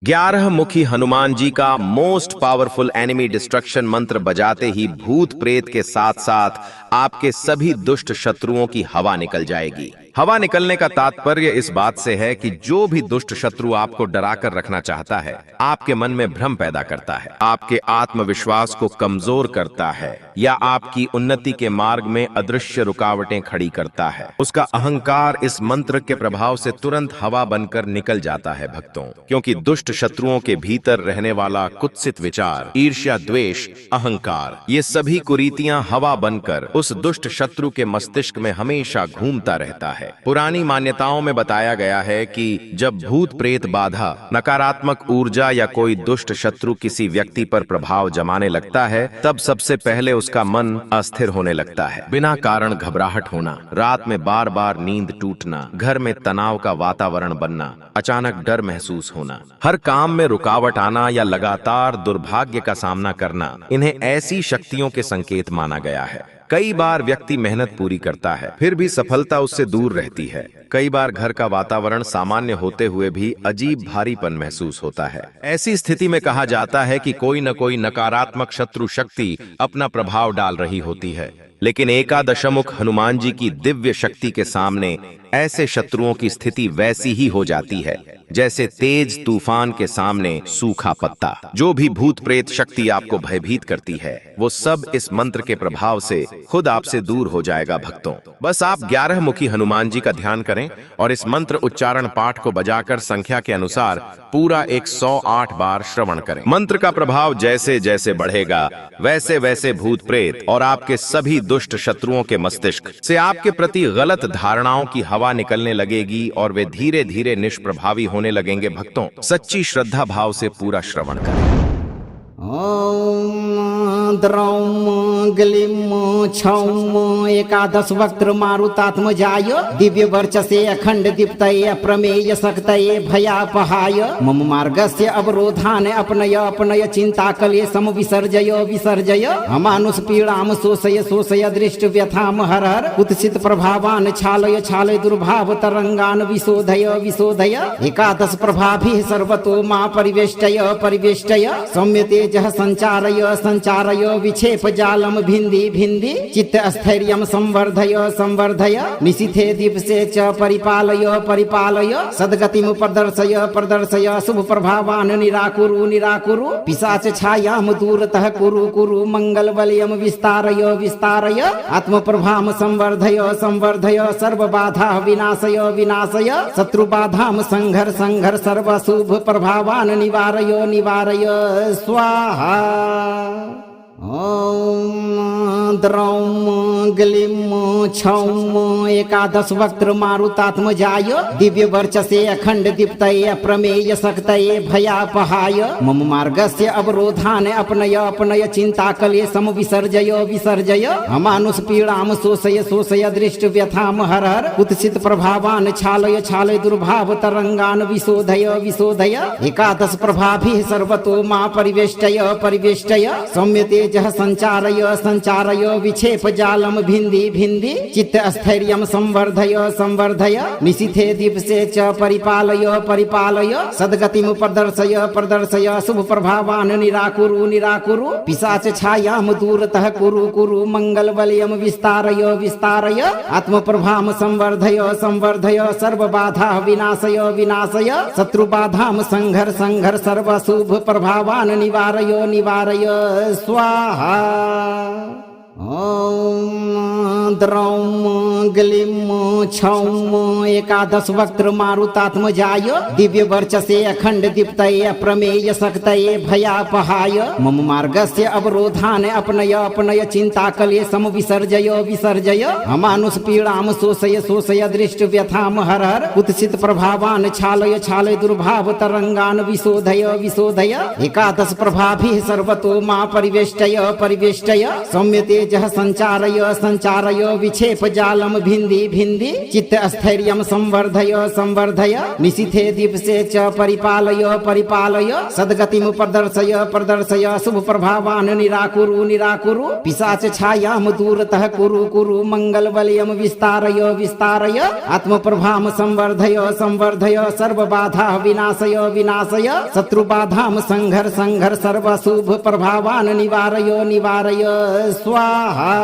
11 मुखी हनुमान जी का most powerful enemy destruction मंत्र बजाते ही भूत प्रेत के साथ साथ आपके सभी दुष्ट शत्रुओं की हवा निकल जाएगी। हवा निकलने का तात्पर्य इस बात से है कि जो भी दुष्ट शत्रु आपको डराकर रखना चाहता है, आपके मन में भ्रम पैदा करता है, आपके आत्मविश्वास को कमजोर करता है या आपकी उन्नति के मार्ग में अदृश्य रुकावटें खड़ी करता है, उसका अहंकार इस मंत्र के प्रभाव से तुरंत हवा बनकर निकल जाता है भक्तों। क्योंकि दुष्ट शत्रुओं के भीतर रहने वाला कुत्सित विचार, ईर्ष्या, द्वेष, अहंकार, ये सभी कुरीतियां हवा बनकर उस दुष्ट शत्रु के मस्तिष्क में हमेशा घूमता रहता है। पुरानी मान्यताओं में बताया गया है कि जब भूत प्रेत बाधा, नकारात्मक ऊर्जा या कोई दुष्ट शत्रु किसी व्यक्ति पर प्रभाव जमाने लगता है, तब सबसे पहले उसका मन अस्थिर होने लगता है। बिना कारण घबराहट होना, रात में बार बार नींद टूटना, घर में तनाव का वातावरण बनना, अचानक डर महसूस होना, हर काम में रुकावट आना या लगातार दुर्भाग्य का सामना करना, इन्हें ऐसी शक्तियों के संकेत माना गया है। कई बार व्यक्ति मेहनत पूरी करता है, फिर भी सफलता उससे दूर रहती है। कई बार घर का वातावरण सामान्य होते हुए भी अजीब भारीपन महसूस होता है। ऐसी स्थिति में कहा जाता है कि कोई न कोई नकारात्मक शत्रु शक्ति अपना प्रभाव डाल रही होती है। लेकिन एकादशमुख हनुमान जी की दिव्य शक्ति के सामने ऐसे शत्रुओं की स्थिति वैसी ही हो जाती है जैसे तेज तूफान के सामने सूखा पत्ता। जो भी भूत प्रेत शक्ति आपको भयभीत करती है, वो सब इस मंत्र के प्रभाव से खुद आपसे दूर हो जाएगा भक्तों। बस आप 11 मुखी हनुमान जी का ध्यान करें और इस मंत्र उच्चारण पाठ को बजाकर संख्या के अनुसार पूरा 108 बार श्रवण करें। मंत्र का प्रभाव जैसे जैसे बढ़ेगा, वैसे वैसे भूत प्रेत और आपके सभी दुष्ट शत्रुओं के मस्तिष्क से आपके प्रति गलत धारणाओं की हवा निकलने लगेगी और वे धीरे धीरे निष्प्रभावी होने लगेंगे। भक्तों, सच्ची श्रद्धा भाव से पूरा श्रवण करें। ओम द्रौम ग्लीम छौम एकादश वक्त्र मारुतात्मजाय दिव्य वर्चसे अखंड दीप्तये प्रमेय शक्तये भयापहाय मम मार्गस्य अवरोधान अपनय अपनय चिंताकले सम विसर्जय विसर्जय अमानुष पीड़ाम शोषय शोषय दृष्ट व्यथाम हर हर कुत्सित प्रभावान छालय छालय दुर्भाव तरंगान विशोधय विशोधय एकादश प्रभाभिः सर्वतो मा परिवेष्टय परिवेष्टय सौम्यते जह संचारय संचारय विक्षेप जालम भिंदी भिंदी चित्त स्थैर्यम संवर्धय संवर्धय निशिथे दीपसे च परिपालय परिपालय सद्गतिम प्रदर्शय प्रदर्शय शुभ प्रभावान निराकुरु निराकुरु पिशाच छायाम दूरतः कुरु कुरु मंगल बलयम विस्तारय विस्तारय आत्म प्रभाम संवर्धय संवर्धय सर्व बाधा विनाशय विनाशय शत्रु बाधाम संघर संघर सर्व शुभ प्रभावान निवारय निवारय स्वाहा। ओम द्रौम ग्लीम छौम एकादश वक्त्र मारुतात्मजाय दिव्य वर्चसे अखंड दीप्तये प्रमेय शक्तये भयापहाय मम मार्गस्य अवरोधान अपनय अपनय चिंताकले सम विसर्जय विसर्जय अमानुष पीड़ाम शोषय शोषय दृष्ट व्यथाम हर हर कुत्सित प्रभावान छालय छालय दुर्भाव तरंगान विशोधय विशोधय एकादश प्रभाभिः सर्वतो मा परिवेष्टय परिवेष्टय सौम्यते जह संचारय संचारय विक्षेप जालम भिंदी भिंदी चित्त स्थैर्यम संवर्धय संवर्धय निशिथे दीपसे च परिपालय परिपालय सद्गतिम प्रदर्शय प्रदर्शय शुभ प्रभावान निराकुरु निराकुरु पिशाच छायाम दूरतः कुरु कुरु मंगल बलयम विस्तारय विस्तारय आत्म प्रभाम संवर्धय संवर्धय सर्व बाधा विनाशय विनाशय शत्रु बाधाम संघर संघर सर्व शुभ प्रभावान निवारय निवारय स्वाहा। ओम द्रौम ग्लीम छौम एकादश वक्त्र मारुतात्मजाय दिव्य वर्चसे अखंड दीप्तये प्रमेय शक्तये भयापहाय मम मार्गस्य अवरोधान अपनय अपनय चिंताकले सम विसर्जय विसर्जय अमानुष पीड़ाम शोषय शोषय दृष्ट व्यथाम हर हर कुत्सित प्रभावान छालय छालय दुर्भाव तरंगान विशोधय विशोधय एकादश प्रभाभिः सर्वतो मा परिवेष्टय परिवेष्टय सौम्यते तेजः संचारय संचारय विक्षेप जालम भिन्दी भिन्दी चित्त स्थैर्यं संवर्धय संवर्धय निशिथे दीप्से च परिपालय परिपालय सद्गतिं प्रदर्शय प्रदर्शय शुभ प्रभावान् निराकुरु निराकुरु पिशाच छायां दूरतः कुरु कुरु मंगल बलयं विस्तारय विस्तारय आत्म प्रभां संवर्धय संवर्धय सर्व बाधा विनाशय विनाशय शत्रु बाधां संघर संघर सर्व शुभ प्रभावान् निवारय निवारय स्वाहा।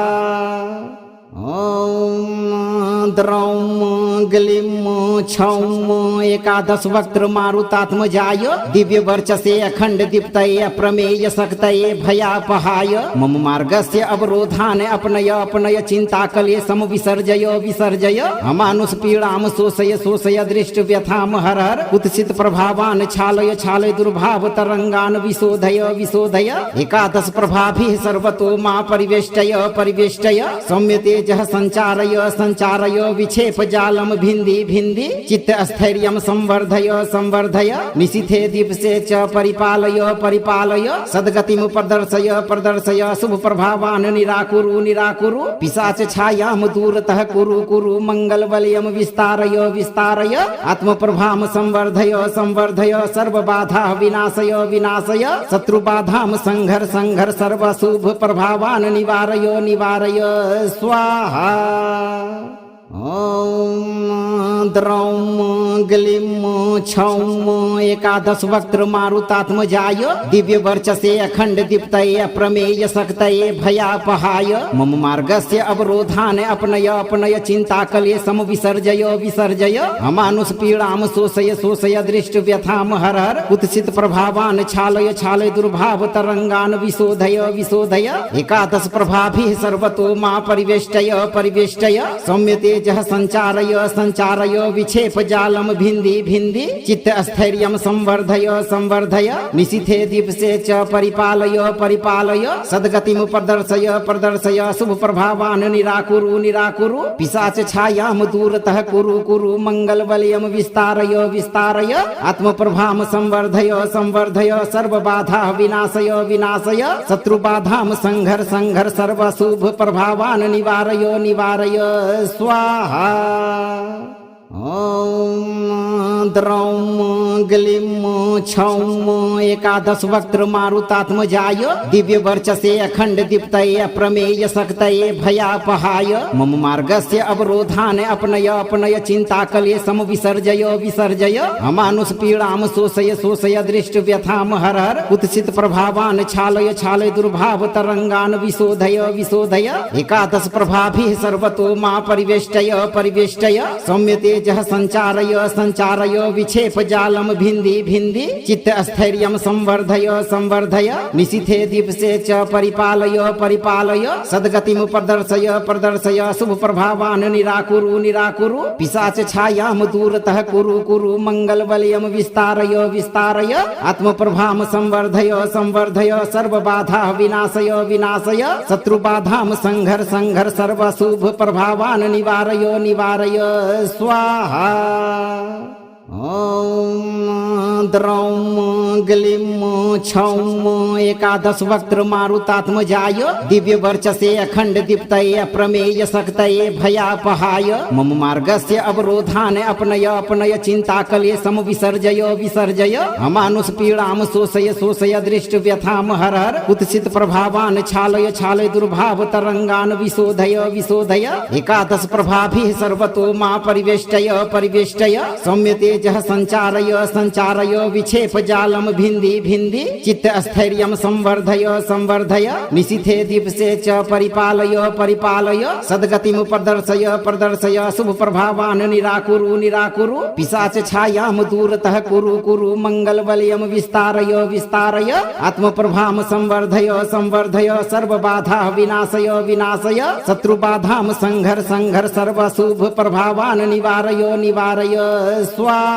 ॐ द्रौं ग्लीं छौं एकादश वक्त्र मारुतात्मजाय दिव्य वर्चसे अखंड दीप्तये अप्रमेय शक्तये भयापहाय मम मार्गस्य अवरोधान् अपनय अपनय चिंता कले सम विसर्जय विसर्जय अमानुष पीड़ां शोषय शोषय दृष्ट व्यथां हर हर कुत्सित प्रभावान् छालय छालय दुर्भाव तरंगान् विशोधय विशोधय एकादश प्रभाभिः सर्वतो मा परिवेष्टय परिवेष्टय सौम्यते तेजः संचारय संचारय विक्षेप जालम भिन्दी भिन्दी चित्त स्थैर्यं संवर्धय संवर्धय निशिथे दीप्से च परिपालय परिपालय सद्गतिं प्रदर्शय प्रदर्शय शुभ प्रभावान् निराकुरु निराकुरु पिशाच छायां दूरतः कुरु कुरु मंगल बलयं विस्तारय विस्तारय आत्म प्रभां संवर्धय संवर्धय सर्व बाधा विनाशय विनाशय शत्रु बाधां संघर संघर सर्व शुभ प्रभावान् निवारय निवारय स्वाहा। ॐ द्रौं ग्लीं छौं एकादश वक्त्र मारुतात्मजाय दिव्य वर्चसे अखंड दीप्तये अप्रमेय शक्तये भयापहाय मम मार्गस्य अवरोधान् अपनय अपनय चिंता कले सम विसर्जय विसर्जय अमानुष पीड़ां शोषय शोषय दृष्ट व्यथां हर हर कुत्सित प्रभावान् छालय छालय दुर्भाव तरंगान् विशोधय विशोधय एकादश प्रभाभिः सर्वतो मा परिवेष्टय परिवेष्टय सौम्य तेजः संचारय संचारय विक्षेप जालम भिन्दी भिन्दी चित्त स्थैर्यं संवर्धय संवर्धय निशिथे दीप्से च परिपालय परिपालय सद्गतिं प्रदर्शय प्रदर्शय शुभ प्रभावान् निराकुरु निराकुरु पिशाच छायां दूरतः कुरु कुरु मंगल बलयं विस्तारय विस्तारय आत्म प्रभां संवर्धय संवर्धय सर्व बाधा विनाशय विनाशय शत्रु बाधां संघर संघर सर्व शुभ प्रभावान् निवारय निवारय स्वाहा। ॐ द्रौं ग्लीं छौं एकादश वक्त्र मारुतात्मजाय दिव्य वर्चसे अखंड दीप्तये अप्रमेय शक्तये भयापहाय मम मार्गस्य अवरोधान् अपनय अपनय चिंता कले सम विसर्जय विसर्जय अमानुष पीड़ां शोषय शोषय दृष्ट व्यथां हर हर कुत्सित प्रभावान् छालय छालय दुर्भाव तरंगान् विशोधय विशोधय एकादश प्रभाभिः सर्वतो मा परिवेष्टय परिवेष्टय सौम्य तेजः संचारय संचारय विक्षेप जालम भिन्दी भिन्दी चित्त स्थैर्यं संवर्धय संवर्धय निशिथे दीप्से च परिपालय परिपालय सद्गतिं प्रदर्शय प्रदर्शय शुभ प्रभावान् निराकुरु निराकुरु पिशाच छायां दूरतः कुरु कुरु मंगल बलयं विस्तारय विस्तारय आत्म प्रभां संवर्धय संवर्धय सर्व बाधा विनाशय विनाशय शत्रु बाधां संघर संघर सर्व शुभ प्रभावान् निवारय निवारय स्वाहा। ॐ द्रौं ग्लीं छौं एकादश वक्त्र मारुतात्मजाय दिव्य वर्चसे अखंड दीप्तये अप्रमेय शक्तये भयापहाय मम मार्गस्य अवरोधान् अपनय अपनय चिंता कले सम विसर्जय विसर्जय अमानुष पीड़ां शोषय शोषय दृष्ट व्यथां हर हर कुत्सित प्रभावान् छालय छालय दुर्भाव तरंगान् विशोधय विशोधय एकादश प्रभाभिः सर्वतो मा परिवेष्टय परिवेष्टय सौम्य तेजः संचारय संचारय विक्षेप जालम भिन्दी भिन्दी चित्त स्थैर्यं संवर्धय संवर्धय निशिथे दीप्से च परिपालय परिपालय सद्गतिं प्रदर्शय प्रदर्शय शुभ प्रभावान् निराकुरु निराकुरु पिशाच छायां दूरतः कुरु कुरु मंगल बलयं विस्तारय विस्तारय आत्म प्रभां संवर्धय संवर्धय सर्व बाधा विनाशय विनाशय शत्रु बाधां संघर संघर सर्व शुभ प्रभावान् निवारय निवारय स्वाहा।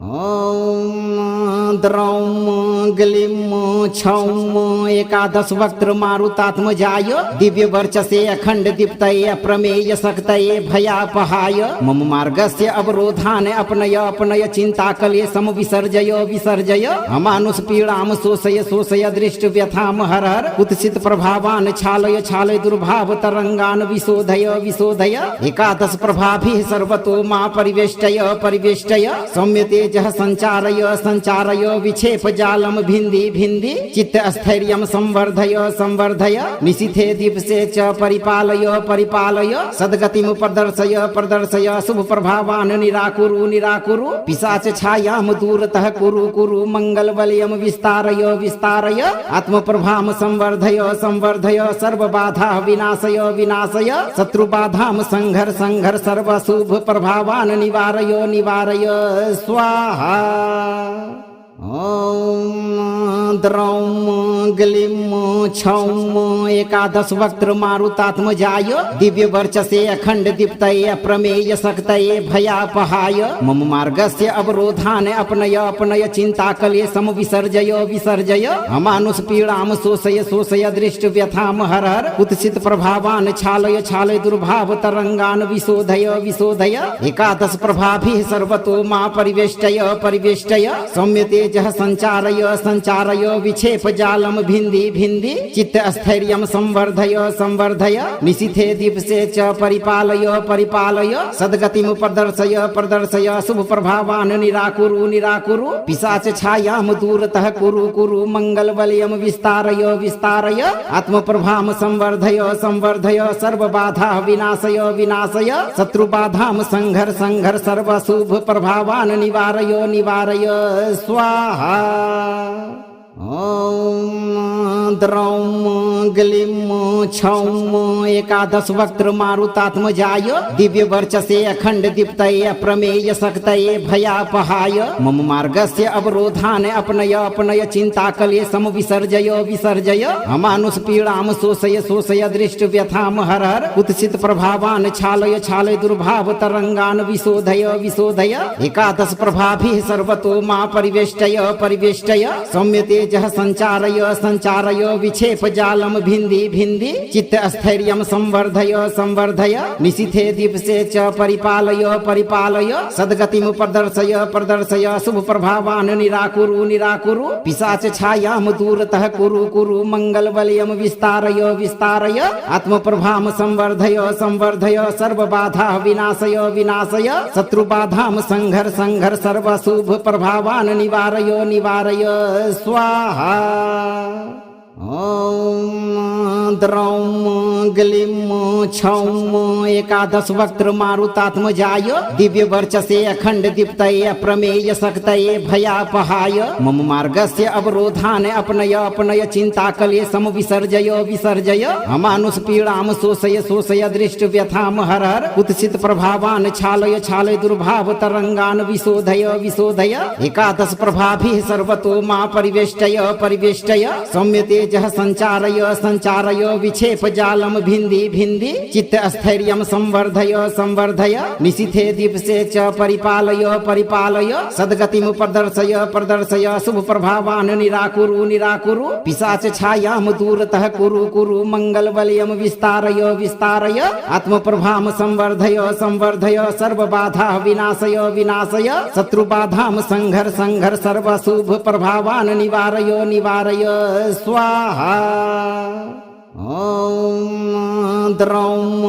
ॐ द्रौं गलिम क्षौम एकादश वक्त्र मारुतात्मजाय दिव्य वर्चसे अखंड दीप्तये अप्रमेय शक्तये भयापहाय मम मार्गस्य अवरोधान अपनय अपनय चिंता कले सम विसर्जय विसर्जय अमानुष पीड़ाम शोषय शोषय दृष्ट व्यथाम हर हर कुत्सित प्रभावान छालय छालय दुर्भाव तरंगान विशोधय विशोधय एकादश प्रभाभिः सर्वतो मा परिवेष्टय परिवेष्टय सौम्य तेजः संचारय संचारय विक्षेप जालम भिन्दी भिन्दी चित्त स्थैर्यं संवर्धय संवर्धय निशिथे दिवसे च परिपालय परिपालय सद्गतिं प्रदर्शय प्रदर्शय शुभ प्रभावान निराकुरु निराकुरु पिशाच छायाम दूरतः कुरु कुरु मंगल बलयम विस्तारय विस्तारय आत्म प्रभाम संवर्धय संवर्धय सर्व बाधा विनाशय विनाशय शत्रु बाधाम संघर संघर सर्व शुभ प्रभावान निवारय निवारय स्वाहा। ओम द्रौम गलिम क्षौम एकादश वक्त्र मारुतात्मजाय दिव्य वर्चसे अखंड दीप्तये अप्रमेय शक्तये भयापहाय मम मार्गस्य अवरोधान अपनय अपनय चिंता कले सम विसर्जय विसर्जय अमानुष पीड़ाम शोषय शोषय दृष्ट व्यथाम हर हर कुत्सित प्रभावान छालय छालय दुर्भाव तरंगान विशोधय विशोधय एकादश प्रभाभिः सर्वतो मा परिवेष्टय परिवेष्टय सौम्य तेजः संचारय संचारय विक्षेप जालम भिन्दी भिन्दी चित्त स्थैर्यं संवर्धय संवर्धय निशिथे दिवसे च परिपालय परिपालय सद्गतिं प्रदर्शय प्रदर्शय शुभ प्रभावान निराकुरु निराकुरु पिशाच छायाम दूरतः कुरु कुरु मंगल बलयम विस्तारय विस्तारय आत्म प्रभाम संवर्धय संवर्धय सर्व बाधा विनाशय विनाशय शत्रु बाधाम संघर संघर सर्व शुभ प्रभावान निवारय निवारय स्वाहा। ओम द्रौम गलिम क्षौम एकादश वक्त्र मारुतात्मजाय दिव्य वर्चसे अखंड दीप्तये अप्रमेय शक्तये भयापहाय मम मार्गस्य अवरोधान अपनय अपनय चिंता कले सम विसर्जय विसर्जय अमानुष पीड़ाम शोषय शोषय दृष्ट व्यथाम हर हर कुत्सित प्रभावान छालय छालय दुर्भाव तरंगान विशोधय विशोधय एकादश प्रभाभिः सर्वतो मा परिवेष्टय परिवेष्टय सौम्य तेजः संचारय संचारय विक्षेप जालम भिन्दी भिन्दी चित्त स्थैर्यं संवर्धय संवर्धय निशिथे दिवसे च परिपालय परिपालय सद्गतिं प्रदर्शय प्रदर्शय शुभ प्रभावान निराकुरु निराकुरु पिशाच छायाम दूरतः कुरु कुरु मंगल बलयम विस्तारय विस्तारय आत्म प्रभाम संवर्धय संवर्धय सर्व बाधा विनाशय विनाशय शत्रु बाधाम संघर संघर सर्व शुभ प्रभावान निवारय निवारय स्वाहा। ओम द्रौम गलिम क्षौम एकादश वक्त्र मारुतात्मजाय दिव्य वर्चसे अखंड दीप्तये अप्रमेय शक्तये भयापहाय मम मार्गस्य अवरोधान अपनय अपनय चिंता कले सम विसर्जय विसर्जय अमानुष पीड़ाम शोषय शोषय दृष्ट व्यथाम हर हर कुत्सित प्रभावान छालय छालय दुर्भाव तरंगान विशोधय विशोधय एकादश प्रभाभिः सर्वतो मा परिवेष्टय परिवेष्टय सौम्य तेजः संचारय संचारय विक्षेप जालम भिन्दी भिन्दी चित्त स्थैर्यं संवर्धय संवर्धय निशिथे दिवसे च परिपालय परिपालय सद्गतिं प्रदर्शय प्रदर्शय शुभ प्रभावान निराकुरु निराकुरु पिशाच छायाम दूरतः कुरु कुरु मंगल बलयम विस्तारय विस्तारय आत्म प्रभाम संवर्धय संवर्धय सर्व बाधा विनाशय विनाशय शत्रु बाधाम संघर संघर सर्व शुभ प्रभावान निवारय निवारय स्वाहा। ओम द्रौम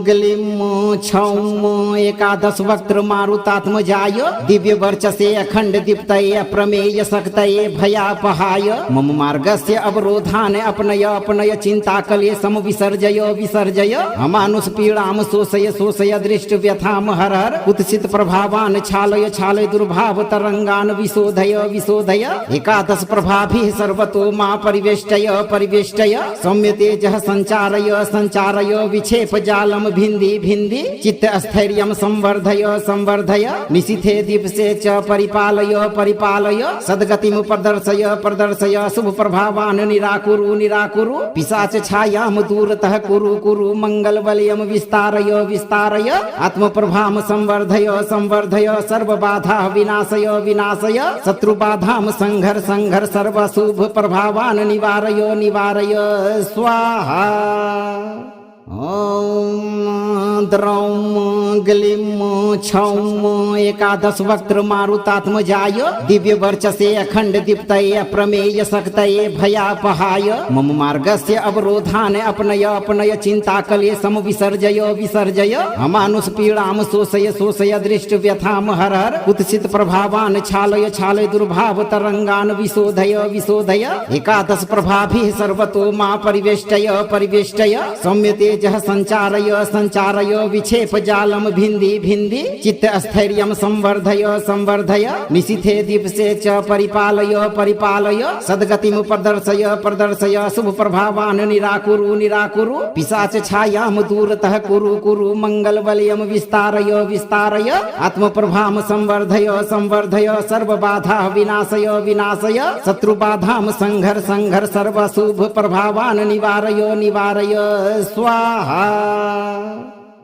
गलिम क्षौम एकादश वक्त्र मारुतात्मजाय दिव्य वर्चसे अखंड दीप्तये अप्रमेय शक्तये भयापहाय मम मार्गस्य अवरोधान अपनय अपनय चिंता कले सम विसर्जय विसर्जय अमानुष पीड़ाम शोषय शोषय दृष्ट व्यथाम हर हर कुत्सित प्रभावान छालय छालय दुर्भाव तरंगान विशोधय विशोधय एकादश प्रभाभिः सर्वतो मा परिवेष्टय परिवेष्टय सौम्य तेजः संचारय संचारय विक्षेप जालम भिन्दी भिन्दी चित्त स्थैर्यं संवर्धय संवर्धय निशिथे दिवसे च परिपालय परिपालय सद्गतिं प्रदर्शय प्रदर्शय शुभ प्रभावान् निराकुरु निराकुरु पिशाच छायां दूरतः कुरु कुरु मंगल बलयं विस्तारय विस्तारय आत्म प्रभाम संवर्धय संवर्धय सर्व बाधा विनाशय विनाशय शत्रु बाधाम संघर संघर सर्व शुभ प्रभावान् निवारय निवारय स्वाहा। ॐ द्रौं ग्लीं छौं एकादश वक्त्र मारुतात्मजाय दिव्य वर्चसे अखंड दीप्तये अप्रमेय शक्तये भयापहाय मम मार्गस्य अवरोधान् अपनय अपनय चिंता कले सम विसर्जय विसर्जय अमानुष पीड़ाम शोषय शोषय दृष्ट व्यथाम हर हर कुत्सित प्रभावान् छालय छालय दुर्भाव तरंगान् विशोधय विशोधय एकादश प्रभाभिः सर्वतो मा परिवेष्टय परिवेष्टय सौम्यते तेजः संचारय संचारय विक्षेप जालम भिन्दी भिन्दी चित्त स्थैर्यं संवर्धय संवर्धय निशिथे दिवसे च परिपालय परिपालय सद्गतिं प्रदर्शय प्रदर्शय शुभ प्रभावान् निराकुरु निराकुरु पिशाच छायां दूरतः कुरु कुरु मंगल बलयं विस्तारय विस्तारय आत्म प्रभाम संवर्धय संवर्धय सर्व बाधा विनाशय विनाशय शत्रु बाधां संघर संघर सर्व शुभ प्रभावान् निवारय निवारय स्वाहा।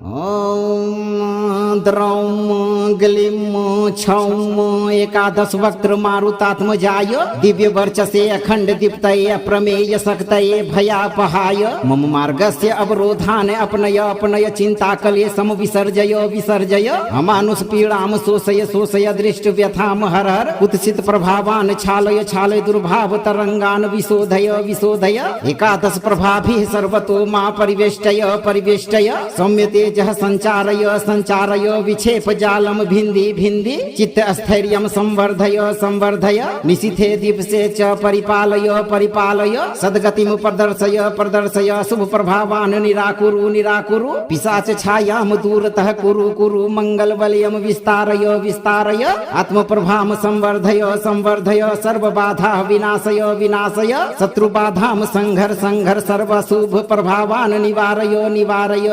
ॐ द्रौं ग्लीं छौं एकादश वक्त्र मारुतात्मजाय दिव्य वर्चसे अखंड दीप्तये अप्रमेय शक्तये भयापहाय मम मार्गस्य अवरोधान् अपनय अपनय चिंता कले सम विसर्जय विसर्जय अमानुष पीड़ाम शोषय शोषय दृष्ट व्यथाम हर हर कुत्सित प्रभावान् छालय छालय दुर्भाव तरंगान् विशोधय विशोधय एकादश प्रभाभिः सर्वतो मा परिवेष्टय परिवेष्टय सौम्य तेजः संचारय संचारय विक्षेप जालम भिन्दी भिन्दी चित्त स्थैर्यं संवर्धय संवर्धय निशिथे दिवसे च परिपालय परिपालय सद्गतिं प्रदर्शय प्रदर्शय शुभ प्रभावान् निराकुरु निराकुरु पिशाच छायां दूरतः कुरु कुरु मंगल बलयं विस्तारय विस्तारय आत्म प्रभाम संवर्धय संवर्धय सर्व बाधा विनाशय विनाशय शत्रु बाधां संघर संघर सर्व शुभ प्रभावान् निवारय निवारय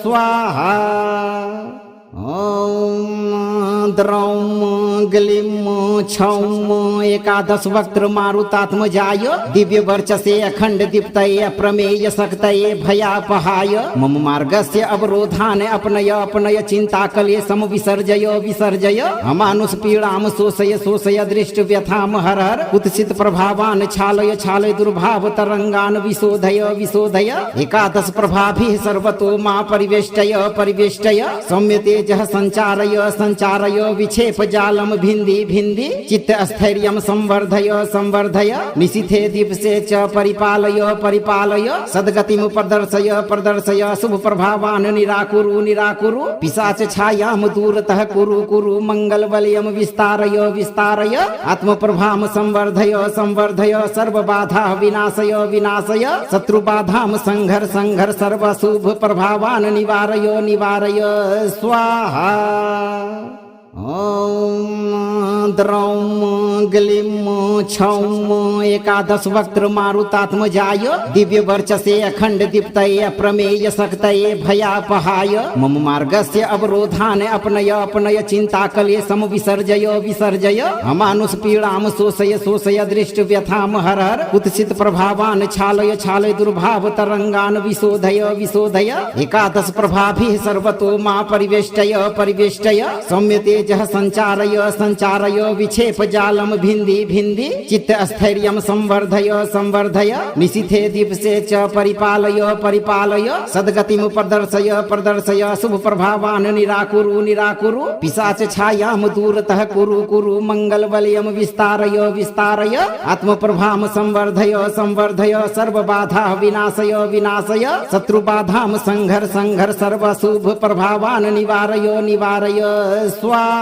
स्वाहा। ॐ द्रौं ग्लीं छौं एकादश वक्त्र मारुतात्मजाय दिव्य वर्चसे अखंड दीप्तये अप्रमेय शक्तये भयापहाय मम मार्गस्य अवरोधान् अपनय अपनय चिंता कले सम विसर्जय विसर्जय अमानुष पीड़ाम शोषय शोषय दृष्ट व्यथाम हर हर कुत्सित प्रभावान् छालय छालय दुर्भाव तरंगान् विशोधय विशोधय एकादश प्रभाभिः सर्वतो मा परिवेष्टय परिवेष्टय सौम्य तेजः संचारय संचारय विक्षेप जालम भिन्दी भिन्दी चित्त स्थैर्यं संवर्धय संवर्धय निशिथे दिवसे च परिपालय परिपालय सद्गतिं प्रदर्शय प्रदर्शय शुभ प्रभावान् निराकुरु निराकुरु पिशाच छायां दूरतः कुरु कुरु मंगल बलयं विस्तारय विस्तारय आत्म प्रभाम संवर्धय संवर्धय सर्व बाधा विनाशय विनाशय शत्रु बाधां संघर संघर सर्व शुभ प्रभावान् निवारय निवारय स्वाहा। ॐ द्रौं ग्लीं छौं एकादश वक्त्र मारुतात्मजाय दिव्य वर्चसे अखंड दीप्तये अप्रमेय शक्तये भयापहाय मम मार्गस्य अवरोधान् अपनय अपनय चिंता कले सम विसर्जय विसर्जय अमानुष पीड़ाम शोषय शोषय दृष्ट व्यथाम हर हर कुत्सित प्रभावान् छालय छालय दुर्भाव तरंगान् विशोधय विशोधय एकादश प्रभाभिः सर्वतो मा परिवेष्टय परिवेष्टय सौम्य तेजः संचारय संचारय विक्षेप जालम भिन्दी भिन्दी चित्त स्थैर्यं संवर्धय संवर्धय निशिथे दिवसे च परिपालय परिपालय सद्गतिं प्रदर्शय प्रदर्शय शुभ प्रभावान् निराकुरु निराकुरु पिशाच छायां दूरतः कुरु कुरु मंगल बलयं विस्तारय विस्तारय आत्म प्रभाम संवर्धय संवर्धय सर्व बाधा विनाशय विनाशय शत्रु बाधां संघर संघर सर्व शुभ प्रभावान् निवारय निवारय स्वाहा।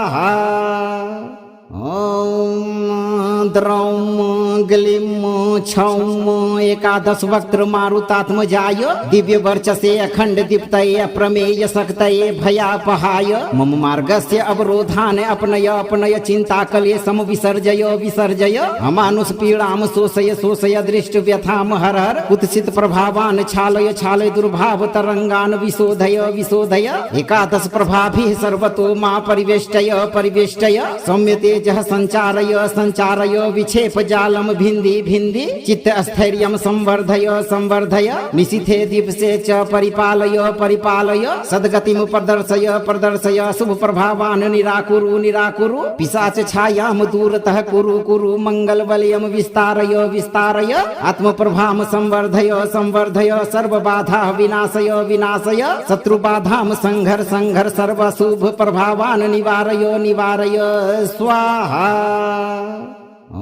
ॐ द्रौं गलिम क्षौम एकादश वक्त्र मारुतात्मजाय दिव्य वर्चसे अखंड दीप्तये अप्रमेय शक्तये भयापहाय मम मार्गस्य अवरोधान अपनय अपनय चिंता कले सम विसर्जय विसर्जय अमानुष पीड़ाम शोषय शोषय दृष्ट व्यथाम हर हर कुत्सित प्रभावान छालय छालय दुर्भाव तरंगान विशोधय विशोधय एकादश प्रभाभिः सर्वतो मा परिवेष्टय परिवेष्टय सौम्य तेजः संचारय संचारय विक्षेप जालम भिन्दी भिन्दी चित्त स्थैर्यं संवर्धय संवर्धय निशिथे दिवसे च परिपालय परिपालय सद्गतिं प्रदर्शय प्रदर्शय शुभ प्रभावान निराकुरु निराकुरु पिशाच छायाम दूरतः कुरु कुरु मंगल बलयम विस्तारय विस्तारय आत्म प्रभाम संवर्धय संवर्धय सर्व बाधा विनाशय विनाशय शत्रु बाधाम संघर संघर सर्व शुभ प्रभावान निवारय निवारय स्वाहा।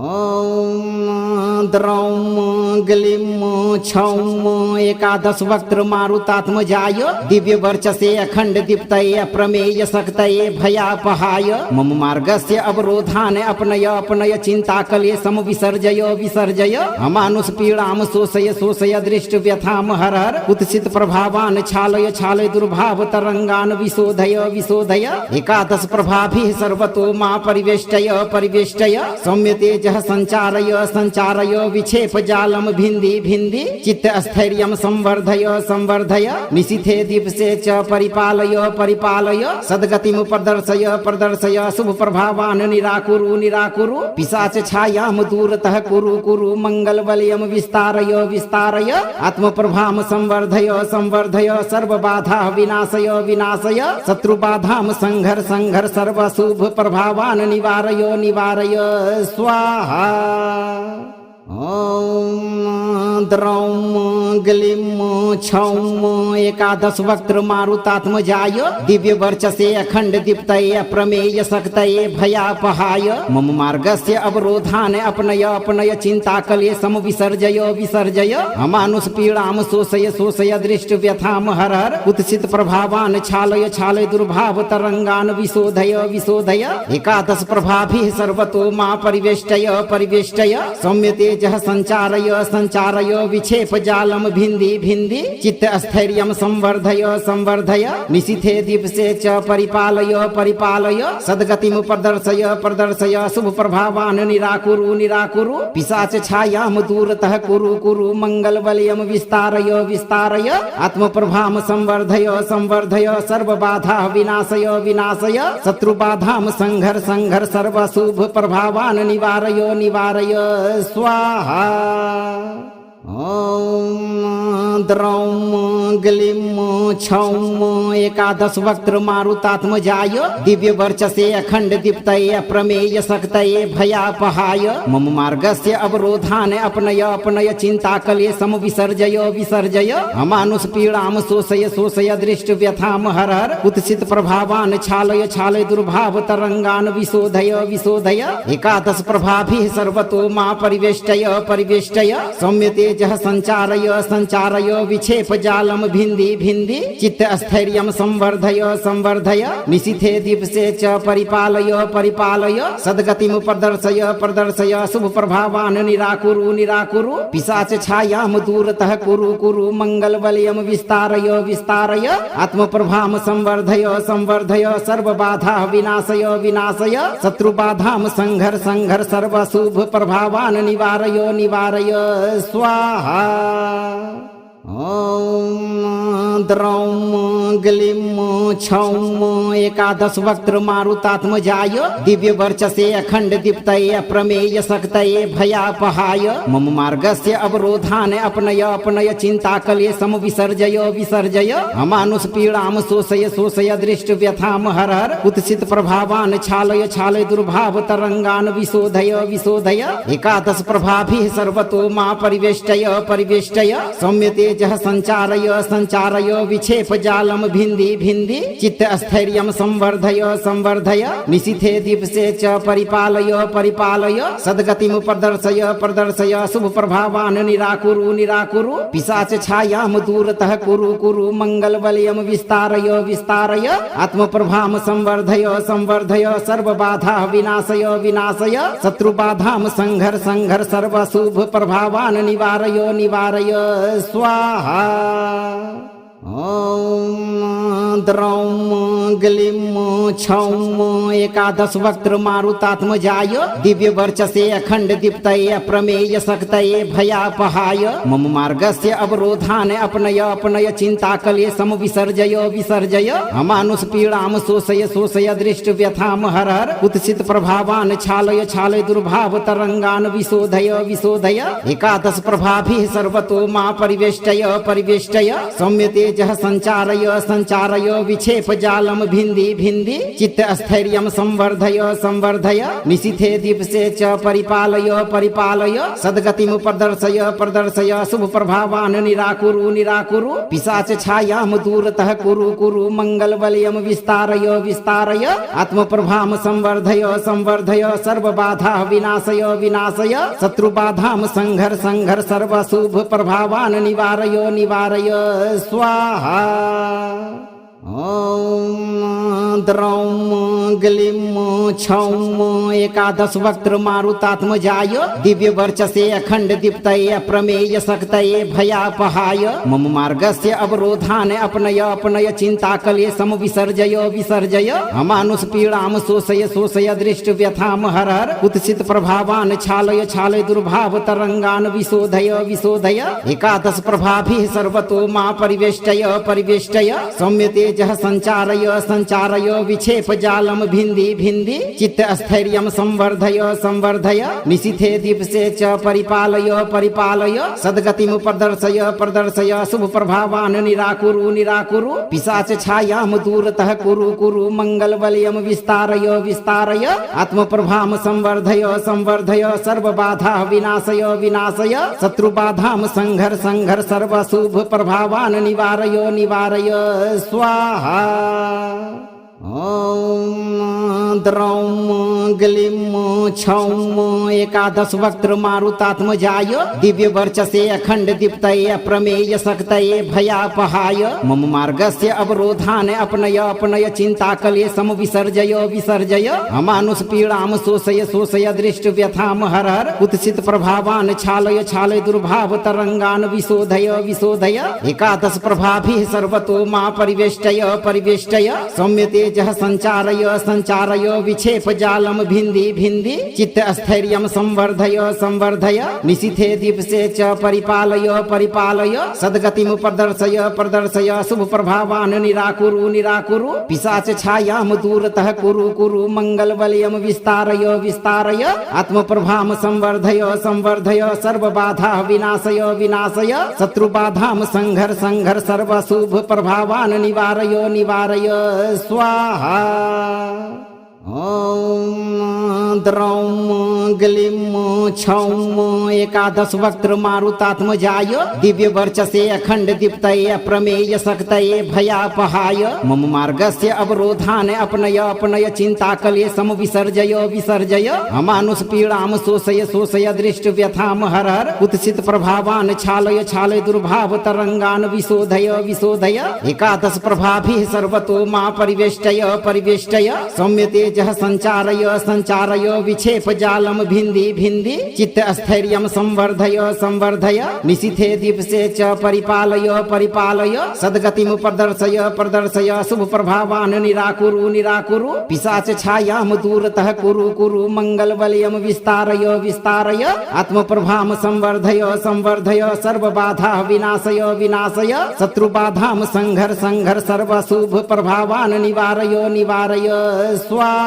ओम द्रौम गलिम क्षौम एकादश वक्त्र मारुतात्मजाय दिव्य वर्चसे अखंड दीप्तये अप्रमेय शक्तये भयापहाय मम मार्गस्य अवरोधान अपनय अपनय चिंता कले सम विसर्जय विसर्जय अमानुष पीड़ाम शोषय शोषय दृष्ट व्यथाम हर हर कुत्सित प्रभावान छालय छालय दुर्भाव तरंगान विशोधय विशोधय एकादश प्रभाभिः सर्वतो मा परिवेष्टय परिवेष्टय सौम्य तेजः संचारय संचारय विक्षेप जालम भिन्दी भिन्दी चित्त स्थैर्यं संवर्धय संवर्धय निशिथे दिवसे च परिपालय परिपालय सद्गतिं प्रदर्शय प्रदर्शय शुभ प्रभावान निराकुरु निराकुरु पिशाच छायाम दूरतः कुरु कुरु मंगल बलयम विस्तारय विस्तारय आत्म प्रभाम संवर्धय संवर्धय सर्व बाधा विनाशय विनाशय शत्रु बाधाम संघर संघर सर्व शुभ प्रभावान निवारय निवारय स्वाहा। ओम द्रौम गलिम क्षौम एकादश वक्त्र मारुतात्मजाय दिव्य वर्चसे अखंड दीप्तये अप्रमेय शक्तये भयापहाय मम मार्गस्य अवरोधान अपनय अपनय चिंता कले सम विसर्जय विसर्जय अमानुष पीड़ाम शोषय शोषय दृष्ट व्यथाम हर हर कुत्सित प्रभावान छालय छालय दुर्भाव तरंगान विशोधय विशोधय एकादश प्रभाभिः सर्वतो मा परिवेष्टय परिवेष्टय सौम्य तेजः संचारय संचारय विक्षेप जालम भिन्दी भिन्दी चित्त स्थैर्यं संवर्धय संवर्धय निशिथे दिवसे च परिपालय परिपालय सद्गतिं प्रदर्शय प्रदर्शय शुभ प्रभावान निराकुरु निराकुरु पिशाच छायाम दूरतः कुरु कुरु मंगल बलयम विस्तारय विस्तारय आत्म प्रभाम संवर्धय संवर्धय सर्व बाधा विनाशय विनाशय शत्रु बाधाम संघर संघर सर्व शुभ प्रभावान निवारय निवारय स्वाहा। ओम द्रौम गलिम क्षौम एकादश वक्त्र मारुतात्मजाय दिव्य वर्चसे अखंड दीप्तये अप्रमेय शक्तये भयापहाय मम मार्गस्य अवरोधान अपनय अपनय चिंता कले सम विसर्जय विसर्जय अमानुष पीड़ाम शोषय शोषय दृष्ट व्यथाम हर हर कुत्सित प्रभावान छालय छालय दुर्भाव तरंगान विशोधय विशोधय एकादश प्रभाभिः सर्वतो मा परिवेष्टय परिवेष्टय सौम्य तेजः संचारय संचारय विक्षेप जालम भिन्दी भिन्दी चित्त स्थैर्यं संवर्धय संवर्धय निशिथे दिवसे च परिपालय परिपालय सद्गतिं प्रदर्शय प्रदर्शय शुभ प्रभावान निराकुरु निराकुरु पिशाच छायाम दूरतः कुरु कुरु मंगल बलयम विस्तारय विस्तारय आत्म प्रभाम संवर्धय संवर्धय सर्व बाधा विनाशय विनाशय शत्रु बाधाम संघर संघर सर्व शुभ प्रभावान निवारय निवारय स्वाहा। ओम द्रौम गलिम क्षौम एकादश वक्त्र मारुतात्मजाय दिव्य वर्चसे अखंड दीप्तये अप्रमेय शक्तये भयापहाय मम मार्गस्य अवरोधान अपनय अपनय चिंता कले सम विसर्जय विसर्जय अमानुष पीड़ाम शोषय शोषय दृष्ट व्यथाम हर हर कुत्सित प्रभावान छालय छालय दुर्भाव तरंगान विशोधय विशोधय एकादश प्रभाभिः सर्वतो मा परिवेष्टय परिवेष्टय सौम्य तेजः संचारय संचारय संचारय विक्षेप जालम भिन्दी भिन्दी चित्त स्थैर्यं संवर्धय संवर्धय निशिथे दीप्से च परिपालय परिपालय सद्गतिं प्रदर्शय प्रदर्शय शुभ प्रभावान् निराकुरु निराकुरु पिशाच छायां दूरतः कुरु कुरु मंगल बलयं विस्तारय विस्तारय आत्म प्रभां संवर्धय संवर्धय सर्व बाधा विनाशय विनाशय शत्रु बाधां संघर संघर सर्व शुभ प्रभावान् निवारय निवारय स्वाहा। ॐ द्रौं ग्लीं छौं एकादश वक्त्र मारुतात्मजाय दिव्य वर्चसे अखंड दीप्तये अप्रमेय शक्तये भयापहाय मम मार्गस्य अवरोधान् अपनय अपनय चिंता कले सम विसर्जय विसर्जय अमानुष पीड़ां शोषय शोषय दृष्ट व्यथां हर हर कुत्सित प्रभावान् छालय छालय दुर्भाव तरंगान् विशोधय विशोधय एकादश प्रभाभिः सर्वतो मा परिवेष्टय परिवेष्टय सौम्यते जह संचारय संचारय विक्षेप जालम भिन्दी भिन्दी चित्त स्थैर्यं संवर्धय संवर्धय निशिथे दीप्से च परिपालय परिपालय सद्गतिं प्रदर्शय प्रदर्शय शुभ प्रभावान् निराकुरु निराकुरु पिशाच छायां दूरतः कुरु कुरु मंगल बलयं विस्तारय विस्तारय आत्म प्रभां संवर्धय संवर्धय सर्व बाधा विनाशय विनाशय शत्रु बाधां संघर संघर सर्व शुभ प्रभावान् निवारय निवारय स्वाहा। ॐ द्रौं ग्लीं छौं एकादश वक्त्र मारुतात्मजाय दिव्य वर्चसे अखंड दीप्तये अप्रमेय शक्तये भयापहाय मम मार्गस्य अवरोधान् अपनय अपनय चिंता कले सम विसर्जय विसर्जय अमानुष पीड़ां शोषय शोषय दृष्ट व्यथां हर हर कुत्सित प्रभावान् छालय छालय दुर्भाव तरंगान् विशोधय विशोधय एकादश प्रभाभिः सर्वतो मा परिवेष्टय परिवेष्टय सौम्यते जह संचारय संचारय विक्षेप जालम भिन्दी भिन्दी चित्त स्थैर्यं संवर्धय संवर्धय निशिथे दीप्से च परिपालय परिपालय सद्गतिं प्रदर्शय प्रदर्शय शुभ प्रभावान् निराकुरु निराकुरु पिशाच छायां दूरतः कुरु कुरु मंगल बलयं विस्तारय विस्तारय आत्म प्रभां संवर्धय संवर्धय सर्व बाधा विनाशय विनाशय शत्रु बाधां संघर संघर सर्व शुभ प्रभावान् निवारय निवारय स्वाहा। ॐ द्रौं ग्लीं छौं एकादश वक्त्र मारुतात्मजाय दिव्य वर्चसे अखंड दीप्तये अप्रमेय शक्तये भयापहाय मम मार्गस्य अवरोधान् अपनय अपनय चिंता कले सम विसर्जय विसर्जय अमानुष पीड़ां शोषय शोषय दृष्ट व्यथां हर हर कुत्सित प्रभावान् छालय छालय दुर्भाव तरंगान् विशोधय विशोधय एकादश प्रभाभिः सर्वतो मा परिवेष्टय परिवेष्टय सौम्यते जह संचारय संचारय विक्षेप जालम भिन्दी भिन्दी चित्त स्थैर्यं संवर्धय संवर्धय निशिथे दीप्से च परिपालय परिपालय सद्गतिं प्रदर्शय प्रदर्शय शुभ प्रभावान् निराकुरु निराकुरु पिशाच छायां दूरतः कुरु कुरु मंगल बलयं विस्तारय विस्तारय आत्म प्रभां संवर्धय संवर्धय सर्व बाधा विनाशय विनाशय शत्रु बाधां संघर संघर सर्व शुभ प्रभावान् निवारय निवारय स्वाहा। ॐ द्रौं ग्लीं छौं एकादश वक्त्र मारुतात्मजाय दिव्य वर्चसे अखंड दीप्तये अप्रमेय शक्तये भयापहाय मम मार्गस्य अवरोधान् अपनय अपनय चिंता कले सम विसर्जय विसर्जय अमानुष पीड़ां शोषय शोषय दृष्ट व्यथां हर हर कुत्सित प्रभावान् छालय छालय दुर्भाव तरंगान् विशोधय विशोधय एकादश प्रभाभिः सर्वतो मा परिवेष्टय परिवेष्टय सौम्यते जह संचारय संचारय विक्षेप जालम भिन्दी भिन्दी चित्त स्थैर्यं संवर्धय संवर्धय निशिथे दीप्से च परिपालय परिपालय सद्गतिं प्रदर्शय प्रदर्शय शुभ प्रभावान् निराकुरु निराकुरु पिशाच छायां दूरतः कुरु कुरु मंगल बलयं विस्तारय विस्तारय आत्म प्रभां संवर्धय संवर्धय सर्व बाधा विनाशय विनाशय शत्रु बाधां संघर संघर सर्व शुभ प्रभावान् निवारय निवारय स्वाहा।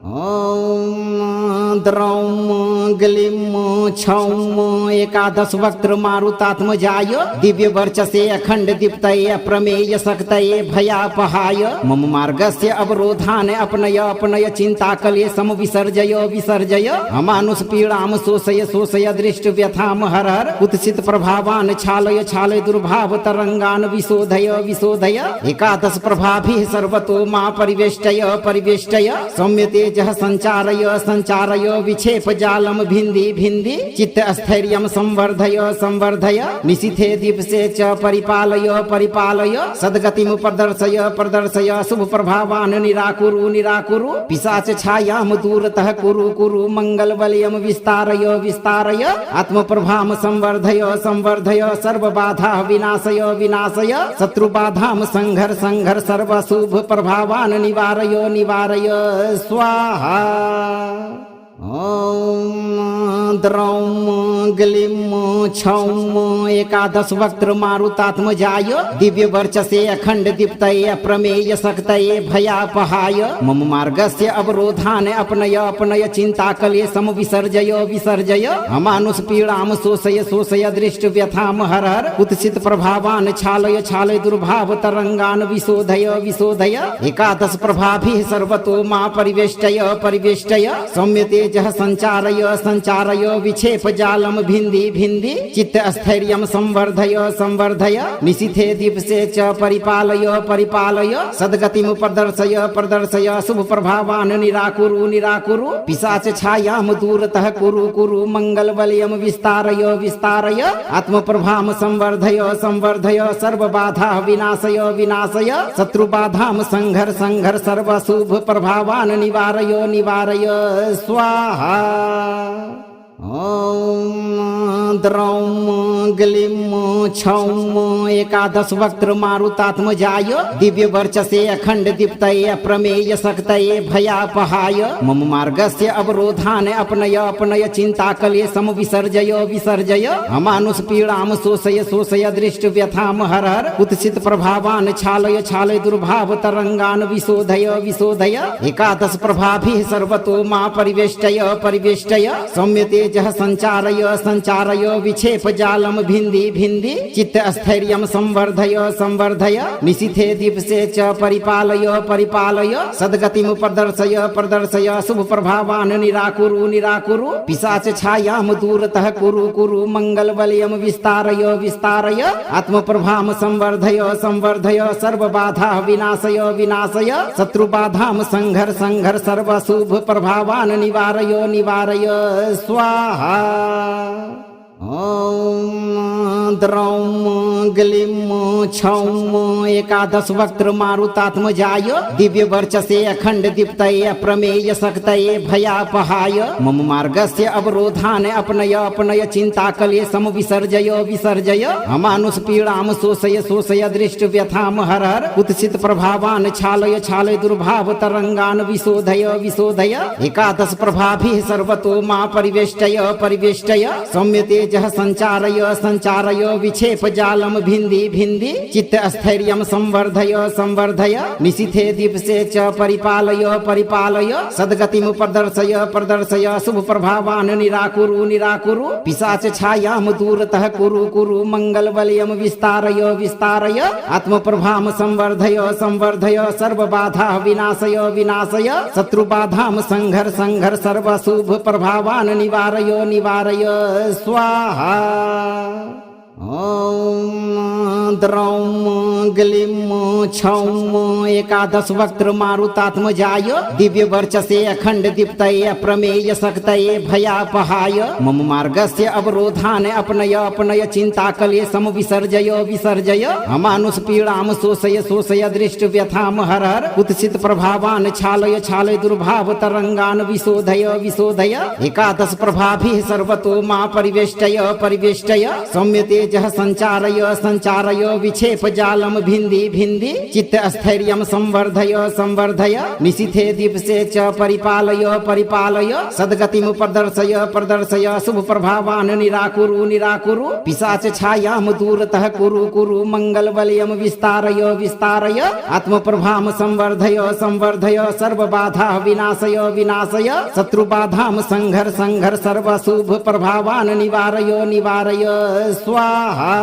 ॐ द्रौं ग्लीं छौं एकादश वक्त्र मारुतात्मजाय दिव्य वर्चसे अखंड दीप्तये अप्रमेय शक्तये भयापहाय मम मार्गस्य अवरोधान अपनय अपनय चिंताकले सम विसर्जय विसर्जय अमानुष पीड़ाम शोषय शोषय दृष्ट व्यथाम हर हर कुत्सित प्रभावान छालय छालय दुर्भाव तरंगान विशोधय विशोधय एकादश प्रभाभिः सर्वतो मा परिवेष्टय परिवेष्टय सौम्य तेजः संचारय संचारय विक्षेप जालम भिन्दी भिन्दी चित्त स्थैर्यं संवर्धय संवर्धय निशिथे दीप्से च परिपालय परिपालय सद्गतिं प्रदर्शय प्रदर्शय शुभ प्रभावान निराकुरु निराकुरु पिशाच छायाम दूरतः कुरु कुरु मंगल बलयम विस्तारय विस्तारय आत्म प्रभाम संवर्धय संवर्धय सर्व बाधा विनाशय विनाशय शत्रु बाधाम संघर संघर सर्व शुभ प्रभावान निवारय निवारय स्वाहा। ॐ द्रौं ग्लीं छौं एकादश वक्त्र मारुतात्मजाय दिव्य वर्चसे अखंड दीप्तये अप्रमेय शक्तये भयापहाय मम मार्गस्य अवरोधान अपनय अपनय चिंताकले सम विसर्जय विसर्जय अमानुष पीड़ाम शोषय शोषय दृष्ट व्यथाम हर हर कुत्सित प्रभावान छालय छालय दुर्भाव तरंगान विशोधय विशोधय एकादश प्रभाभिः सर्वतो मा परिवेष्टय परिवेष्टय सौम्य तेजः संचारय संचारय विक्षेप जालम भिन्दी भिन्दी चित्त स्थैर्यं संवर्धय संवर्धय निशिथे दीप्से च परिपालय परिपालय सद्गतिं प्रदर्शय प्रदर्शय शुभ प्रभावान निराकुरु निराकुरु पिशाच छायाम दूरतः कुरु कुरु मंगल बलयम विस्तारय विस्तारय आत्म प्रभाम संवर्धय संवर्धय सर्व बाधा विनाशय विनाशय शत्रु बाधाम संघर संघर सर्व शुभ प्रभावान निवारय निवारय स्वाहा। ॐ द्रौं ग्लीं छौं एकादश वक्त्र मारुतात्मजाय दिव्य वर्चसे अखंड दीप्तये अप्रमेय शक्तये भयापहाय मम मार्गस्य अवरोधान अपनय अपनय चिंताकले सम विसर्जय विसर्जय अमानुष पीड़ाम शोषय शोषय दृष्ट व्यथाम हर हर कुत्सित प्रभावान छालय छालय दुर्भाव तरंगान विशोधय विशोधय एकादश प्रभाभिः सर्वतो मा परिवेष्टय परिवेष्टय सौम्य तेजः संचारय संचारय विक्षेप जालम भिन्दी भिन्दी चित्त स्थैर्यं संवर्धय संवर्धय निशिथे दीप्से च परिपालय परिपालय सद्गतिं प्रदर्शय प्रदर्शय शुभ प्रभावान निराकुरु निराकुरु पिशाच छायाम दूरतः कुरु कुरु मंगल बलयम विस्तारय विस्तारय आत्म प्रभाम संवर्धय संवर्धय सर्व बाधा विनाशय विनाशय शत्रु बाधाम संघर संघर सर्व शुभ प्रभावान निवारय निवारय स्वाहा। ॐ द्रौं ग्लीं छौं एकादश वक्त्र मारुतात्मजाय दिव्य वर्चसे अखंड दीप्तये अप्रमेय शक्तये भयापहाय मम मार्गस्य अवरोधान अपनय अपनय चिंताकले सम विसर्जय विसर्जय अमानुष पीड़ाम शोषय शोषय दृष्ट व्यथाम हर हर कुत्सित प्रभावान छालय छालय दुर्भाव तरंगान विशोधय विशोधय एकादश प्रभाभिः सर्वतो मा परिवेष्टय परिवेष्टय सौम्य तेजः संचारय संचारय विक्षेप जालम भिन्दी भिन्दी चित्त स्थैर्यं संवर्धय संवर्धय निशिथे दीप्से च परिपालय परिपालय सद्गतिं प्रदर्शय प्रदर्शय शुभ प्रभावान निराकुरु निराकुरु पिशाच छायाम दूरतः कुरु कुरु मंगल बलयम विस्तारय विस्तारय आत्म प्रभाम संवर्धय संवर्धय सर्व बाधा विनाशय विनाशय शत्रु बाधाम संघर संघर सर्व शुभ प्रभावान निवारय निवारय स्वाहा। ॐ द्रौं ग्लीं छौं एकादश वक्त्र मारुतात्मजाय दिव्य वर्चसे अखंड दीप्तये अप्रमेय शक्तये भयापहाय मम मार्गस्य अवरोधान अपनय अपनय चिंताकले सम विसर्जय विसर्जय अमानुष पीड़ाम शोषय शोषय दृष्ट व्यथाम हर हर कुत्सित प्रभावान छालय छालय दुर्भाव तरंगान विशोधय विशोधय एकादश प्रभाभिः सर्वतो मा परिवेष्टय परिवेष्टय सौम्य तेजः संचारय संचारय विक्षेप जालम भिन्दी भिन्दी चित्त स्थैर्यं संवर्धय संवर्धय निशिथे दिवसे च परिपालय परिपालय सद्गतिं प्रदर्शय प्रदर्शय शुभ प्रभावान् निराकुरु निराकुरु पिशाच छायां दूरतः कुरु कुरु मंगल बलयं विस्तारय विस्तारय आत्म प्रभां संवर्धय संवर्धय सर्व बाधा विनाशय विनाशय शत्रु बाधां संघर संघर सर्व शुभ प्रभावान् निवारय निवारय स्वाहा।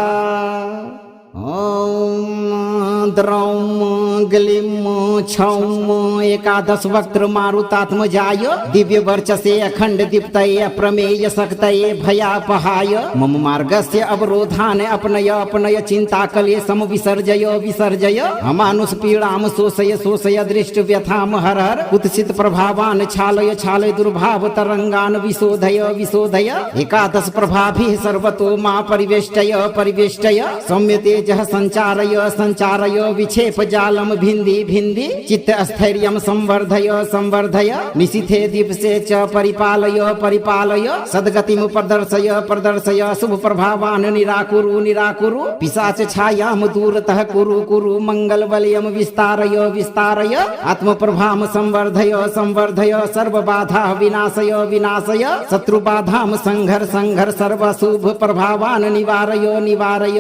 ॐ द्रौं ग्लीं छौं एकादश वक्त्र मारुतात्मजाय दिव्य वर्चसे अखंड दीप्तये अप्रमेय शक्तये भयापहाय मम मार्गस्य अवरोधान् अपनय अपनय चिंता कले सम विसर्जय विसर्जय अमानुष पीड़ां शोषय शोषय दृष्ट व्यथां हर हर कुत्सित प्रभावान् छालय छालय दुर्भाव तरंगान् विशोधय विशोधय एकादश प्रभाभिः सर्वतो मा परिवेष्टय परिवेष्टय सौम्यते तेजः संचारय संचारय विक्षेप जालम भिन्दी भिन्दी चित्त स्थैर्यं संवर्धय संवर्धय निशिथे दिवसे च परिपालय परिपालय सद्गतिं प्रदर्शय प्रदर्शय शुभ प्रभावान् निराकुरु निराकुरु पिशाच छायां दूरतः कुरु कुरु मंगल बलयं विस्तारय विस्तारय आत्म प्रभां संवर्धय संवर्धय सर्व बाधा विनाशय विनाशय शत्रु बाधां संघर संघर सर्व शुभ प्रभावान् निवारय निवारय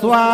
स्वाहा।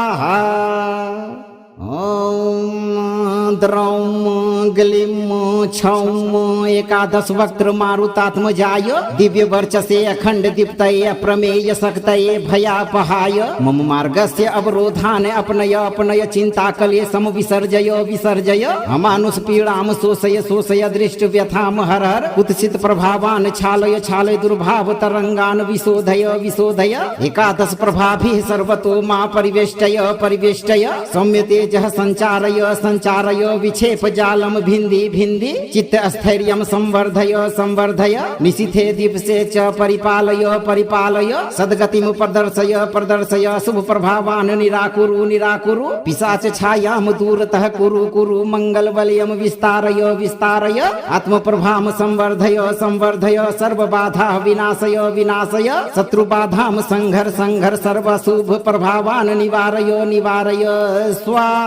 ॐ द्रौं ग्लीं छौं एकादश वक्त्र मारुतात्मजाय दिव्य वर्चसे अखंड दीप्तये अप्रमेय शक्तये भयापहाय मम मार्गस्य अवरोधान् अपनय अपनय चिंता कले सम विसर्जय विसर्जय अमानुष पीड़ां शोषय शोषय दृष्ट व्यथां हर हर कुत्सित प्रभावान् छालय छालय दुर्भाव तरंगान् विशोधय विशोधय एकादश प्रभाभिः सर्वतो मा परिवेष्टय परिवेष्टय सौम्य तेजः संचारय संचारय विक्षेप जालम भिन्दी भिन्दी चित्त स्थैर्यं संवर्धय संवर्धय निशिथे दिवसे च परिपालय परिपालय सद्गतिं प्रदर्शय प्रदर्शय शुभ प्रभावान् निराकुरु निराकुरु पिशाच छायां दूरतः कुरु कुरु मंगल बलयं विस्तारय विस्तारय आत्म प्रभां संवर्धय संवर्धय सर्व बाधा विनाशय विनाशय शत्रु बाधां संघर संघर सर्व शुभ प्रभावान् निवारय निवारय स्वाहा।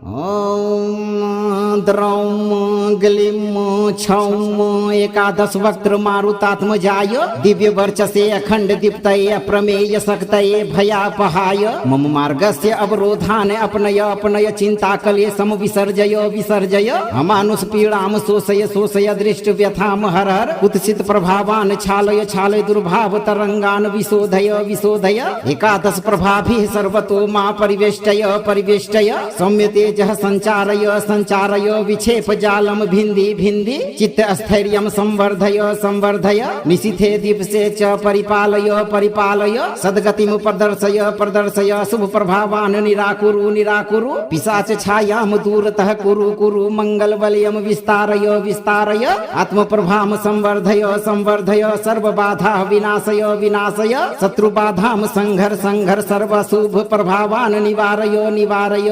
ॐ द्रौं ग्लीं छौं एकादश वक्त्र मारुतात्मजाय दिव्य वर्चसे अखंड दीप्तये अप्रमेय शक्तये भयापहाय मम मार्गस्य अवरोधान् अपनय अपनय चिंता कले सम विसर्जय विसर्जय अमानुष पीड़ां शोषय शोषय दृष्ट व्यथां हर हर कुत्सित प्रभावान् छालय छालय दुर्भाव तरंगान् विशोधय विशोधय एकादश प्रभाभिः सर्वतो मा परिवेष्टय परिवेष्टय सौम्य तेजः संचारय संचारय विक्षेप जालम भिन्दी भिन्दी चित्त स्थैर्यं संवर्धय संवर्धय निशिथे दिवसे च परिपालय परिपालय सद्गतिं प्रदर्शय प्रदर्शय शुभ प्रभावान् निराकुरु निराकुरु पिशाच छायां दूरतः कुरु कुरु मंगल बलयं विस्तारय विस्तारय आत्म प्रभां संवर्धय संवर्धय सर्व बाधा विनाशय विनाशय शत्रु बाधां संघर संघर सर्व शुभ प्रभावान् निवारय निवारय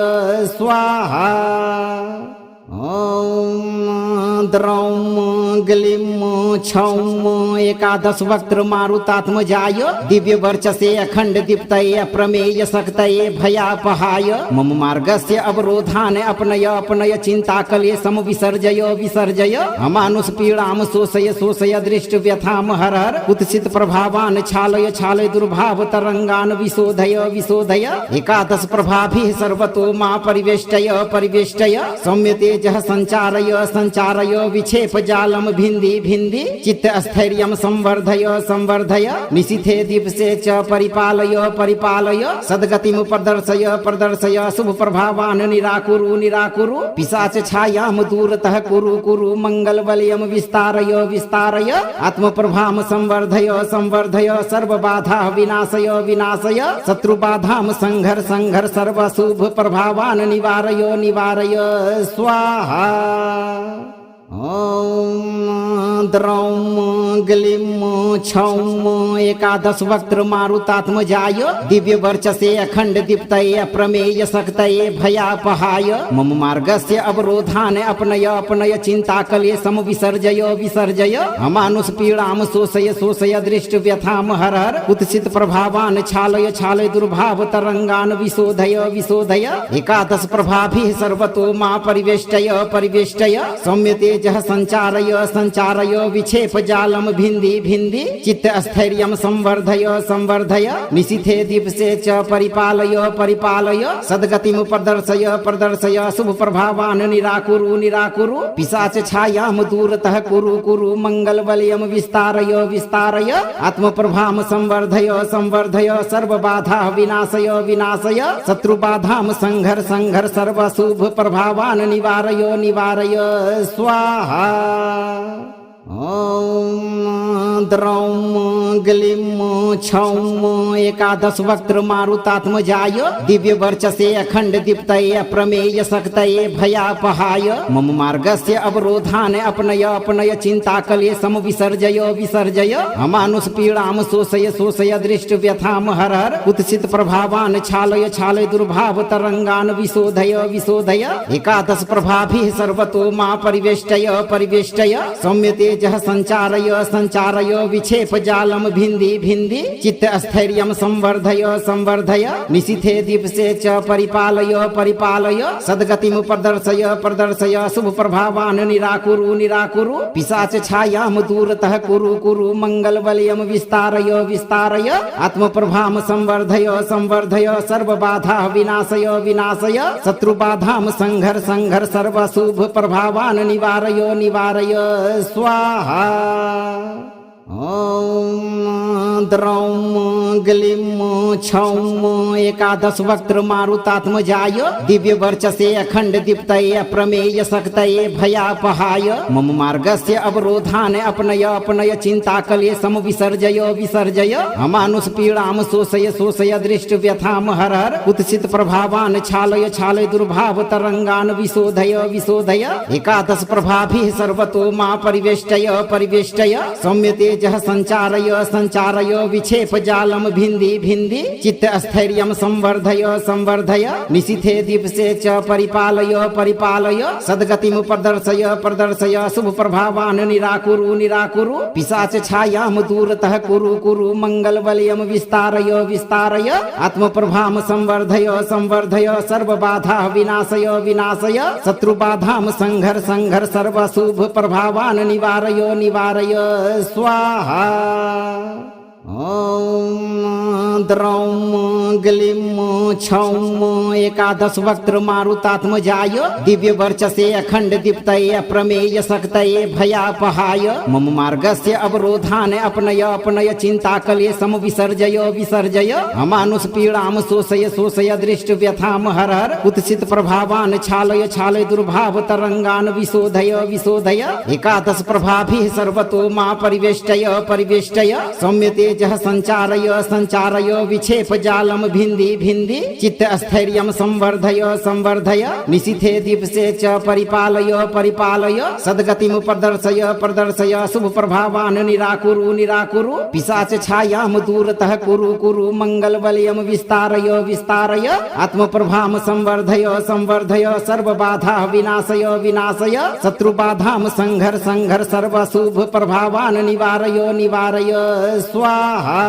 स्वाहा। ॐ द्रौं ग्लीं छौं एकादश वक्त्र मारुतात्मजाय दिव्य वर्चसे अखंड दीप्तये अप्रमेय शक्तये भयापहाय मम मार्गस्य अवरोधान् अपनय अपनय चिंता कले सम विसर्जय विसर्जय अमानुष पीड़ां शोषय शोषय दृष्ट व्यथां हर हर कुत्सित प्रभावान् छालय छालय दुर्भाव तरंगान् विशोधय विशोधय एकादश प्रभाभिः सर्वतो मा परिवेष्टय परिवेष्टय सौम्य तेजः संचारय संचारय विक्षेप जालम भिन्दी भिन्दी चित्त स्थैर्यं संवर्धय संवर्धय निशिथे दिवसे च परिपालय परिपालय सद्गतिं प्रदर्शय प्रदर्शय शुभ प्रभावान् निराकुरु निराकुरु पिशाच छायां दूरतः कुरु कुरु मंगल बलयं विस्तारय विस्तारय आत्म प्रभां संवर्धय संवर्धय सर्व बाधा विनाशय विनाशय शत्रु बाधां संघर संघर सर्व शुभ प्रभावान् निवारय निवारय स्वाहा। ॐ द्रौं ग्लीं छौं एकादश वक्त्र मारुतात्मजाय दिव्य वर्चसे अखंड दीप्तये अप्रमेय शक्तये भयापहाय मम मार्गस्य अवरोधान् अपनय अपनय चिन्ताकले समविसर्जय विसर्जय अमानुष पीड़ां शोषय शोषय दृष्ट व्यथां हर हर कुत्सित प्रभावान् छालय छालय दुर्भाव तरंगान् विशोधय विशोधय एकादश प्रभाभिः सर्वतो मा परिवेष्टय परिवेष्टय सौम्य तेजः संचारय संचारय विक्षेप जालम भिन्दी भिन्दी चित्त स्थैर्यं संवर्धय संवर्धय निशिथे दिवसे च परिपालय परिपालय सद्गतिं प्रदर्शय प्रदर्शय शुभ प्रभावान् निराकुरु निराकुरु पिशाच छायां दूरतः कुरु कुरु मंगल बलयं विस्तारय विस्तारय आत्म प्रभां संवर्धय संवर्धय सर्व बाधा विनाशय विनाशय शत्रु बाधां संघर संघर सर्व शुभ प्रभावान् निवारय निवारय स्वाहा। ॐ द्रौं ग्लीं छौं एकादश वक्त्र मारुतात्मजाय दिव्य वर्चसे अखंड दीप्तये अप्रमेय शक्तये भयापहाय मम मार्गस्य अवरोधान् अपनय अपनय चिन्ताकले समविसर्जय विसर्जय अमानुष पीड़ां शोषय शोषय दृष्ट व्यथां हर हर कुत्सित प्रभावान् छालय छालय दुर्भाव तरंगान् विशोधय विशोधय एकादश प्रभाभिः सर्वतो मा परिवेष्टय परिवेष्टय सौम्य तेजः संचारय संचारय विक्षेप जालम भिन्दी भिन्दी चित्त स्थैर्यं संवर्धय संवर्धय निशिथे दिवसे च परिपालय परिपालय सद्गतिं प्रदर्शय प्रदर्शय शुभ प्रभावान् निराकुरु निराकुरु पिशाच छायां दूरतः कुरु कुरु मंगल बलयं विस्तारय विस्तारय आत्म प्रभां संवर्धय संवर्धय सर्व बाधा विनाशय विनाशय शत्रु बाधां संघर संघर सर्व शुभ प्रभावान् निवारय निवारय स्वाहा। ॐ द्रौं ग्लीं छौं एकादश वक्त्र मारुतात्मजाय दिव्य वर्चसे अखंड दीप्तये अप्रमेय शक्तये भयापहाय मम मार्गस्य अवरोधान् अपनय अपनय चिन्ताकले समविसर्जय विसर्जय अमानुष पीड़ां शोषय शोषय दृष्ट व्यथां हर हर कुत्सित प्रभावान् छालय छालय दुर्भाव तरंगान् विशोधय विशोधय एकादश प्रभाभिः सर्वतो मा परिवेष्टय परिवेष्टय सौम्य तेजः संचारय संचारय विक्षेप जालम भिन्दी भिन्दी चित्त स्थैर्यं संवर्धय संवर्धय निशिथे दिवसे च परिपालय परिपालय सद्गतिं प्रदर्शय प्रदर्शय शुभ प्रभावान् निराकुरु निराकुरु पिशाच छायां दूरतः कुरु कुरु मंगल बलयं विस्तारय विस्तारय आत्म प्रभां संवर्धय संवर्धय सर्व बाधा विनाशय विनाशय शत्रु बाधां संघर संघर सर्व शुभ प्रभावान् निवारय निवारय स्वाहा। ॐ द्रौं ग्लीं छौं एकादश वक्त्र मारुतात्मजाय दिव्य वर्चसे अखंड दीप्तये अप्रमेय शक्तये भयापहाय मम मार्गस्य अवरोधान् अपनय अपनय चिन्ताकले समविसर्जय विसर्जय अमानुष पीड़ां शोषय शोषय दृष्ट व्यथां हर हर कुत्सित प्रभावान् छालय छालय दुर्भाव तरंगान् विशोधय विशोधय एकादश प्रभाभिः सर्वतो मा परिवेष्टय परिवेष्टय सौम्य तेजः संचारय संचारय विक्षेप जालम भिन्दी भिन्दी चित्त स्थैर्यं संवर्धय संवर्धय निशिथे दिवसे च परिपालय परिपालय सद्गतिं प्रदर्शय प्रदर्शय शुभ प्रभावान् निराकुरु निराकुरु पिशाच छायां दूरतः कुरु कुरु मंगल बलयं विस्तारय विस्तारय आत्म प्रभां संवर्धय संवर्धय सर्व बाधा विनाशय विनाशय शत्रु बाधां संघर संघर सर्व शुभ प्रभावान् निवारय निवारय स्वाहा।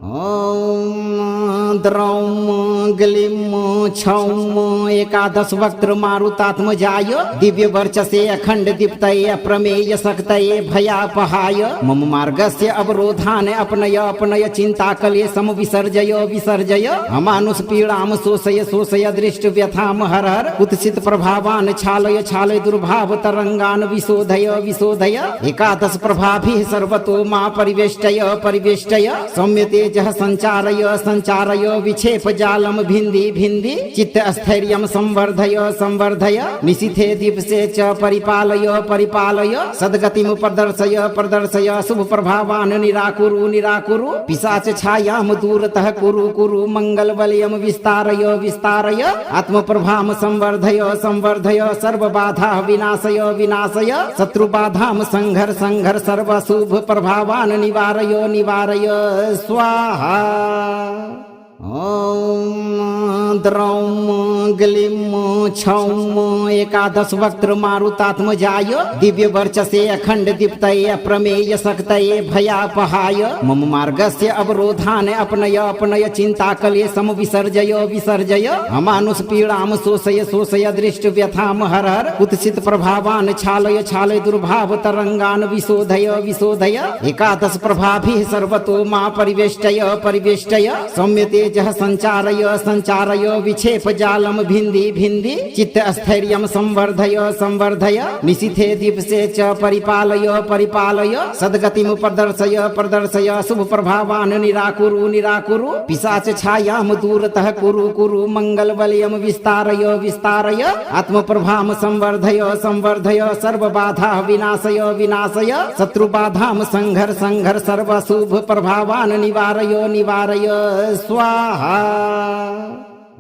ॐ द्रौं ग्लीं छौं एकादश वक्त्र मारुतात्मजाय दिव्य वर्चसे अखंड दीप्तये अप्रमेय शक्तये भयापहाय मम मार्गस्य अवरोधान् अपनय अपनय चिन्ताकले समविसर्जय विसर्जय अमानुष पीड़ां शोषय शोषय दृष्ट व्यथां हर हर कुत्सित प्रभावान् छालय छालय दुर्भाव तरंगान् विशोधय विशोधय एकादश प्रभाभिः सर्वतो मा परिवेष्टय परिवेष्टय सौम्य तेजः संचारय संचारय संचारय विक्षेप जालम भिन्दी भिन्दी चित्त स्थैर्यं संवर्धय संवर्धय निशिथे दीप्से च परिपालय परिपालय सद्गतिं प्रदर्शय प्रदर्शय शुभ प्रभावान् निराकुरु निराकुरु पिशाच छायां दूरतः कुरु कुरु मंगल बलयं विस्तारय विस्तारय आत्म प्रभाम संवर्धय संवर्धय सर्व बाधा विनाशय विनाशय शत्रु बाधाम संघर संघर सर्व शुभ प्रभावान् निवारय निवारय स्वाहा। ओम द्रौम ग्लीम छौम एकादश वक्त्र मारुतात्मजाय दिव्य वर्चसे अखंड दीप्तये प्रमेय शक्तये भयापहाय मम मार्गस्य अवरोधान अपनय अपनय चिंता कले सम विसर्जय विसर्जय अमानुष पीड़ाम शोषय शोषय दृष्ट व्यथाम हर हर कुत्सित प्रभावान छालय छालय दुर्भाव तरंगान विशोधय विशोधय एकादश प्रभाभिः सर्वतो मा परिवेष्टय परिवेष्टय सौम्यते जह संचारय संचारय विक्षेप जालम भिन्दी भिन्दी चित्त स्थैर्यं संवर्धय संवर्धय निशिथे दीप्से च परिपालय परिपालय सद्गतिं प्रदर्शय प्रदर्शय शुभ प्रभावान् निराकुरु निराकुरु पिशाच छायां दूरतः कुरु कुरु मंगल बलयं विस्तारय विस्तारय आत्म प्रभाम संवर्धय संवर्धय सर्व बाधा विनाशय विनाशय शत्रु बाधाम संघर संघर सर्व शुभ प्रभावान् निवारय निवारय स्वाहा।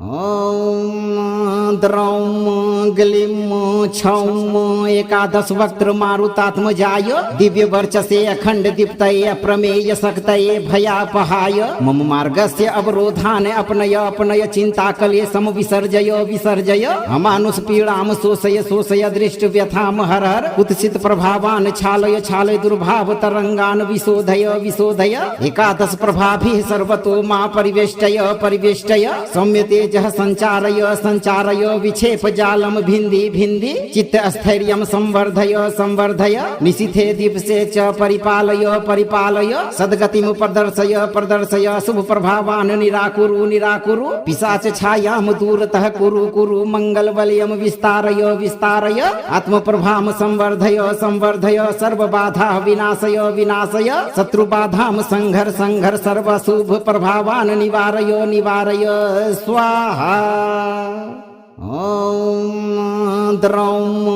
ओम द्रौम ग्लीम छौम एकादश वक्त्र मारुतात्मजाय दिव्य वर्चसे अखंड दीप्तये प्रमेय शक्तये भयापहाय मम मार्गस्य अवरोधान अपनय अपनय चिंता कले सम विसर्जय विसर्जय अमानुष पीड़ाम शोषय शोषय दृष्ट व्यथाम हर हर कुत्सित प्रभावान छालय छालय दुर्भाव तरंगान विशोधय विशोधय एकादश प्रभाभिः सर्वतो मा परिवेष्टय परिवेष्टय सौम्यते जह संचारय संचारय विक्षेप जालम भिन्दी भिन्दी चित्त स्थैर्यं संवर्धय संवर्धय निशिथे दीप्से च परिपालय परिपालय सद्गतिं प्रदर्शय प्रदर्शय शुभ प्रभावान् निराकुरु निराकुरु पिशाच छायां दूरतः कुरु कुरु मंगल बलयं विस्तारय विस्तारय आत्म प्रभाम संवर्धय संवर्धय सर्व बाधा विनाशय विनाशय शत्रु बाधाम संघर संघर सर्व शुभ प्रभावान् निवारय निवारय स्वाहा। ओम द्रौम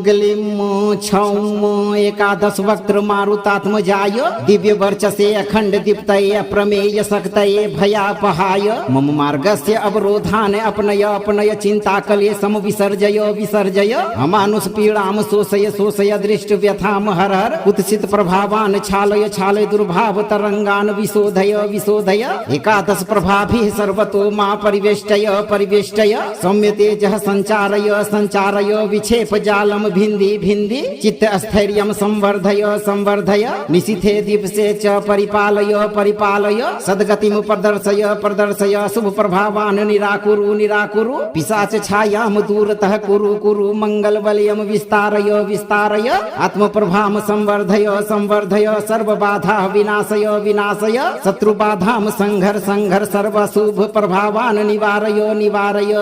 ग्लीम छौम एकादश वक्त्र मारुतात्मजाय दिव्य वर्चसे अखंड दीप्तये प्रमेय शक्तये भयापहाय मम मार्गस्य अवरोधान अपनय अपनय चिंता कले सम विसर्जय विसर्जय अमानुष पीड़ाम शोषय शोषय दृष्ट व्यथाम हर हर कुत्सित प्रभावान छालय छालय दुर्भाव तरंगान विशोधय विशोधय एकादश प्रभाभिः सर्वतो मा परिवेष्टय परिवेष्टय सौम्यते जह संचारय संचारय विक्षेप जालम भिन्दी भिन्दी चित्त स्थैर्यं संवर्धय संवर्धय निशिथे दीप्से च परिपालय परिपालय सद्गतिं प्रदर्शय प्रदर्शय शुभ प्रभावान् निराकुरु निराकुरु पिशाच छायां दूरतः कुरु कुरु मंगल बलयं विस्तारय विस्तारय आत्म प्रभाम संवर्धय संवर्धय सर्व बाधा विनाशय विनाशय शत्रु बाधाम संघर संघर सर्व शुभ प्रभावान् निवारय निवारय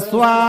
स्वाहा।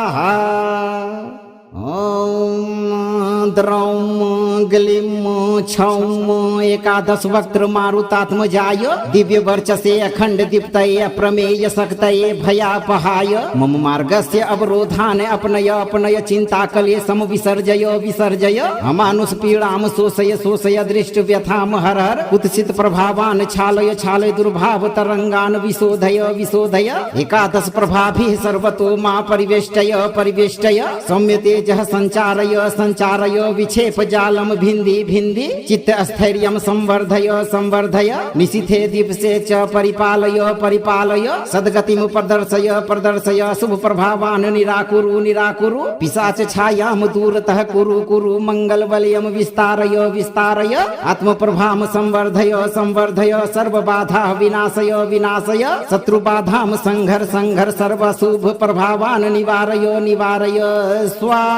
ओम द्रौम ग्लीम छौम एकादश वक्त्र मारुतात्मजाय दिव्य वर्चसे अखंड दीप्तये प्रमेय शक्तये भयापहाय मम मार्गस्य अवरोधान अपनय अपनय चिंता कले सम विसर्जय विसर्जय अमानुष पीड़ाम शोषय शोषय दृष्ट व्यथाम हर हर कुत्सित प्रभावान छालय छालय दुर्भाव तरंगान विशोधय विशोधय एकादश प्रभाभिः सर्वतो मा परिवेष्टय परिवेष्टय सौम्यते जह संचारय संचारय विक्षेप जालम भिन्दी भिन्दी चित्त स्थैर्यं संवर्धय संवर्धय निशिथे दीप्से च परिपालय परिपालय सद्गतिं प्रदर्शय प्रदर्शय शुभ प्रभावान् निराकुरु निराकुरु पिशाच छायां दूरतः कुरु कुरु मंगल बलयं विस्तारय विस्तारय आत्म प्रभाम संवर्धय संवर्धय सर्व बाधा विनाशय विनाशय शत्रु बाधाम संघर संघर सर्व शुभ प्रभावान् निवारय निवारय स्वाहा।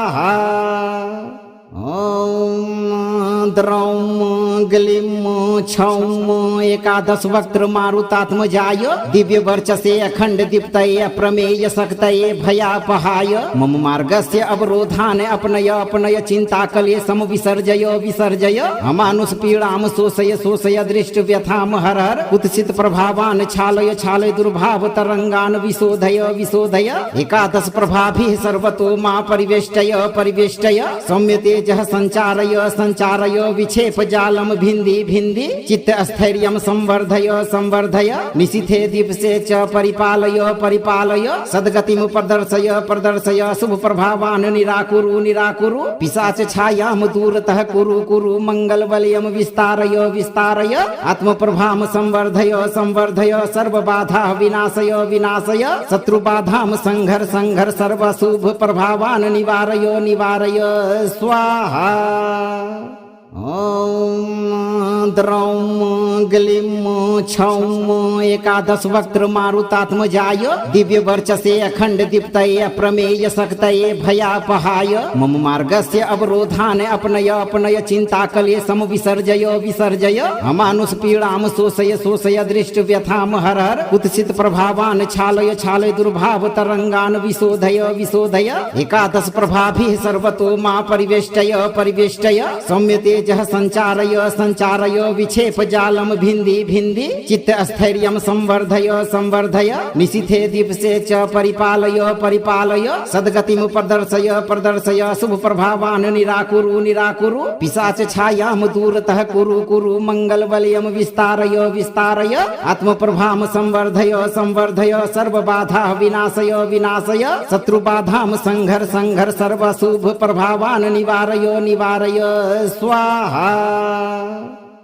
ॐ द्रौं ग्लीं छौं एकादश वक्त्र मारुतात्मजाय दिव्य वर्चसे अखंड दीप्तये अप्रमेय शक्तये भयापहाय मम मार्गस्य अवरोधान अपनय अपनय चिंता कले सम विसर्जय विसर्जय अमानुष पीड़ाम शोषय शोषय दृष्ट व्यथाम हर हर कुत्सित प्रभावान छालय छालय दुर्भाव तरंगान विशोधय विशोधय एकादश प्रभाभिः सर्वतो मा परिवेष्टय परिवेष्टय सौम्यते जह संचारय संचारय विक्षेप जालम भिंदी भिंदी चित्त स्थैर्यम संवर्धय संवर्धय निशिथे दीपसे च परिपालय परिपालय सद्गतिम प्रदर्शय प्रदर्शय शुभ प्रभावान निराकुरु निराकुरु पिशाच छायाम दूरतः कुरु कुरु मंगल बलयम विस्तारय विस्तारय आत्म प्रभाम संवर्धय संवर्धय सर्व बाधा विनाशय विनाशय शत्रु बाधाम संघर संघर सर्व शुभ प्रभावान निवारय निवारय स्वाहा। ॐ द्रौं ग्लीं छौं एकादश वक्त्र मारुतात्मजाय दिव्य वर्चसे अखंड दीप्तये अप्रमेय शक्तये भयापहाय मम मार्गस्य अवरोधान अपनय अपनय चिंता कले सम विसर्जय विसर्जय अमानुष पीड़ाम शोषय शोषय दृष्ट व्यथाम हर हर कुत्सित प्रभावान छालय छालय दुर्भाव तरंगान विशोधय विशोधय एकादश प्रभाभिः सर्वतो मा परिवेष्टय परिवेष्टय सौम्यते जह संचारय संचारय विक्षेप जालम भिंदी भिंदी चित्त स्थैर्यम संवर्धय संवर्धय निशिथे दीपसे च परिपालय परिपालय सद्गतिम प्रदर्शय प्रदर्शय शुभ प्रभावान निराकुरु निराकुरु पिशाच छायाम दूरतः कुरु कुरु मंगल बलयम विस्तारय विस्तारय आत्म प्रभाम संवर्धय संवर्धय सर्व बाधा विनाशय विनाशय शत्रु बाधाम संघर संघर सर्व शुभ प्रभावान निवारय निवारय स्वाहा।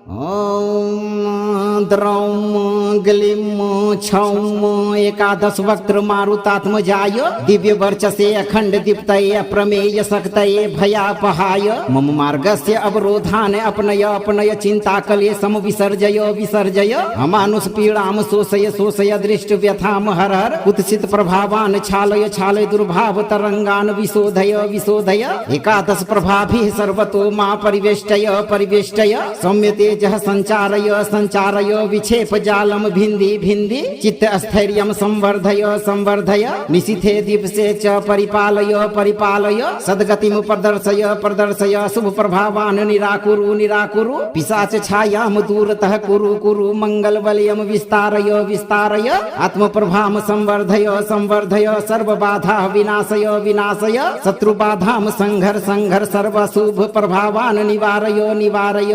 ॐ द्रौं ग्लीं छौं एकादश वक्त्र मारुतात्मजाय दिव्य वर्चसे अखंड दीप्तये अप्रमेय शक्तये भयापहाय मम मार्गस्य अवरोधान अपनय अपनय चिंता कले सम विसर्जय विसर्जय अमानुष पीड़ाम शोषय शोषय दृष्ट व्यथाम हर हर कुत्सित प्रभावान छालय छालय दुर्भाव तरंगान विशोधय विशोधय एकादश प्रभाभिः सर्वतो मा परिवेष्टय परिवेष्टय सौम्यते जह संचारय संचारय विक्षेप जालम भिंदी भिंदी चित्त स्थैर्यम संवर्धय संवर्धय निशिथे दीपसे च परिपालय परिपालय सद्गतिम प्रदर्शय प्रदर्शय शुभ प्रभावान निराकुरु निराकुरु पिशाच छायाम दूरतः कुरु कुरु मंगल बलयम विस्तारय विस्तारय आत्म प्रभाम संवर्धय संवर्धय सर्व बाधा विनाशय विनाशय शत्रु बाधाम संघर संघर सर्व शुभ प्रभावान निवारय निवारय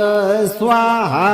स्वाहा।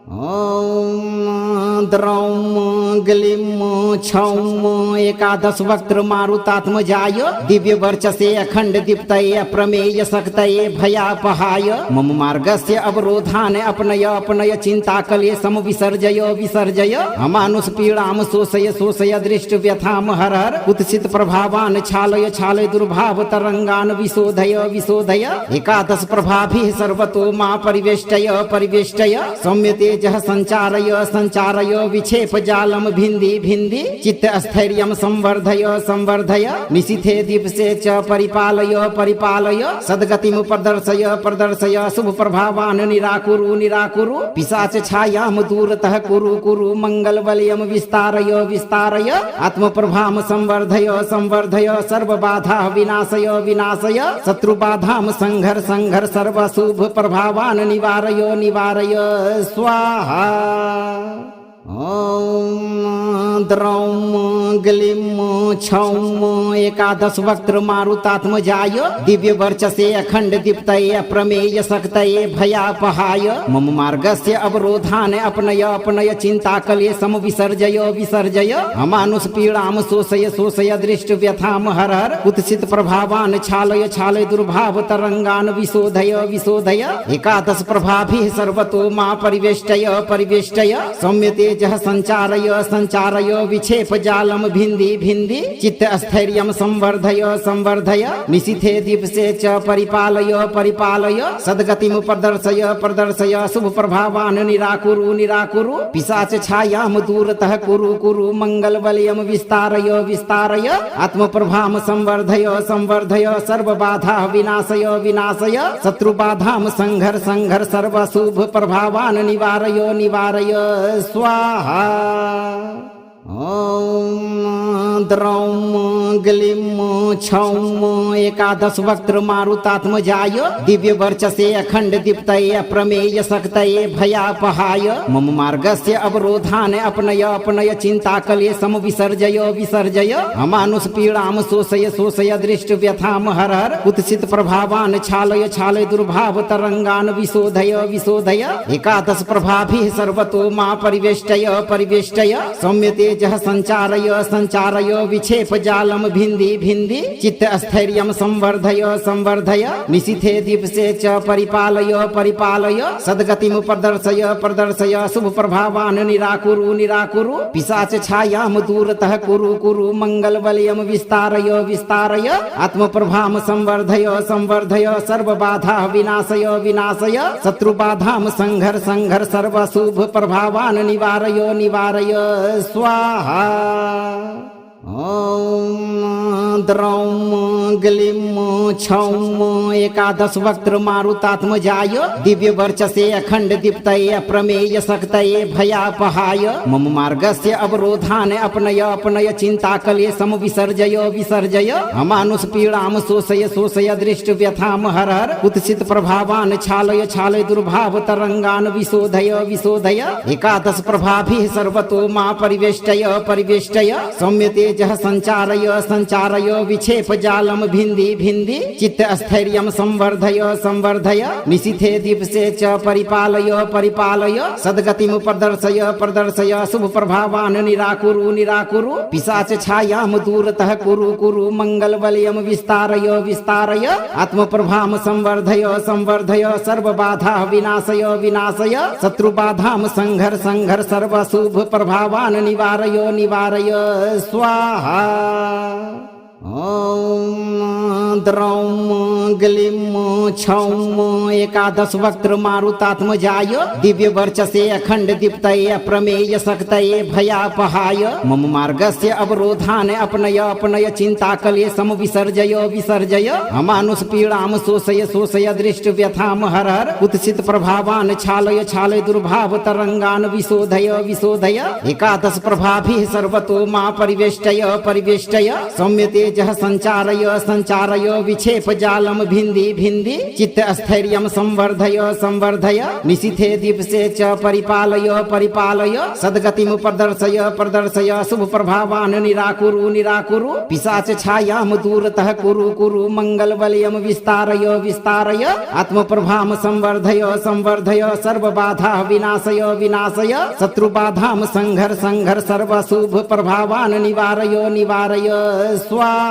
ॐ द्रौं ग्लीं छौं एकादश वक्त्र मारुतात्मजाय दिव्य वर्चसे अखंड दीप्तये अप्रमेय शक्तये भयापहाय मम मार्गस्य अवरोधान अपनय अपनय चिंता कले सम विसर्जय विसर्जय अमानुष पीड़ाम शोषय शोषय दृष्ट व्यथाम हर हर कुत्सित प्रभावान छालय छालय दुर्भाव तरंगान विशोधय विशोधय एकादश प्रभाभिः सर्वतो मा परिवेष्टय परिवेष्टय सौम्यते जह संचारय संचारय विक्षेप जालम भिंदी भिंदी चित्त स्थैर्यम संवर्धय संवर्धय निशिथे दीपसे च परिपालय परिपालय सद्गतिम प्रदर्शय प्रदर्शय शुभ प्रभावान निराकुरु निराकुरु पिशाच छायाम दूरतः कुरु कुरु मंगल बलयम विस्तारय विस्तारय आत्म प्रभाम संवर्धय संवर्धय सर्व बाधा विनाशय विनाशय शत्रु बाधाम संघर संघर सर्व शुभ प्रभावान निवारय निवारय स्वाहा। ॐ द्रौं ग्लीं छौं एकादश वक्त्र मारुतात्मजाय दिव्य वर्चसे अखंड दीप्तये अप्रमेय शक्तये भयापहाय मम मार्गस्य अवरोधान अपनय अपनय चिंता कले सम विसर्जय विसर्जय अमानुष पीड़ाम शोषय शोषय दृष्ट व्यथाम हर हर कुत्सित प्रभावान छालय छालय दुर्भाव तरंगान विशोधय विशोधय एकादश प्रभाभिः सर्वतो मा परिवेष्टय परिवेष्टय सौम्यते तेजः संचारय संचारय विक्षेप जालम भिन्दी भिन्दी चित्त स्थैर्यं संवर्धय संवर्धय निशिथे दिवसे च परिपालय परिपालय सद्गतिं प्रदर्शय प्रदर्शय शुभ प्रभावान् निराकुरु निराकुरु पिशाच छायां दूरतः कुरु कुरु मंगल बलयं विस्तारय विस्तारय आत्म प्रभां संवर्धय संवर्धय सर्व बाधा विनाशय विनाशय शत्रु बाधां संघर संघर सर्व शुभ प्रभावान् निवारय निवारय स्वाहा। ॐ द्रौं ग्लीं छौं एकादश वक्त्र मारुतात्मजाय दिव्य वर्चसे अखंड दीप्तये अप्रमेय शक्तये भयापहाय मम मार्गस्य अवरोधान् अपनय अपनय चिंता कले सम विसर्जय विसर्जय अमानुष पीड़ां शोषय शोषय दृष्ट व्यथां हर हर कुत्सित प्रभावान् छालय छालय दुर्भाव तरंगान् विशोधय विशोधय एकादश प्रभाभिः सर्वतो मा परिवेष्टय परिवेष्टय सौम्यते तेजः संचारय संचारय विक्षेप जालम भिन्दी भिन्दी चित्त स्थैर्यं संवर्धय संवर्धय निशिथे दिवसे च परिपालय परिपालय सद्गतिं प्रदर्शय प्रदर्शय शुभ प्रभावान् निराकुरु निराकुरु पिशाच छायां दूरतः कुरु कुरु मंगल बलयं विस्तारय विस्तारय आत्म प्रभां संवर्धय संवर्धय सर्व बाधा विनाशय विनाशय शत्रु बाधां संघर संघर सर्व शुभ प्रभावान् निवारय निवारय स्वाहा। ॐ द्रौं ग्लीं छौं एकादश वक्त्र मारुतात्मजाय दिव्य वर्चसे अखंड दीप्तये अप्रमेय शक्तये भयापहाय मम मार्गस्य अवरोधान् अपनय अपनय चिंता कले सम विसर्जय विसर्जय अमानुष पीड़ां शोषय शोषय दृष्ट व्यथां हर हर कुत्सित प्रभावान् छालय छालय दुर्भाव तरंगान् विशोधय विशोधय एकादश प्रभाभिः सर्वतो मा परिवेष्टय परिवेष्टय सौम्य तेजः संचारय संचारय विक्षेप जालम भिन्दी भिन्दी चित्त स्थैर्यं संवर्धय संवर्धय निशिथे दिवसे च परिपालय परिपालय सद्गतिं प्रदर्शय प्रदर्शय शुभ प्रभावान् निराकुरु निराकुरु पिशाच छायां दूरतः कुरु कुरु मंगल बलयं विस्तारय विस्तारय आत्म प्रभां संवर्धय संवर्धय सर्व बाधा विनाशय विनाशय शत्रु बाधां संघर संघर सर्व शुभ प्रभावान् निवारय निवारय स्वाहा। ॐ द्रौं ग्लीं छौं एकादश वक्त्र मारुतात्मजाय दिव्य वर्चसे अखंड दीप्तये अप्रमेय शक्तये भयापहाय मम मार्गस्य अवरोधान् अपनय अपनय चिंता कले सम विसर्जय विसर्जय अमानुष पीड़ां शोषय शोषय दृष्ट व्यथां हर हर कुत्सित प्रभावान् छालय छालय दुर्भाव तरंगान् विशोधय विशोधय एकादश प्रभाभिः सर्वतो मा परिवेष्टय परिवेष्टय सौम्य तेजः संचारय संचारय विक्षेप जालम भिन्दी भिन्दी चित्त स्थैर्यं संवर्धय संवर्धय निशिथे दिवसे च परिपालय परिपालय सद्गतिं प्रदर्शय प्रदर्शय शुभ प्रभावान् निराकुरु निराकुरु पिशाच छायां दूरतः कुरु कुरु मंगल बलयं विस्तारय विस्तारय आत्म प्रभां संवर्धय संवर्धय सर्व बाधा विनाशय विनाशय शत्रु बाधां संघर संघर सर्व शुभ प्रभावान् निवारय निवारय स्वाहा।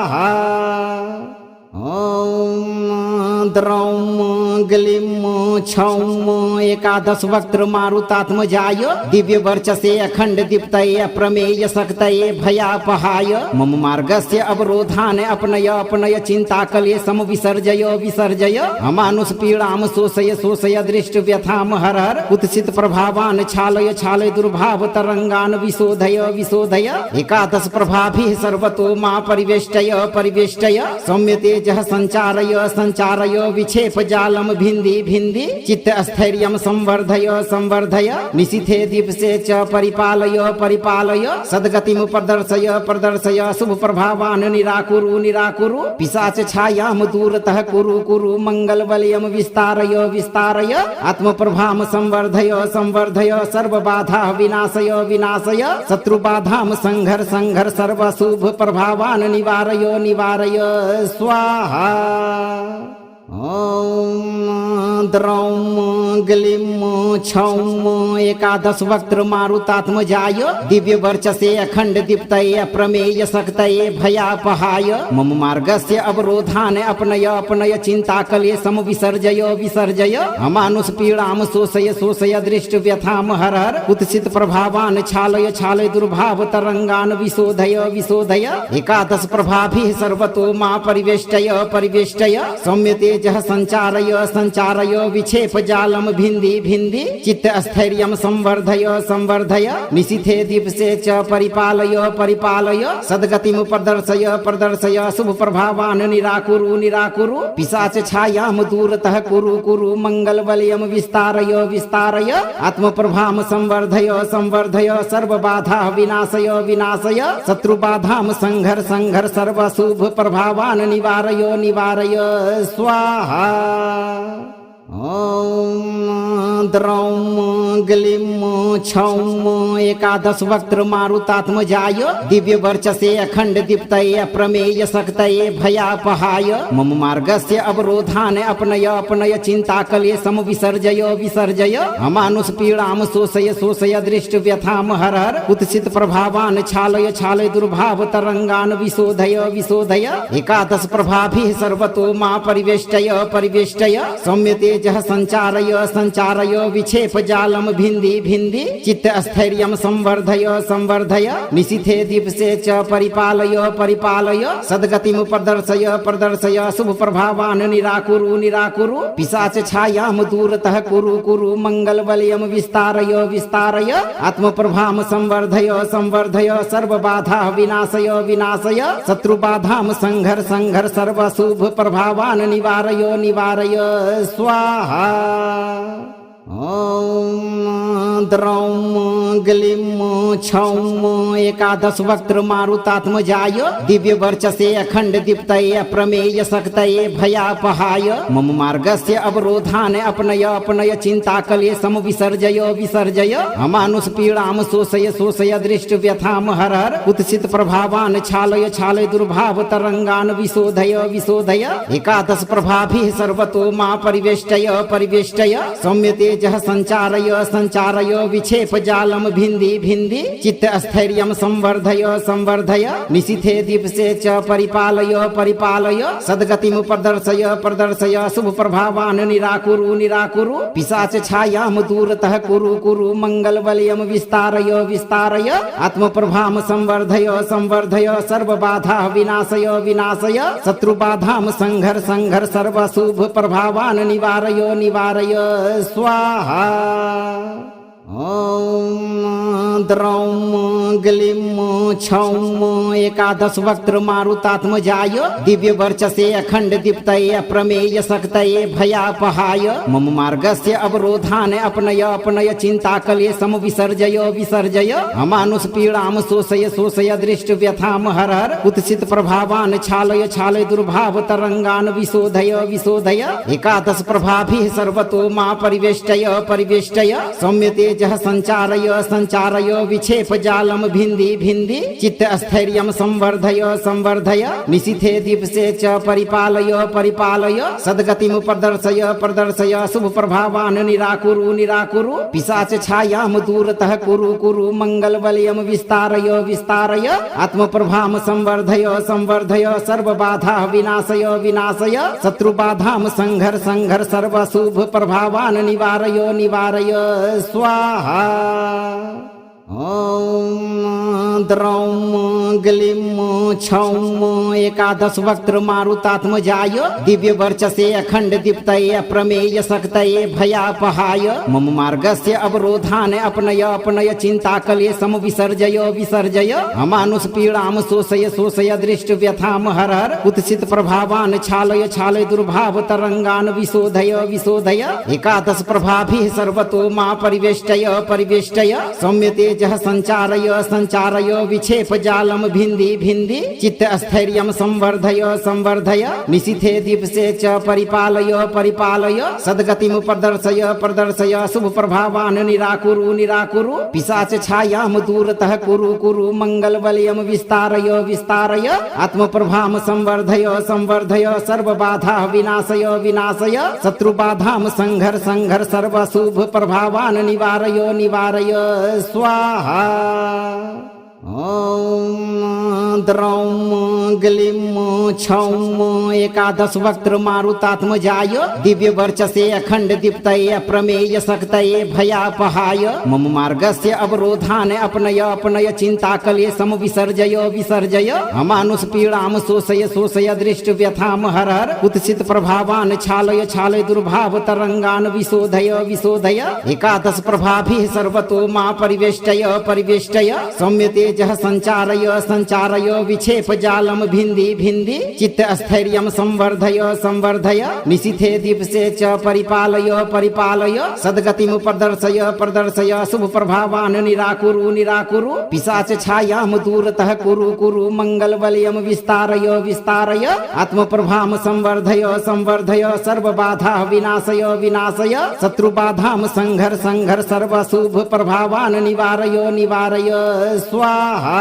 ॐ द्रौं ग्लीं छौं एकादश वक्त्र मारुतात्मजाय दिव्य वर्चसे अखंड दीप्तये अप्रमेय शक्तये भयापहाय मम मार्गस्य अवरोधान् अपनय अपनय चिंता कले सम विसर्जय विसर्जय अमानुष पीड़ां शोषय शोषय दृष्ट व्यथां हर हर कुत्सित प्रभावान् छालय छालय दुर्भाव तरंगान् विशोधय विशोधय एकादश प्रभाभिः सर्वतो मा परिवेष्टय परिवेष्टय सौम्य तेजः संचारय संचारय विक्षेप जालम भिन्दी भिन्दी चित्त स्थैर्यं संवर्धय संवर्धय निशिथे दिवसे च परिपालय परिपालय सद्गतिं प्रदर्शय प्रदर्शय शुभ प्रभावान् निराकुरु निराकुरु पिशाच छायां दूरतः कुरु कुरु मंगल बलयं विस्तारय विस्तारय आत्म प्रभां संवर्धय संवर्धय सर्व बाधा विनाशय विनाशय शत्रु बाधां संघर संघर सर्व शुभ प्रभावान् निवारय निवारय स्वाहा। ॐ द्रौं ग्लीं छौं एकादश वक्त्र मारुतात्मजाय दिव्य वर्चसे अखंड दीप्तये अप्रमेय शक्तये भयापहाय मम मार्गस्य अवरोधान अपनय अपनय चिंताकले सम विसर्जय विसर्जय अमानुष पीड़ाम शोषय शोषय दृष्ट व्यथाम हर हर कुत्सित प्रभावान छालय छालय दुर्भाव तरंगान विशोधय विशोधय एकादश प्रभाभिः सर्वतो मा परिवेष्टय परिवेष्टय सौम्यते जह संचारय संचारय विक्षेप जालम भिंदी भिंदी चित्त स्थैर्यम संवर्धय संवर्धय निशिथे दीपसे च परिपालय परिपालय सद्गतिम प्रदर्शय प्रदर्शय शुभ प्रभावान निराकुरु निराकुरु पिशाच छायाम दूरतः कुरु कुरु मंगल बलयम विस्तारय विस्तारय आत्म प्रभाम संवर्धय संवर्धय सर्व बाधा विनाशय विनाशय शत्रु बाधाम संघर संघर सर्व शुभ प्रभावान निवारय निवारय स्वाहा। ॐ द्रौं ग्लीं छौं एकादश वक्त्र मारुतात्मजाय दिव्य वर्चसे अखंड दीप्तये अप्रमेय शक्तये भयापहाय मम मार्गस्य अवरोधान अपनय अपनय चिंताकले सम विसर्जय विसर्जय अमानुष पीड़ाम शोषय शोषय दृष्ट व्यथाम हर हर कुत्सित प्रभावान छालय छालय दुर्भाव तरंगान विशोधय विशोधय एकादश प्रभाभिः सर्वतो मा परिवेष्टय परिवेष्टय सौम्यते जह संचारय संचारय विक्षेप जालम भिंदी भिंदी चित्त स्थैर्यम संवर्धय संवर्धय निशिथे दीपसे च परिपालय परिपालय सद्गतिम प्रदर्शय प्रदर्शय शुभ प्रभावान निराकुरु निराकुरु पिशाच छायाम दूरतः कुरु कुरु मंगल बलयम विस्तारय विस्तारय आत्म प्रभाम संवर्धय संवर्धय सर्व बाधा विनाशय विनाशय शत्रु बाधाम संघर संघर सर्व शुभ प्रभावान निवारय निवारय स्वाहा। ॐ द्रौं ग्लीं छौं एकादश वक्त्र मारुतात्मजाय दिव्य वर्चसे अखंड दीप्तये अप्रमेय शक्तये भयापहाय मम मार्गस्य अवरोधान अपनय अपनय चिंताकले सम विसर्जय विसर्जय अमानुष पीड़ाम शोषय शोषय दृष्ट व्यथाम हर हर कुत्सित प्रभावान छालय छालय दुर्भाव तरंगान विशोधय विशोधय एकादश प्रभाभिः सर्वतो मा परिवेष्टय परिवेष्टय सौम्यते जह संचारय संचारय विक्षेप जालम भिंदी भिंदी चित्त स्थैर्यम संवर्धय संवर्धय निशिथे दीपसे च परिपालय परिपालय सद्गतिम प्रदर्शय प्रदर्शय शुभ प्रभावान निराकुरु निराकुरु पिशाच छायाम दूरतः कुरु कुरु मंगल बलयम विस्तारय विस्तारय आत्म प्रभाम संवर्धय संवर्धय सर्व बाधा विनाशय विनाशय शत्रु बाधाम संघर संघर सर्व शुभ प्रभावान निवारय निवारय स्वाहा। ॐ द्रौं ग्लीं छौं एकादश वक्त्र मारुतात्मजाय दिव्य वर्चसे अखंड दीप्तये अप्रमेय शक्तये भयापहाय मम मार्गस्य अवरोधान अपनय अपनय चिंताकले सम विसर्जय विसर्जय अमानुष पीड़ाम शोषय शोषय दृष्ट व्यथाम हर हर कुत्सित प्रभावान छालय छालय दुर्भाव तरंगान विशोधय विशोधय एकादश प्रभाभिः सर्वतो मा परिवेष्टय परिवेष्टय सौम्यते जह संचारय संचारय विक्षेप जालम भिंदी भिंदी चित्त स्थैर्यम संवर्धय संवर्धय निशिथे दीपसे च परिपालय परिपालय सद्गतिम प्रदर्शय प्रदर्शय शुभ प्रभावान निराकुरु निराकुरु पिशाच छायाम दूरतः कुरु कुरु मंगल बलयम विस्तारय विस्तारय आत्म प्रभाम संवर्धय संवर्धय सर्व बाधा विनाशय विनाशय शत्रु बाधाम संघर संघर सर्व शुभ प्रभावान निवारय निवारय स्वाहा। ॐ द्रौं ग्लीं छौं एकादश वक्त्र मारुतात्मजाय दिव्य वर्चसे अखंड दीप्तये अप्रमेय शक्तये भयापहाय मम मार्गस्य अवरोधान अपनय अपनय चिंताकले सम विसर्जय विसर्जय अमानुष पीड़ाम शोषय शोषय दृष्ट व्यथाम हर हर कुत्सित प्रभावान छालय छालय दुर्भाव तरंगान विशोधय विशोधय एकादश प्रभाभिः सर्वतो मा परिवेष्टय परिवेष्टय सौम्यते जह संचारय संचारय संचारय विक्षेप जालम भिन्दी भिन्दी चित्त स्थैर्यं संवर्धय संवर्धय निशिथे दीप्से च परिपालय परिपालय सद्गतिं प्रदर्शय प्रदर्शय शुभ प्रभावान् निराकुरु निराकुरु पिशाच छायां दूरतः कुरु कुरु मंगल बलयं विस्तारय विस्तारय आत्म प्रभां संवर्धय संवर्धय सर्व बाधा विनाशय विनाशय शत्रु बाधां संघर संघर सर्व शुभ प्रभावान् निवारय निवारय स्वाहा। ॐ द्रौं ग्लीं छौं एकादश वक्त्र मारुतात्मजाय दिव्य वर्चसे अखंड दीप्तये अप्रमेय शक्तये भयापहाय मम मार्गस्य अवरोधान् अपनय अपनय चिंता कले सम विसर्जय विसर्जय अमानुष पीड़ां शोषय शोषय दृष्ट व्यथां हर हर कुत्सित प्रभावान् छालय छालय दुर्भाव तरंगान् विशोधय विशोधय एकादश प्रभाभिः सर्वतो मा परिवेष्टय परिवेष्टय सौम्यते जह संचारय संचारय विक्षेप जालम भिन्दी भिन्दी चित्त स्थैर्यं संवर्धय संवर्धय निशिथे दीप्से च परिपालय परिपालय सद्गतिं प्रदर्शय प्रदर्शय शुभ प्रभावान् निराकुरु निराकुरु पिशाच छायां दूरतः कुरु कुरु मंगल बलयं विस्तारय विस्तारय आत्म प्रभां संवर्धय संवर्धय सर्व बाधा विनाशय विनाशय शत्रु बाधां संघर संघर सर्व शुभ प्रभावान् निवारय निवारय स्वाहा।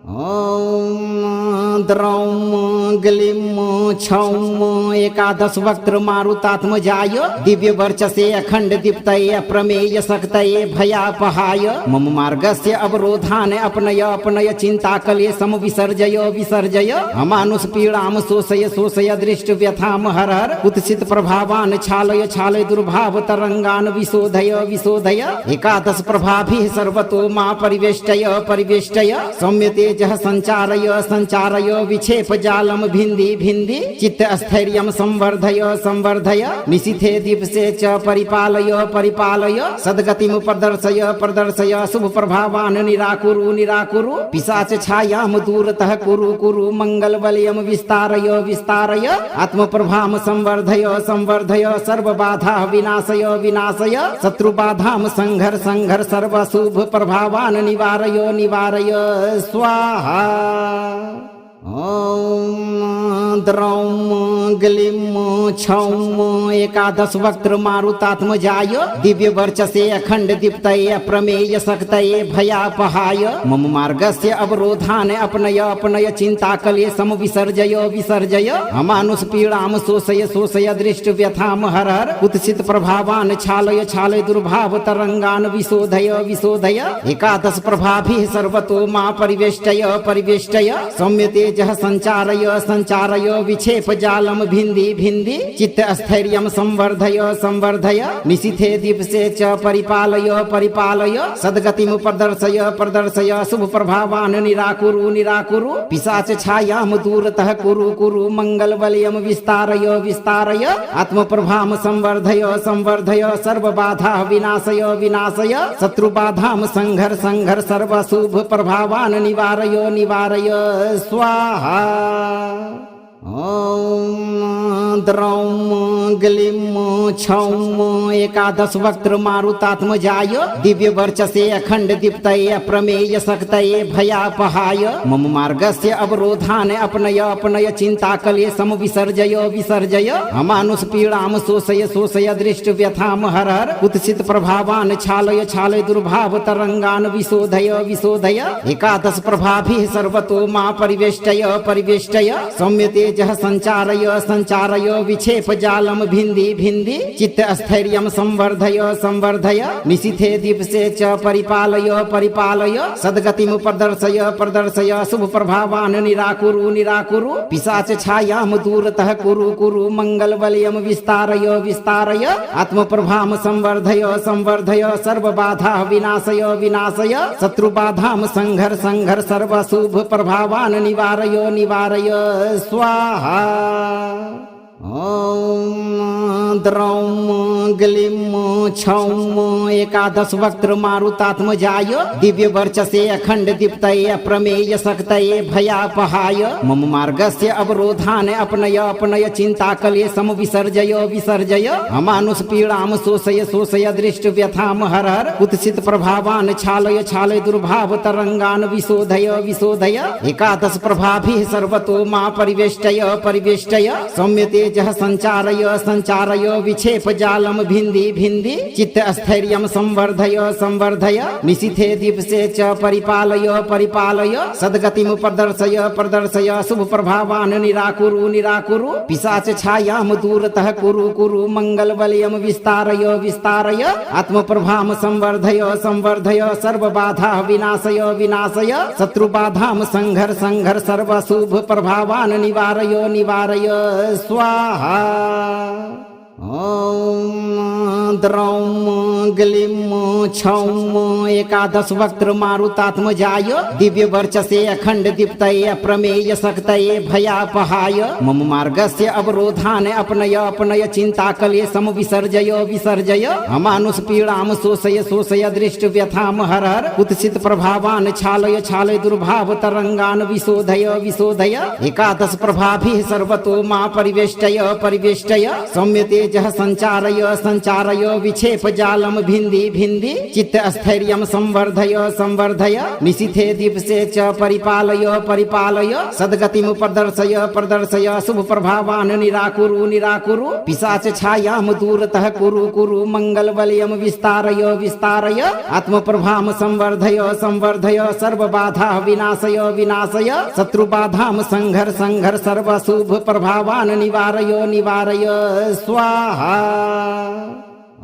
ॐ द्रौं ग्लीं छौं एकादश वक्त्र मारुतात्मजाय दिव्य वर्चसे अखंड दीप्तये अप्रमेय शक्तये भयापहाय मम मार्गस्य अवरोधान् अपनय अपनय चिंता कले सम विसर्जय विसर्जय अमानुष पीड़ां शोषय शोषय दृष्ट व्यथां हर हर कुत्सित प्रभावान् छालय छालय दुर्भाव तरंगान् विशोधय विशोधय एकादश प्रभाभिः सर्वतो मा परिवेष्टय परिवेष्टय सौम्यते जह संचारय संचारय विक्षेप जालम भिन्दी भिन्दी चित्त स्थैर्यं संवर्धय संवर्धय निशिथे दीप्से च परिपालय परिपालय सद्गतिं प्रदर्शय प्रदर्शय शुभ प्रभावान् निराकुरु निराकुरु पिशाच छायां दूरतः कुरु कुरु मंगल बलयं विस्तारय विस्तारय आत्म प्रभां संवर्धय संवर्धय सर्व बाधा विनाशय विनाशय शत्रु बाधां संघर संघर सर्व शुभ प्रभावान् निवारय निवारय स्वाहा। ॐ द्रौं ग्लीं छौं एकादश वक्त्र मारुतात्मजाय दिव्य वर्चसे अखंड दीप्तये अप्रमेय शक्तये भयापहाय मम मार्गस्य अवरोधान् अपनय अपनय चिंता कले सम विसर्जय विसर्जय अमानुष पीड़ां शोषय शोषय दृष्ट व्यथां हर हर कुत्सित प्रभावान् छालय छालय दुर्भाव तरंगान् विशोधय विशोधय एकादश प्रभाभिः सर्वतो मा परिवेष्टय परिवेष्टय सौम्यते जह संचारय संचारय विक्षेप जालम भिन्दी भिन्दी चित्त स्थैर्यं संवर्धय संवर्धय निशिथे दीप्से च परिपालय परिपालय सद्गतिं प्रदर्शय प्रदर्शय शुभ प्रभावान् निराकुरु निराकुरु पिशाच छायां दूरतः कुरु कुरु मंगल बलयं विस्तारय विस्तारय आत्म प्रभां संवर्धय संवर्धय सर्व बाधा विनाशय विनाशय शत्रु बाधां संघर संघर सर्व शुभ प्रभावान् निवारय निवारय स्वाहा। ॐ द्रौं ग्लीं छौं एकादश वक्त्र मारुतात्मजाय दिव्य वर्चसे अखंड दीप्तये अप्रमेय शक्तये भयापहाय मम मार्गस्य अवरोधान् अपनय अपनय चिंता कले सम विसर्जय विसर्जय अमानुष पीड़ां शोषय शोषय दृष्ट व्यथां हर हर कुत्सित प्रभावान् छालय छालय दुर्भाव तरंगान् विशोधय विशोधय एकादश प्रभाभिः सर्वतो मा परिवेष्टय परिवेष्टय सौम्यते जह संचारय संचारय विक्षेप जालम भिन्दी भिन्दी चित्त स्थैर्यं संवर्धय संवर्धय निशिथे दीप्से च परिपालय परिपालय सद्गतिं प्रदर्शय प्रदर्शय शुभ प्रभावान् निराकुरु निराकुरु पिशाच छायां दूरतः कुरु कुरु मंगल बलयं विस्तारय विस्तारय आत्म प्रभां संवर्धय संवर्धय सर्व बाधा विनाशय विनाशय शत्रु बाधां संघर संघर सर्व शुभ प्रभावान् निवारय निवारय स्वाहा। ॐ द्रौं ग्लीं छौं एकादश वक्त्र मारुतात्मजाय दिव्य वर्चसे अखंड दीप्तये अप्रमेय शक्तये भयापहाय मम मार्गस्य अवरोधान अपनय अपनय चिंताकले सम विसर्जय विसर्जय अमानुष पीड़ाम शोषय शोषय दृष्ट व्यथाम हर हर कुत्सित प्रभावान छालय छालय दुर्भाव तरंगान विशोधय विशोधय एकादश प्रभाभिः सर्वतो मा परिवेष्टय परिवेष्टय सौम्य तेजः संचारय संचारय विक्षेप जालम भिन्दी भिन्दी चित्त स्थैर्यं संवर्धय संवर्धय निशिथे दीप्से च परिपालय परिपालय सद्गतिं प्रदर्शय प्रदर्शय शुभ प्रभावान निराकुरु निराकुरु पिशाच छायाम दूरतः कुरु कुरु मंगल बलयम विस्तारय विस्तारय आत्म प्रभाम संवर्धय संवर्धय सर्व बाधा विनाशय विनाशय शत्रु बाधाम संघर संघर सर्व शुभ प्रभावान निवारय निवारय स्वाहा। ॐ द्रौं ग्लीं छौं एकादश वक्त्र मारुतात्मजाय दिव्य वर्चसे अखंड दीप्तये अप्रमेय शक्तये भयापहाय मम मार्गस्य अवरोधान अपनय अपनय चिंताकले सम विसर्जय विसर्जय अमानुष पीड़ाम शोषय शोषय दृष्ट व्यथाम हर हर कुत्सित प्रभावान छालय छालय दुर्भाव तरंगान विशोधय विशोधय एकादश प्रभाभिः सर्वतो मा परिवेष्टय परिवेष्टय सौम्य तेजः संचारय संचारय विक्षेप जालम भिन्दी भिन्दी चित्त स्थैर्यं संवर्धय संवर्धय निशिथे दीप्से च परिपालय परिपालय सद्गतिं प्रदर्शय प्रदर्शय शुभ प्रभावान निराकुरु निराकुरु पिशाच छायाम दूरतः कुरु कुरु मंगल बलयम विस्तारय विस्तारय आत्म प्रभाम संवर्धय संवर्धय सर्व बाधा विनाशय विनाशय शत्रु बाधाम संघर संघर सर्व शुभ प्रभावान निवारय निवारय स्वाहा।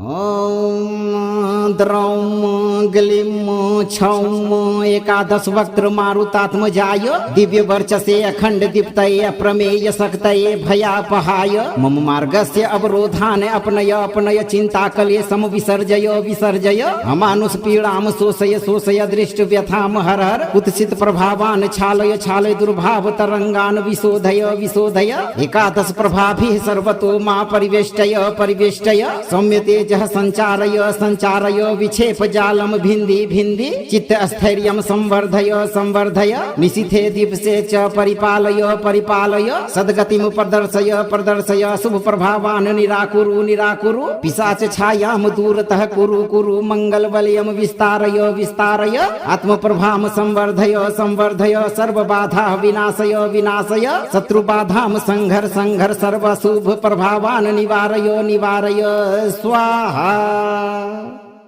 ॐ द्रौं ग्लीं छौं एकादश वक्त्र मारुतात्मजाय दिव्य वर्चसे अखंड दीप्तये अप्रमेय शक्तये भयापहाय मम मार्गस्य अवरोधान अपनय अपनय चिंताकले सम विसर्जय विसर्जय अमानुष पीड़ाम शोषय शोषय दृष्ट व्यथाम हर हर कुत्सित प्रभावान छालय छालय दुर्भाव तरंगान विशोधय विशोधय एकादश प्रभाभिः सर्वतो मा परिवेष्टय परिवेष्टय सौम्य तेजः संचारय संचारय विक्षेप जालम भिन्दी भिन्दी चित्त स्थैर्यं संवर्धय संवर्धय निशिथे दीप्से च परिपालय परिपालय सद्गतिं प्रदर्शय प्रदर्शय शुभ प्रभावान निराकुरु निराकुरु पिशाच छायाम दूरतः कुरु कुरु मंगल बलयम विस्तारय विस्तारय आत्म प्रभाम संवर्धय संवर्धय सर्व बाधा विनाशय विनाशय शत्रु बाधाम संघर संघर सर्व शुभ प्रभावान निवारय निवारय स्वाहा।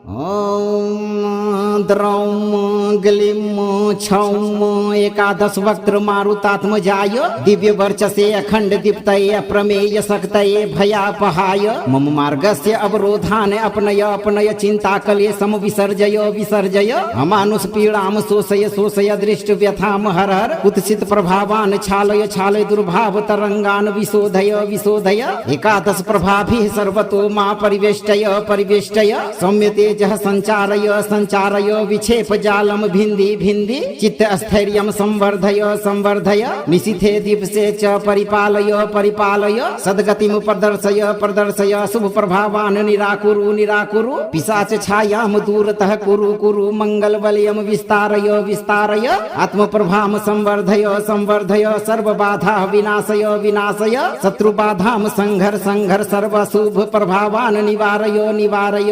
ॐ द्रौं ग्लीं छौं एकादश वक्त्र मारुतात्मजाय दिव्य वर्चसे अखंड दीप्तये अप्रमेय शक्तये भयापहाय मम मार्गस्य अवरोधान अपनय अपनय चिंताकले सम विसर्जय विसर्जय अमानुष पीड़ाम शोषय शोषय दृष्ट व्यथाम हर हर कुत्सित प्रभावान छालय छालय दुर्भाव तरंगान विशोधय विशोधय एकादश प्रभाभिः सर्वतो मा परिवेष्टय परिवेष्टय सौम्य तेजः संचारय संचारय विक्षेप जालम भिन्दी भिन्दी चित्त स्थैर्यं संवर्धय संवर्धय निशिथे दीप्से च परिपालय परिपालय सद्गतिं प्रदर्शय प्रदर्शय शुभ प्रभावान निराकुरु निराकुरु पिशाच छायाम दूरतः कुरु कुरु मंगल बलयम विस्तारय विस्तारय आत्म प्रभाम संवर्धय संवर्धय सर्व बाधा विनाशय विनाशय शत्रु बाधाम संघर संघर सर्व शुभ प्रभावान निवारय निवारय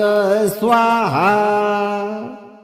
स्वाहा।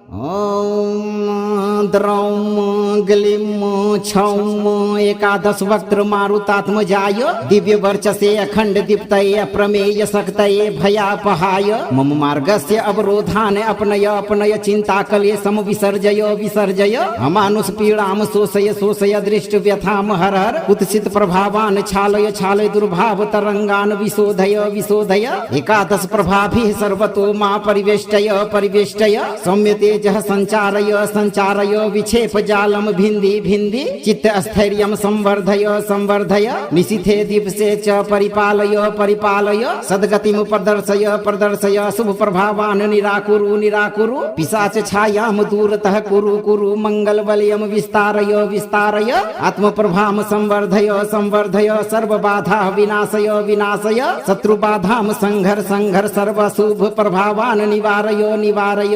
ॐ द्रौं ग्लीं छौं एकादश वक्त्र मारुतात्मजाय दिव्य वर्चसे अखंड दीप्तये अप्रमेय शक्तये भयापहाय मम मार्गस्य अवरोधान अपनय अपनय चिंताकले सम विसर्जय विसर्जय अमानुष पीड़ाम शोषय शोषय दृष्ट व्यथाम हर हर कुत्सित प्रभावान छालय छालय दुर्भाव तरंगान विशोधय विशोधय एकादश प्रभाभिः सर्वतो मा परिवेष्टय परिवेष्टय सौम्य तेजः संचारय संचारय विक्षेप जालम भिन्दी भिन्दी चित्त स्थैर्यं संवर्धय संवर्धय निशिथे दिवसे च परिपालय परिपालय सद्गतिं प्रदर्शय प्रदर्शय शुभ प्रभावान् निराकुरु निराकुरु पिशाच छायां दूरतः कुरु कुरु मंगल वलयं विस्तारय विस्तारय आत्म प्रभां संवर्धय संवर्धय सर्व बाधा विनाशय विनाशय शत्रु बाधां संघर संघर सर्व शुभ प्रभावान् निवारय निवारय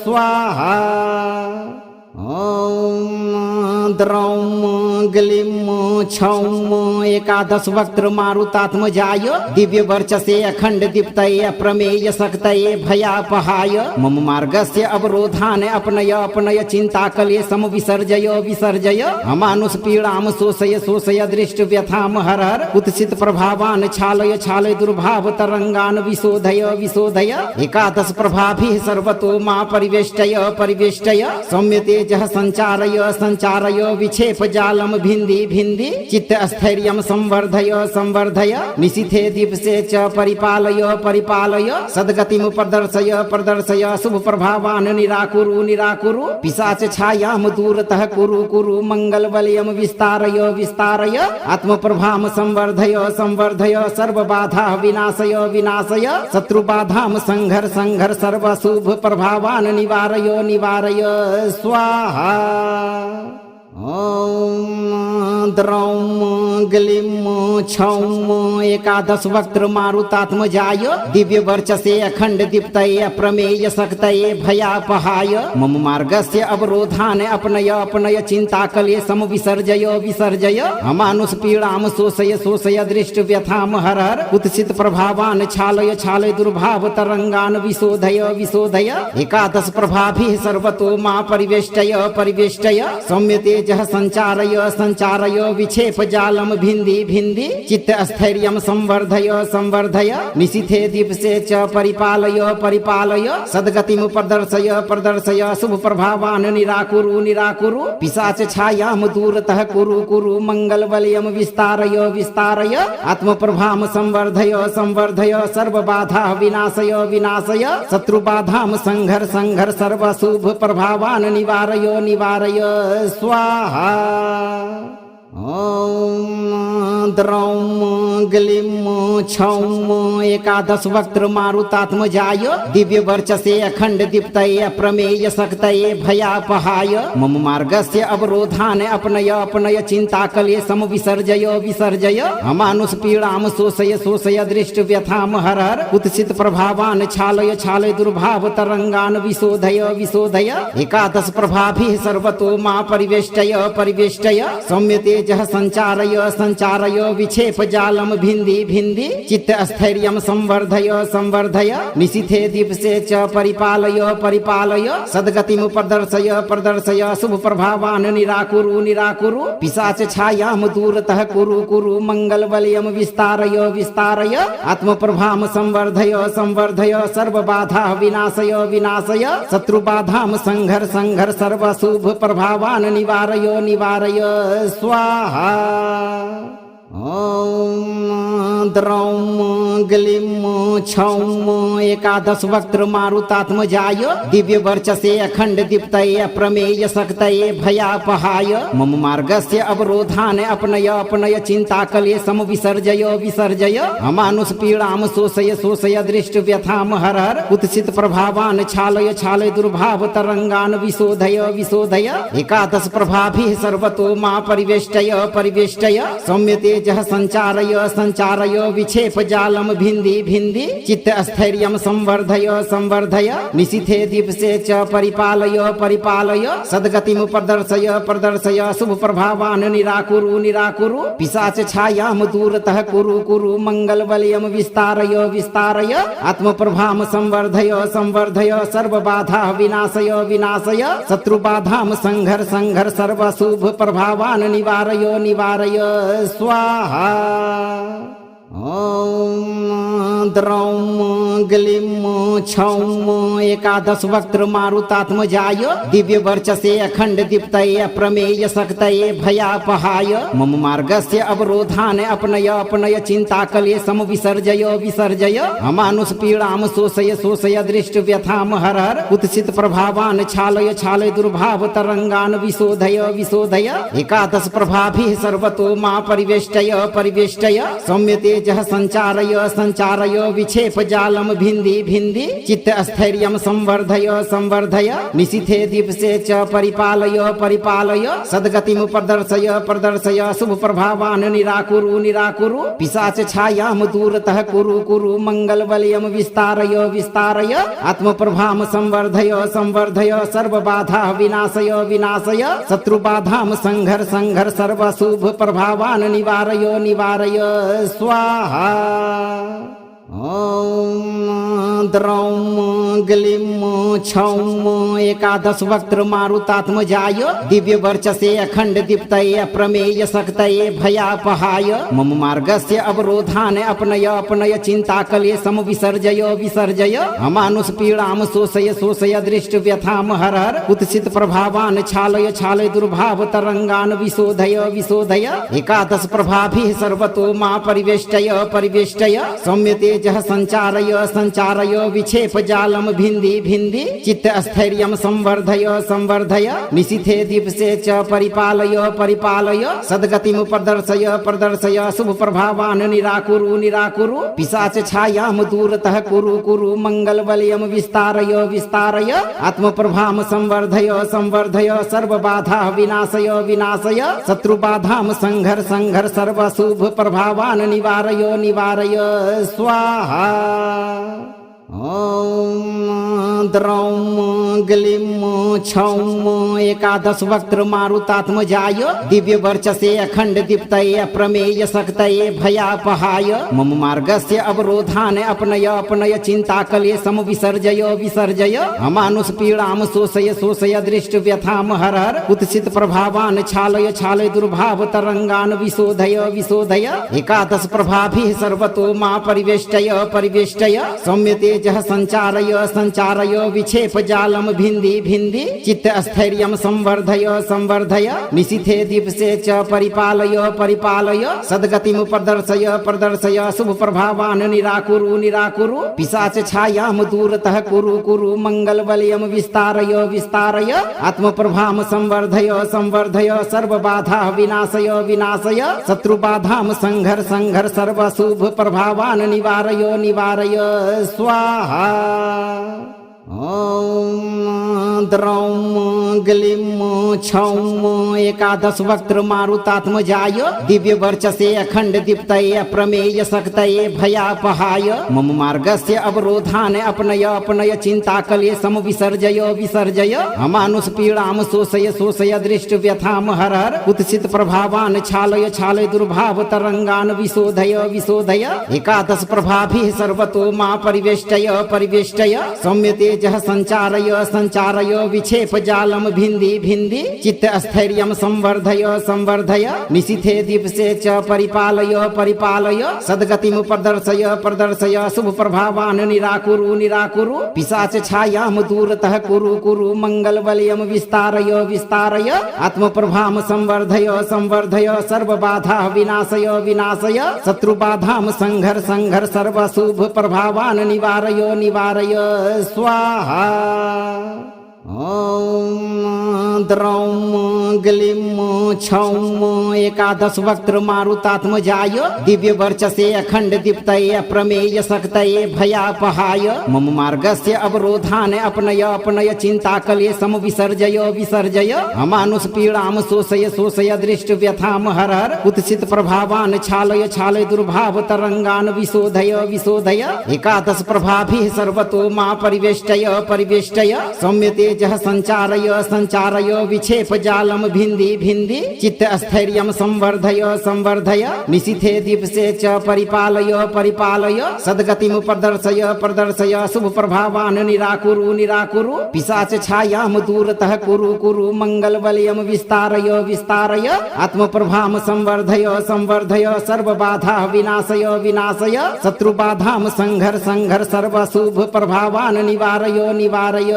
स्वाहा। ॐ द्रौं ग्लीं छौं एकादश वक्त्र मारुतात्मजाय दिव्य वर्चसे अखंड दीप्तये अप्रमेय शक्तये भयापहाय मम मार्गस्य अवरोधान् अपनय अपनय चिंता कले सम विसर्जय विसर्जय अमानुष पीड़ां शोषय शोषय दृष्ट व्यथां हर हर कुत्सित प्रभावान् छालय छालय दुर्भाव तरंगान् विशोधय विशोधय एकादश प्रभाभिः सर्वतो मा परिवेष्टय परिवेष्टय सौम्यते जह संचारय संचारय विक्षेप जालम भिंदी भिंदी चित्त स्थैर्यं संवर्धय संवर्धय निशिथे दिवसे च परिपालय परिपालय सद्गतिं प्रदर्शय प्रदर्शय शुभ प्रभावान् निराकुरु निराकुरु पिशाच छायां दूरतः कुरु कुरु मंगल वलयं विस्तारय विस्तारय आत्म प्रभां संवर्धय संवर्धय सर्व बाधा विनाशय विनाशय शत्रु बाधां संघर संघर सर्व शुभ प्रभावान् निवारय निवारय स्वाहा। ॐ द्रौं ग्लीं छौं एकादश वक्त्र मारुतात्मजाय दिव्य वर्चसे अखंड दीप्तये अप्रमेय शक्तये भयापहाय मम मार्गस्य अवरोधान् अपनय अपनय चिंता कले सम विसर्जय विसर्जय अमानुष पीड़ां शोषय शोषय दृष्ट व्यथां हर हर कुत्सित प्रभावान् छालय छालय दुर्भाव तरंगान् विशोधय विशोधय एकादश प्रभाभिः सर्वतो मा परिवेष्टय परिवेष्टय सौम्यते जह संचारय संचारय विक्षेप जालम भिंदी भिंदी चित्त स्थैर्यं संवर्धय संवर्धय निशिथे दिवसे च परिपालय परिपालय सद्गतिं प्रदर्शय प्रदर्शय शुभ प्रभावान् निराकुरु निराकुरु पिशाच छायां दूरतः कुरु कुरु मंगल वलयं विस्तारय विस्तारय आत्म प्रभां संवर्धय संवर्धय सर्व बाधा विनाशय विनाशय शत्रु बाधां संघर संघर सर्व शुभ प्रभावान् निवारय निवारय स्वाहा। ॐ द्रौं ग्लीं छौं एकादश वक्त्र मारुतात्मजाय दिव्य वर्चसे अखंड दीप्तये अप्रमेय शक्तये भयापहाय मम मार्गस्य अवरोधान् अपनय अपनय चिंता कले सम विसर्जय विसर्जय अमानुष पीड़ां शोषय शोषय दृष्ट व्यथां हर हर कुत्सित प्रभावान् छालय छालय दुर्भाव तरंगान् विशोधय विशोधय एकादश प्रभाभिः सर्वतो मा परिवेष्टय परिवेष्टय सौम्यते जह संचारय संचारय विक्षेप जालम भिंदी भिंदी चित्त स्थैर्यं संवर्धय संवर्धय निशिथे दिवसे च परिपालय परिपालय सद्गतिं प्रदर्शय प्रदर्शय शुभ प्रभावान् निराकुरु निराकुरु पिशाच छायां दूरतः कुरु कुरु मंगल वलयं विस्तारय विस्तारय आत्म प्रभां संवर्धय संवर्धय सर्व बाधा विनाशय विनाशय शत्रु बाधां संघर संघर सर्व शुभ प्रभावान् निवारय निवारय स्वाहा। ॐ द्रौं ग्लीं छौं एकादश वक्त्र मारुतात्मजाय दिव्य वर्चसे अखंड दीप्तये अप्रमेय शक्तये भयापहाय मम मार्गस्य अवरोधान् अपनय अपनय चिंता कले सम विसर्जय विसर्जय अमानुष पीड़ां शोषय शोषय दृष्ट व्यथां हर हर कुत्सित प्रभावान् छालय छालय दुर्भाव तरंगान् विशोधय विशोधय एकादश प्रभाभिः सर्वतो मा परिवेष्टय परिवेष्टय सौम्यते जह संचारय संचारय विक्षेप जालम भिंदी भिंदी चित्त स्थैर्यं संवर्धय संवर्धय निशिथे दिवसे च परिपालय परिपालय सद्गतिं प्रदर्शय प्रदर्शय शुभ प्रभावान् निराकुरु निराकुरु पिशाच छायां दूरतः कुरु कुरु मंगल वलयं विस्तारय विस्तारय आत्म प्रभां संवर्धय संवर्धय सर्व बाधा विनाशय विनाशय शत्रु बाधां संघर संघर सर्व शुभ प्रभावान् निवारय निवारय स्वाहा। ॐ द्रौं ग्लीं छौं एकादश वक्त्र मारुतात्मजाय दिव्य वर्चसे अखंड दीप्तये अप्रमेय शक्तये भयापहाय मम मार्गस्य अवरोधान अपनय अपनय चिंताकले सम विसर्जय विसर्जय अमानुष पीड़ाम शोषय शोषय दृष्ट व्यथाम हर हर कुत्सित प्रभावान छालय छालय दुर्भाव तरंगान विशोधय विशोधय एकादश प्रभाभिः सर्वतो मा परिवेष्टय परिवेष्टय सौम्य तेजः संचारय संचारय विक्षेप जालम भिन्दी भिन्दी चित्त स्थैर्यं संवर्धय संवर्धय निशिथे दीप्से च परिपालय परिपालय सद्गतिं प्रदर्शय प्रदर्शय शुभ प्रभावान निराकुरु निराकुरु पिशाच छायाम दूरतः कुरु कुरु मंगल बलयम विस्तारय विस्तारय आत्म प्रभाम संवर्धय संवर्धय सर्व बाधा विनाशय विनाशय शत्रु बाधाम संघर संघर सर्व शुभ प्रभावान निवारय निवारय स्वाहा। ॐ द्रौं ग्लीं छौं एकादश वक्त्र मारुतात्मजाय दिव्य वर्चसे अखंड दीप्तये अप्रमेय शक्तये भयापहाय मम मार्गस्य अवरोधान अपनय अपनय चिंताकले सम विसर्जय विसर्जय अमानुष पीड़ाम शोषय शोषय दृष्ट व्यथाम हर हर कुत्सित प्रभावान छालय छालय दुर्भाव तरंगान विशोधय विशोधय एकादश प्रभाभिः सर्वतो मा परिवेष्टय परिवेष्टय सौम्य तेजः संचारय संचारय विक्षेप जालम भिन्दी भिन्दी चित्त स्थैर्यं संवर्धय संवर्धय निशिथे दीप्से च परिपालय परिपालय सद्गतिं प्रदर्शय प्रदर्शय शुभ प्रभावान निराकुरु निराकुरु पिशाच छायाम दूरतः कुरु कुरु मंगल बलयम विस्तारय विस्तारय आत्म प्रभाम संवर्धय संवर्धय सर्व बाधा विनाशय विनाशय शत्रु बाधाम संघर संघर सर्व शुभ प्रभावान निवारय निवारय स्वाहा। ॐ द्रौं ग्लीं छौं एकादश वक्त्र मारुतात्मजाय दिव्य वर्चसे अखंड दीप्तये अप्रमेय शक्तये भयापहाय मम मार्गस्य अवरोधान अपनय अपनय चिंताकले सम विसर्जय विसर्जय अमानुष पीड़ाम शोषय शोषय दृष्ट व्यथाम हर हर कुत्सित प्रभावान छालय छालय दुर्भाव तरंगान विशोधय विशोधय एकादश प्रभाभिः सर्वतो मा परिवेष्टय परिवेष्टय सौम्य तेजः संचारय संचारय विक्षेप जालम भिन्दी भिन्दी चित्त स्थैर्यं संवर्धय संवर्धय निशिथे दीप्से च परिपालय परिपालय सद्गतिं प्रदर्शय प्रदर्शय शुभ प्रभावान निराकुरु निराकुरु पिशाच छायाम दूरतः कुरु कुरु मंगल बलयम विस्तारय विस्तारय आत्म प्रभाम संवर्धय संवर्धय सर्व बाधा विनाशय विनाशय शत्रु बाधाम संघर संघर सर्व शुभ प्रभावान निवारय निवारय स्वाहा। ॐ द्रौं ग्लीं छौं एकादश वक्त्र मारुतात्मजाय दिव्य वर्चसे अखंड दीप्तये अप्रमेय शक्तये भयापहाय मम मार्गस्य अवरोधान अपनय अपनय चिंताकले सम विसर्जय विसर्जय अमानुष पीड़ाम शोषय शोषय दृष्ट व्यथाम हर हर कुत्सित प्रभावान छालय छालय दुर्भाव तरंगान विशोधय विशोधय एकादश प्रभाभिः सर्वतो मा परिवेष्टय परिवेष्टय सौम्य तेजः संचारय संचारय विक्षेप जालम भिन्दी भिन्दी चित्त स्थैर्यं संवर्धय संवर्धय निशिथे दीप्से च परिपालय परिपालय सद्गतिं प्रदर्शय प्रदर्शय शुभ प्रभावान निराकुरु निराकुरु पिशाच छायाम दूरतः कुरु कुरु मंगल बलयम विस्तारय विस्तारय आत्म प्रभाम संवर्धय संवर्धय सर्व बाधा विनाशय विनाशय शत्रु बाधाम संघर संघर सर्व शुभ प्रभावान निवारय निवारय स्वाहा। ॐ द्रौं ग्लीं छौं एकादश वक्त्र मारुतात्मजाय दिव्य वर्चसे अखंड दीप्तये अप्रमेय शक्तये भयापहाय मम मार्गस्य अवरोधान अपनय अपनय चिंताकले सम विसर्जय विसर्जय अमानुष पीड़ाम शोषय शोषय दृष्ट व्यथाम हर हर कुत्सित प्रभावान छालय छालय दुर्भाव तरंगान विशोधय विशोधय एकादश प्रभाभिः सर्वतो मा परिवेष्टय परिवेष्टय सौम्य तेजः संचारय संचारय विक्षेप जालम भिन्दी भिन्दी चित्त स्थैर्यं संवर्धय संवर्धय निशिथे दीप्से च परिपालय परिपालय सद्गतिं प्रदर्शय प्रदर्शय शुभ प्रभावान् निराकुरु निराकुरु पिशाच छायां दूरतः कुरु कुरु मंगल बलयं विस्तारय विस्तारय आत्म प्रभां संवर्धय संवर्धय सर्व बाधा विनाशय विनाशय शत्रु बाधां संघर संघर सर्व शुभ प्रभावान् निवारय निवारय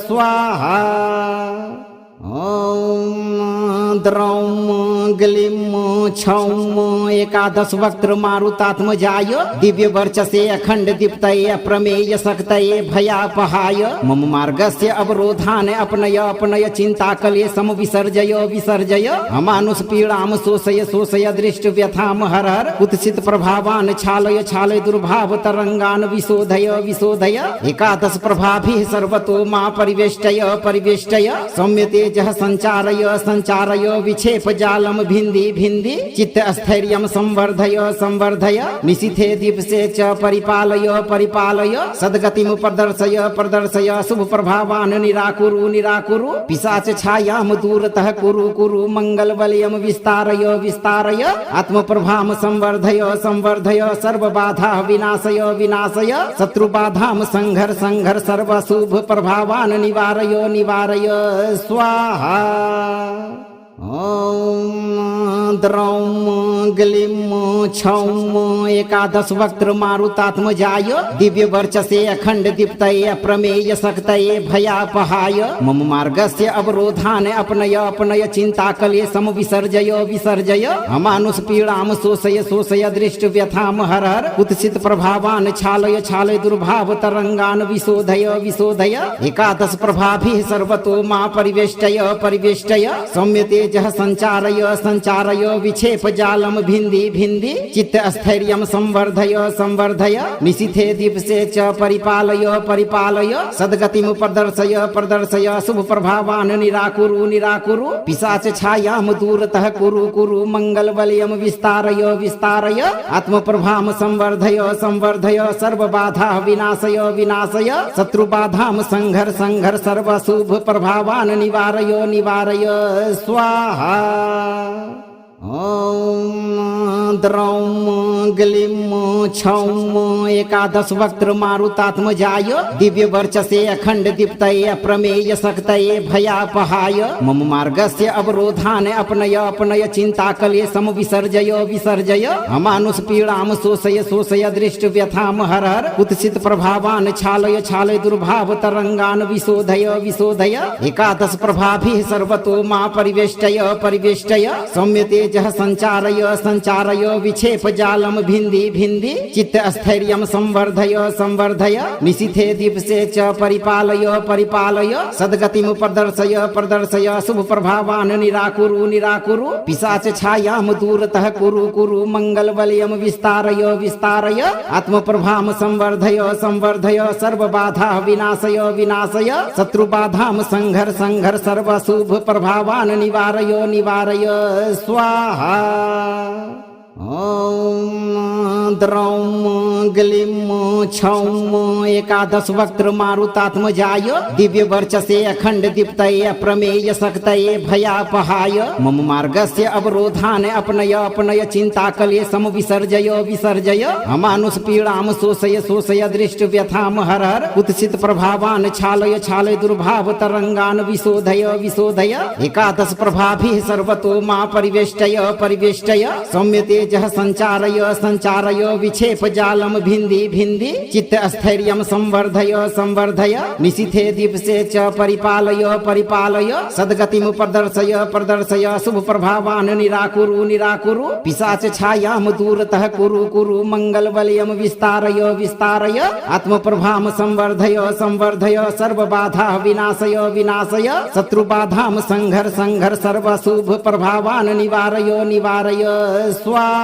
स्वाहा। ॐ द्रौं ग्लीं छौं एकादश वक्त्र मारुतात्मजाय दिव्य वर्चसे अखंड दीप्तये अप्रमेय शक्तये भयापहाय मम मार्गस्य अवरोधान् अपनय अपनय चिंता कले सम विसर्जय विसर्जय अमानुष पीड़ां शोषय शोषय दृष्ट व्यथां हर हर कुत्सित प्रभावान् छालय छालय दुर्भाव तरंगान् विशोधय विशोधय एकादश प्रभाभिः सर्वतो मा परिवेष्टय परिवेष्टय सौम्यते जह संचारय संचारय विक्षेप जालम भिन्दी भिन्दी चित्त स्थैर्यं संवर्धय संवर्धय निशिथे दीप्से च परिपालय परिपालय सद्गतिं प्रदर्शय प्रदर्शय शुभ प्रभावान् निराकुरु निराकुरु पिशाच छायां दूरतः कुरु कुरु मंगल बलयं विस्तारय विस्तारय आत्म प्रभां संवर्धय संवर्धय सर्व बाधा विनाशय विनाशय शत्रु बाधां संघर संघर सर्व शुभ प्रभावान् निवारय निवारय स्वाहा। ॐ द्रौं ग्लीं छौं एकादश वक्त्र मारुतात्मजाय दिव्य वर्चसे अखंड दीप्तये अप्रमेय शक्तये भयापहाय मम मार्गस्य अवरोधान् अपनय अपनय चिंता कले सम विसर्जय विसर्जय अमानुष पीड़ां शोषय शोषय दृष्ट व्यथां हर हर कुत्सित प्रभावान् छालय छालय दुर्भाव तरंगान् विशोधय विशोधय एकादश प्रभाभिः सर्वतो मा परिवेष्टय परिवेष्टय सौम्यते जह संचारय संचारय विक्षेप जालम भिन्दी भिन्दी चित्त स्थैर्यं संवर्धय संवर्धय निशिथे दीप्से च परिपालय परिपालय सद्गतिं प्रदर्शय प्रदर्शय शुभ प्रभावान् निराकुरु निराकुरु पिशाच छायां दूरतः कुरु कुरु मंगल बलयं विस्तारय विस्तारय आत्म प्रभां संवर्धय संवर्धय सर्व बाधा विनाशय विनाशय शत्रु बाधां संघर संघर सर्व शुभ प्रभावान् निवारय निवारय स्वाहा। ॐ द्रौं ग्लीं छौं एकादश वक्त्र मारुतात्मजाय दिव्य वर्चसे अखंड दीप्तये अप्रमेय शक्तये भयापहाय मम मार्गस्य अवरोधान् अपनय अपनय चिंता कले सम विसर्जय विसर्जय अमानुष पीड़ां शोषय शोषय दृष्ट व्यथां हर हर कुत्सित प्रभावान् छालय छालय दुर्भाव तरंगान् विशोधय विशोधय एकादश प्रभाभिः सर्वतो मा परिवेष्टय परिवेष्टय सौम्यते जह संचारय संचारय विक्षेप जालम भिन्दी भिन्दी चित्त स्थैर्यं संवर्धय संवर्धय निशिथे दीप्से च परिपालय परिपालय सद्गतिं प्रदर्शय प्रदर्शय शुभ प्रभावान् निराकुरु निराकुरु पिशाच छायां दूरतः कुरु कुरु मंगल बलयं विस्तारय विस्तारय आत्म प्रभां संवर्धय संवर्धय सर्व बाधा विनाशय विनाशय शत्रु बाधां संघर संघर सर्व शुभ प्रभावान् निवारय निवारय स्वाहा। ॐ द्रौं ग्लीं छौं एकादश वक्त्र मारुतात्मजाय दिव्य वर्चसे अखंड दीप्तये अप्रमेय शक्तये भयापहाय मम मार्गस्य अवरोधान् अपनय अपनय चिंता कले सम विसर्जय विसर्जय अमानुष पीड़ां शोषय शोषय दृष्ट व्यथां हर हर कुत्सित प्रभावान् छालय छालय दुर्भाव तरंगान् विशोधय विशोधय एकादश प्रभाभिः सर्वतो मा परिवेष्टय परिवेष्टय सौम्यते जह संचारय संचारय विक्षेप जालम भिन्दी भिन्दी चित्त स्थैर्यं संवर्धय संवर्धय निशिथे दीप्से च परिपालय परिपालय सद्गतिं प्रदर्शय प्रदर्शय शुभ प्रभावान् निराकुरु निराकुरु पिशाच छायां दूरतः कुरु कुरु मंगल बलयं विस्तारय विस्तारय आत्म प्रभां संवर्धय संवर्धय सर्व बाधा विनाशय विनाशय शत्रु बाधां संघर संघर सर्व शुभ प्रभावान् निवारय निवारय स्वाहा।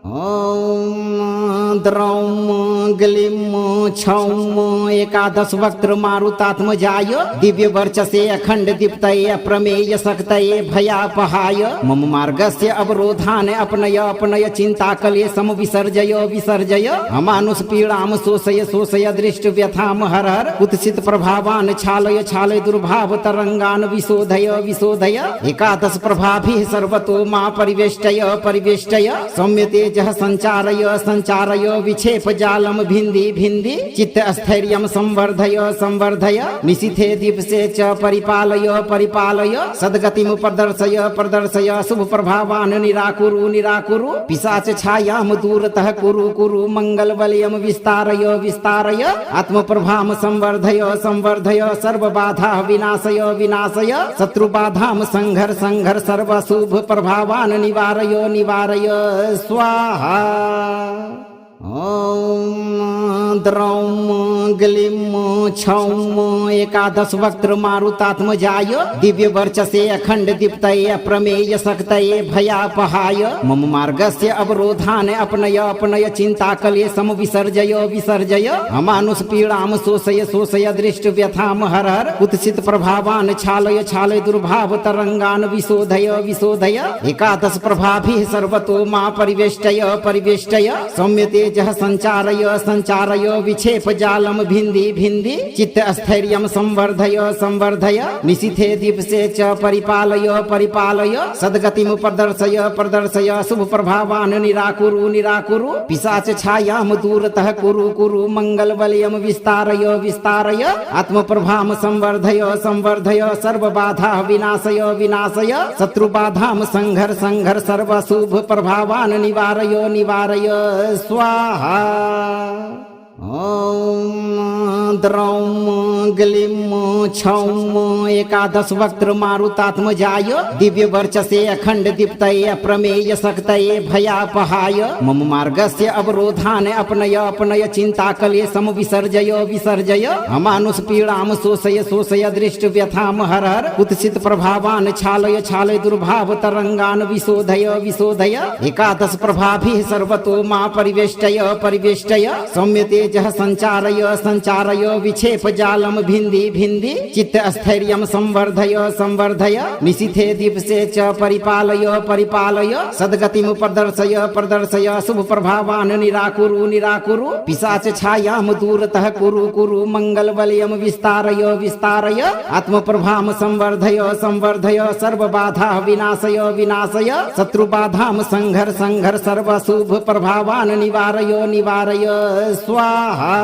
ॐ द्रौं ग्लीं छौं एकादश वक्त्र मारुतात्मजाय दिव्य वर्चसे अखंड दीप्तये अप्रमेय शक्तये भयापहाय मम मार्गस्य अवरोधान अपनय अपनय चिंता कले सम विसर्जय विसर्जय अमानुष पीड़ाम शोषय शोषय दृष्ट व्यथाम हर हर कुत्सित प्रभावान छालय छालय दुर्भाव तरंगान विशोधय विशोधय एकादश प्रभाभिः सर्वतो मा परिवेष्टय परिवेष्टय सौम्य तेजः संचारय संचारय विक्षेप जालम भिन्दी भिन्दी चित्त स्थैर्यं संवर्धय संवर्धय निशिथे दीपसे च परिपालय परिपालय सद्गतिं प्रदर्शय प्रदर्शय शुभ प्रभावान निराकुरु निराकुरु पिशाच छायाम दूरतः कुरु कुरु मंगल बलयम विस्तारय विस्तारय आत्म प्रभाम संवर्धय संवर्धय सर्व बाधा विनाशय विनाशय शत्रु बाधाम संघर संघर सर्व शुभ प्रभावान निवारय निवारय स्वाहा। ॐ द्रौं ग्लीं छौं एकादश वक्त्र मारुतात्मजाय दिव्य वर्चसे अखंड दीप्तये अप्रमेय शक्तये भयापहाय मम मार्गस्य अवरोधान अपनय अपनय चिंता कले सम विसर्जय विसर्जय अमानुष पीड़ाम शोषय शोषय दृष्ट व्यथाम हर हर कुत्सित प्रभावान छालय छालय दुर्भाव तरंगान विशोधय विशोधय एकादश प्रभाभिः सर्वतो मा परिवेष्टय परिवेष्टय सौम्य तेजः संचारय संचारय विक्षेप जालम भिन्दी भिन्दी चित्त स्थैर्यं संवर्धय संवर्धय निशिथे दीपसे च परिपालय परिपालय सद्गतिं प्रदर्शय प्रदर्शय शुभ प्रभावान निराकुरु निराकुरु पिशाच छायाम दूरतः कुरु कुरु मंगल बलयम विस्तारय विस्तारय आत्म प्रभाम संवर्धय संवर्धय सर्व बाधा विनाशय विनाशय शत्रु बाधाम संघर संघर सर्व शुभ प्रभावान निवारय निवारय स्वाहा। ॐ द्रौं ग्लीं छौं एकादश वक्त्र मारुतात्मजाय दिव्य वर्चसे अखंड दीप्तये अप्रमेय शक्तये भयापहाय मम मार्गस्य अवरोधान अपनय अपनय चिंता कले सम विसर्जय विसर्जय अमानुष पीड़ाम शोषय शोषय दृष्ट व्यथाम हर हर कुत्सित प्रभावान छालय छालय दुर्भाव तरंगान विशोधय विशोधय एकादश प्रभाभिः सर्वतो मा परिवेष्टय परिवेष्टय सौम्य तेजः संचारय संचारय विक्षेप जालम भिन्दी भिन्दी चित्त स्थैर्यं संवर्धय संवर्धय निशिथे दीपसे च परिपालय परिपालय सद्गतिं प्रदर्शय प्रदर्शय शुभ प्रभावान निराकुरु निराकुरु पिशाच छायाम दूरतः कुरु कुरु मंगल बलयम विस्तारय विस्तारय आत्म प्रभाम संवर्धय संवर्धय सर्व बाधा विनाशय विनाशय शत्रु बाधाम संघर संघर सर्व शुभ प्रभावान निवारय निवारय स्वाहा।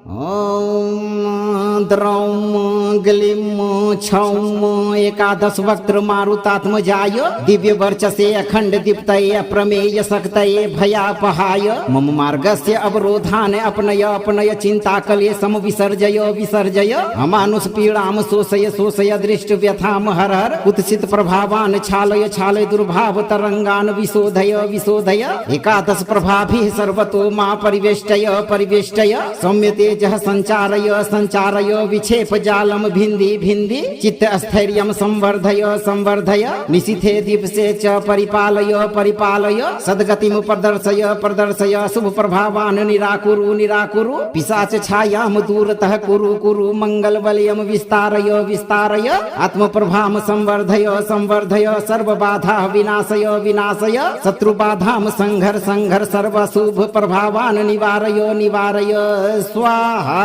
ॐ द्रौं ग्लीं छौं एकादश वक्त्र मारुतात्मजाय दिव्य वर्चसे अखंड दीप्तये अप्रमेय शक्तये भयापहाय मम मार्गस्य अवरोधान अपनय अपनय चिंता कले सम विसर्जय विसर्जय अमानुष पीड़ाम शोषय शोषय दृष्ट व्यथाम हर हर कुत्सित प्रभावान छालय छालय दुर्भाव तरंगान विशोधय विशोधय एकादश प्रभाभिः सर्वतो मा परिवेष्टय परिवेष्टय सौम्य तेजः संचारय संचारय विक्षेप जालम भिन्दी भिन्दी चित्त स्थैर्यं संवर्धय संवर्धय निशिथे दीपसे च परिपालय परिपालय सद्गतिं प्रदर्शय प्रदर्शय शुभ प्रभावान निराकुरु निराकुरु पिशाच छायाम दूरतः कुरु कुरु मंगल बलयम विस्तारय विस्तारय आत्म प्रभाम संवर्धय संवर्धय सर्व बाधा विनाशय विनाशय शत्रु बाधाम संघर संघर सर्व शुभ प्रभावान निवारय निवारय स्वाहा।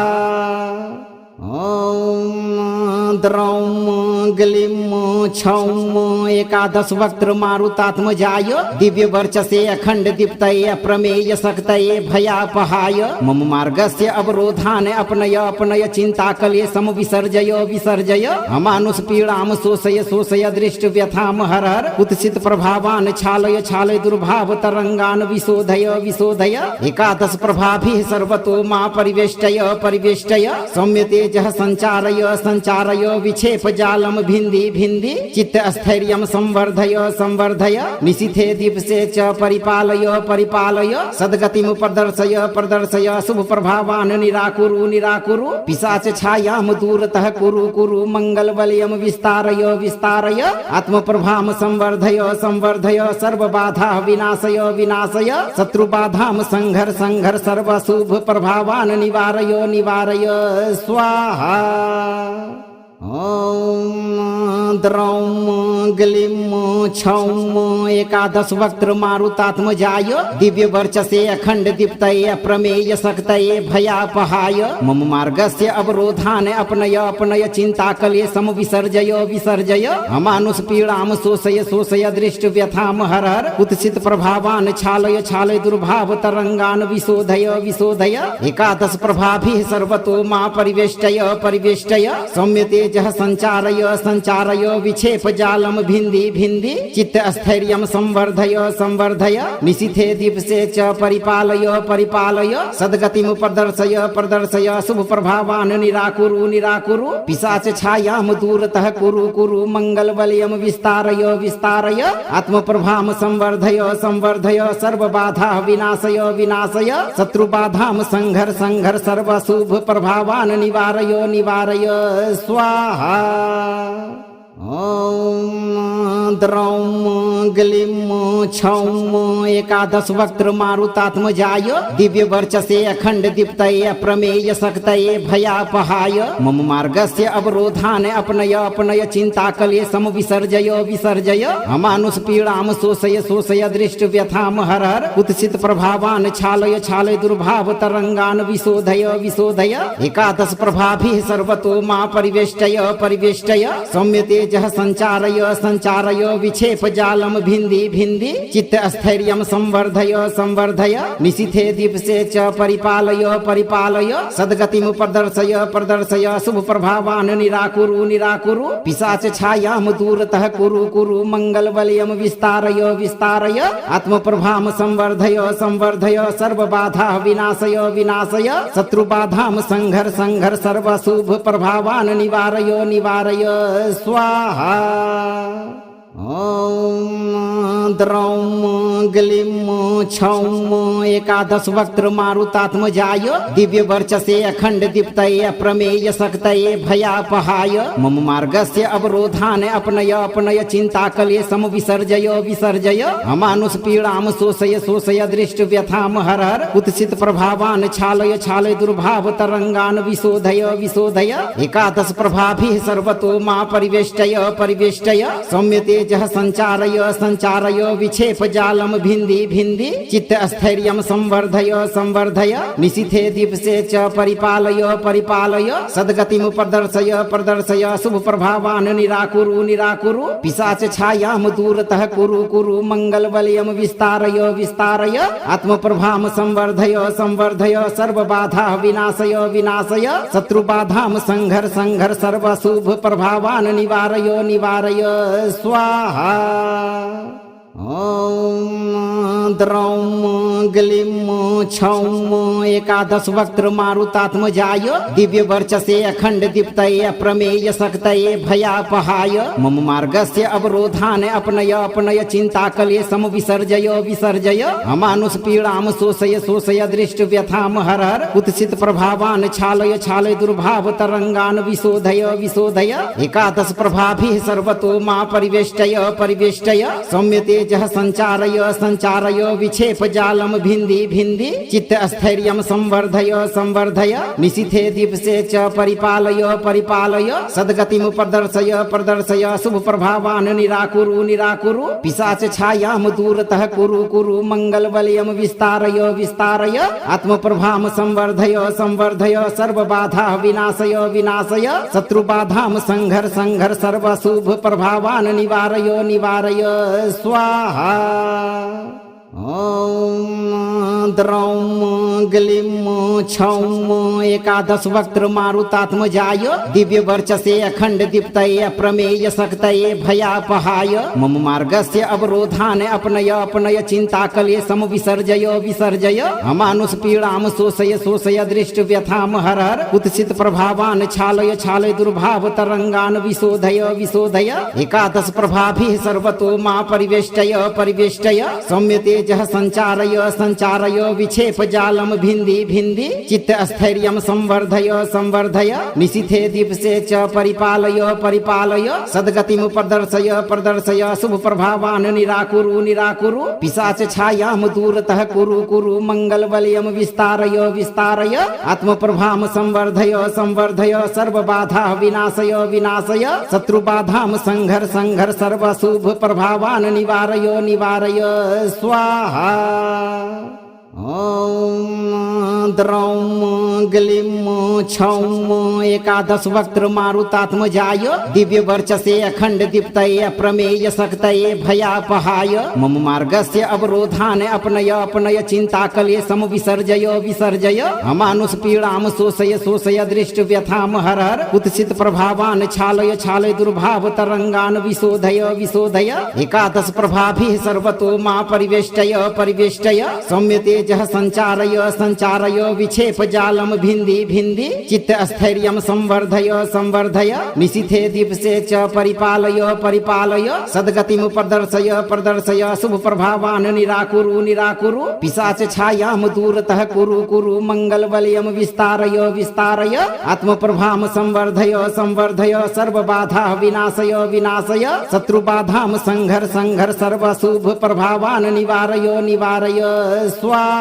ॐ द्रौं ग्लीं छौं एकादश वक्त्र मारुतात्मजाय दिव्य वर्चसे अखंड दीप्तये अप्रमेय शक्तये भयापहाय मम मार्गस्य अवरोधान अपनय अपनय चिंता कले सम विसर्जय विसर्जय अमानुष पीड़ाम शोषय शोषय दृष्ट व्यथाम हर हर कुत्सित प्रभावान छालय छालय दुर्भाव तरंगान विशोधय विशोधय एकादश प्रभाभिः सर्वतो मा परिवेष्टय परिवेष्टय सौम्य तेजः संचारय संचारय विक्षेप जालम भिन्दी भिन्दी चित्तस्थैर्यं संवर्धय संवर्धय निशिथे दीप्से च परिपालय परिपालय सद्गतिं प्रदर्शय प्रदर्शय शुभ प्रभावान् निराकुरु निराकुरु पिशाच छायां दूरतः कुरु कुरु मंगल बलयं विस्तारय विस्तारय आत्म प्रभां संवर्धय संवर्धय सर्व बाधा विनाशय विनाशय शत्रु बाधां संघर संघर सर्व शुभ प्रभावान् निवारय निवारय स्वाहा। ॐ द्रौं ग्लीं छौं एकादश वक्त्र मारुतात्मजाय दिव्य वर्चसे अखंड दीप्तये अप्रमेय शक्तये भयापहाय मम मार्गस्य अवरोधान् अपनय अपनय चिंता कले सम विसर्जय विसर्जय अमानुष पीड़ां शोषय शोषय दृष्ट व्यथां हर हर कुत्सित प्रभावान् छालय छालय दुर्भाव तरंगान् विशोधय विशोधय एकादश प्रभाभिः सर्वतो मा परिवेष्टय परिवेष्टय सौम्यते जह संचारय संचारय विक्षेप जालम भिन्दी भिन्दी चित्त स्थैर्यं संवर्धय संवर्धय निशिथे दीप्से च परिपालय परिपालय सद्गतिं प्रदर्शय प्रदर्शय शुभ प्रभावान् निराकुरु निराकुरु पिशाच छायां दूरतः कुरु कुरु मंगल बलयं विस्तारय विस्तारय आत्म प्रभां संवर्धय संवर्धय सर्व बाधा विनाशय विनाशय शत्रु बाधां संघर संघर सर्व शुभ प्रभावान् निवारय निवारय स्वाहा। ॐ द्रौं ग्लीं छौं एकादश वक्त्र मारुतात्मजाय दिव्य वर्चसे अखंड दीप्तये अप्रमेय शक्तये भयापहाय मम मार्गस्य अवरोधान् अपनय अपनय चिंता कले सम विसर्जय विसर्जय अमानुष पीड़ां शोषय शोषय दृष्ट व्यथां हर हर कुत्सित प्रभावान् छालय छालय दुर्भाव तरंगान् विशोधय विशोधय एकादश प्रभाभिः सर्वतो मा परिवेष्टय परिवेष्टय सौम्यते जह संचारय संचारय विक्षेप जालम भिन्दी भिन्दी चित्त स्थैर्यं संवर्धय संवर्धय निशिथे दीप्से च परिपालय परिपालय सद्गतिं प्रदर्शय प्रदर्शय शुभ प्रभावान् निराकुरु निराकुरु पिशाच छायां दूरतः कुरु कुरु मंगल बलयं विस्तारय विस्तारय आत्म प्रभां संवर्धय संवर्धय सर्व बाधा विनाशय विनाशय शत्रु बाधां संघर संघर सर्व शुभ प्रभावान् निवारय निवारय स्वाहा। ॐ द्रौं ग्लीं छौं एकादश वक्त्र मारुतात्मजाय दिव्य वर्चसे अखंड दीप्तये अप्रमेय शक्तये भयापहाय मम मार्गस्य अवरोधान् अपनय अपनय चिंता कले सम विसर्जय विसर्जय अमानुष पीड़ां शोषय शोषय दृष्ट व्यथां हर हर कुत्सित प्रभावान् छालय छालय दुर्भाव तरंगान् विशोधय विशोधय एकादश प्रभाभिः सर्वतो मा परिवेष्टय परिवेष्टय सौम्यते जह संचारय संचारय विक्षेप जालम भिन्दी भिन्दी चित्त स्थैर्यं संवर्धय संवर्धय निशिथे दीप्से च परिपालय परिपालय सद्गतिं प्रदर्शय प्रदर्शय शुभ प्रभावान् निराकुरु निराकुरु पिशाच छायां दूरतः कुरु कुरु मंगल बलयं विस्तारय विस्तारय आत्म प्रभां संवर्धय संवर्धय सर्व बाधा विनाशय विनाशय शत्रु बाधां संघर संघर सर्व शुभ प्रभावान् निवारय निवारय स्वाहा। ॐ द्रौं ग्लीं छौं एकादश वक्त्र मारुतात्मजाय दिव्य वर्चसे अखंड दीप्तये अप्रमेय शक्तये भयापहाय मम मार्गस्य अवरोधान् अपनय अपनय चिंता कले सम विसर्जय विसर्जय अमानुष पीड़ां शोषय शोषय दृष्ट व्यथां हर हर कुत्सित प्रभावान् छालय छालय दुर्भाव तरंगान् विशोधय विशोधय एकादश प्रभाभिः सर्वतो मा परिवेष्टय परिवेष्टय सौम्यते जह संचारय संचारय विक्षेप जालम भिन्दी भिन्दी चित्त स्थैर्यं संवर्धय संवर्धय निशिथे दीप्से च परिपालय परिपालय सद्गतिं प्रदर्शय प्रदर्शय शुभ प्रभावान् निराकुरु निराकुरु पिशाच छायां दूरतः कुरु कुरु मंगल बलयं विस्तारय विस्तारय आत्म प्रभां संवर्धय संवर्धय सर्व बाधा विनाशय विनाशय शत्रु बाधां संघर संघर सर्व शुभ प्रभावान् निवारय निवारय स्वाहा। ॐ द्रौं ग्लीं छौं एकादश वक्त्र मारुतात्मजाय दिव्य वर्चसे अखंड दीप्तये अप्रमेय शक्तये भयापहाय मम मार्गस्य अवरोधान अपनय अपनय चिंताकले सम विसर्जय विसर्जय अमानुष पीड़ाम शोषय शोषय दृष्ट व्यथाम हर हर कुत्सित प्रभावान छालय छालय दुर्भाव तरंगान विशोधय विशोधय एकादश प्रभाभिः सर्वतो मा परिवेष्टय परिवेष्टय सौम्यते जह संचारय संचारय विक्षेप जालम भिंदी भिंदी चित्त स्थैर्यम संवर्धय संवर्धय निशिथे दीपसे च परिपालय परिपालय सद्गतिम प्रदर्शय प्रदर्शय शुभ प्रभावान निराकुरु निराकुरु पिशाच छायाम दूरतः कुरु कुरु मंगल बलयम विस्तारय विस्तारय आत्म प्रभाम संवर्धय संवर्धय सर्व बाधा विनाशय विनाशय शत्रु बाधाम संघर संघर सर्व शुभ प्रभावान निवारय निवारय स्वाहा। ॐ द्रौं ग्लीं छौं एकादश वक्त्र मारुतात्मजाय दिव्य वर्चसे अखंड दीप्तये अप्रमेय शक्तये भयापहाय मम मार्गस्य अवरोधान अपनय अपनय चिंताकले सम विसर्जय विसर्जय अमानुष पीड़ाम शोषय शोषय दृष्ट व्यथाम हर हर कुत्सित प्रभावान छालय छालय दुर्भाव तरंगान विशोधय विशोधय एकादश प्रभाभिः सर्वतो मा परिवेष्टय परिवेष्टय सौम्यते जह संचारय संचारय विक्षेप जालम भिंदी भिंदी चित्त स्थैर्यम संवर्धय संवर्धय निशिथे दीपसे च परिपालय परिपालय सद्गतिम प्रदर्शय प्रदर्शय शुभ प्रभावान निराकुरु निराकुरु पिशाच छायाम दूरतः कुरु कुरु मंगल बलयम विस्तारय विस्तारय आत्म प्रभाम संवर्धय संवर्धय सर्व बाधा विनाशय विनाशय शत्रु बाधाम संघर संघर सर्व शुभ प्रभावान निवारय निवारय स्वाहा।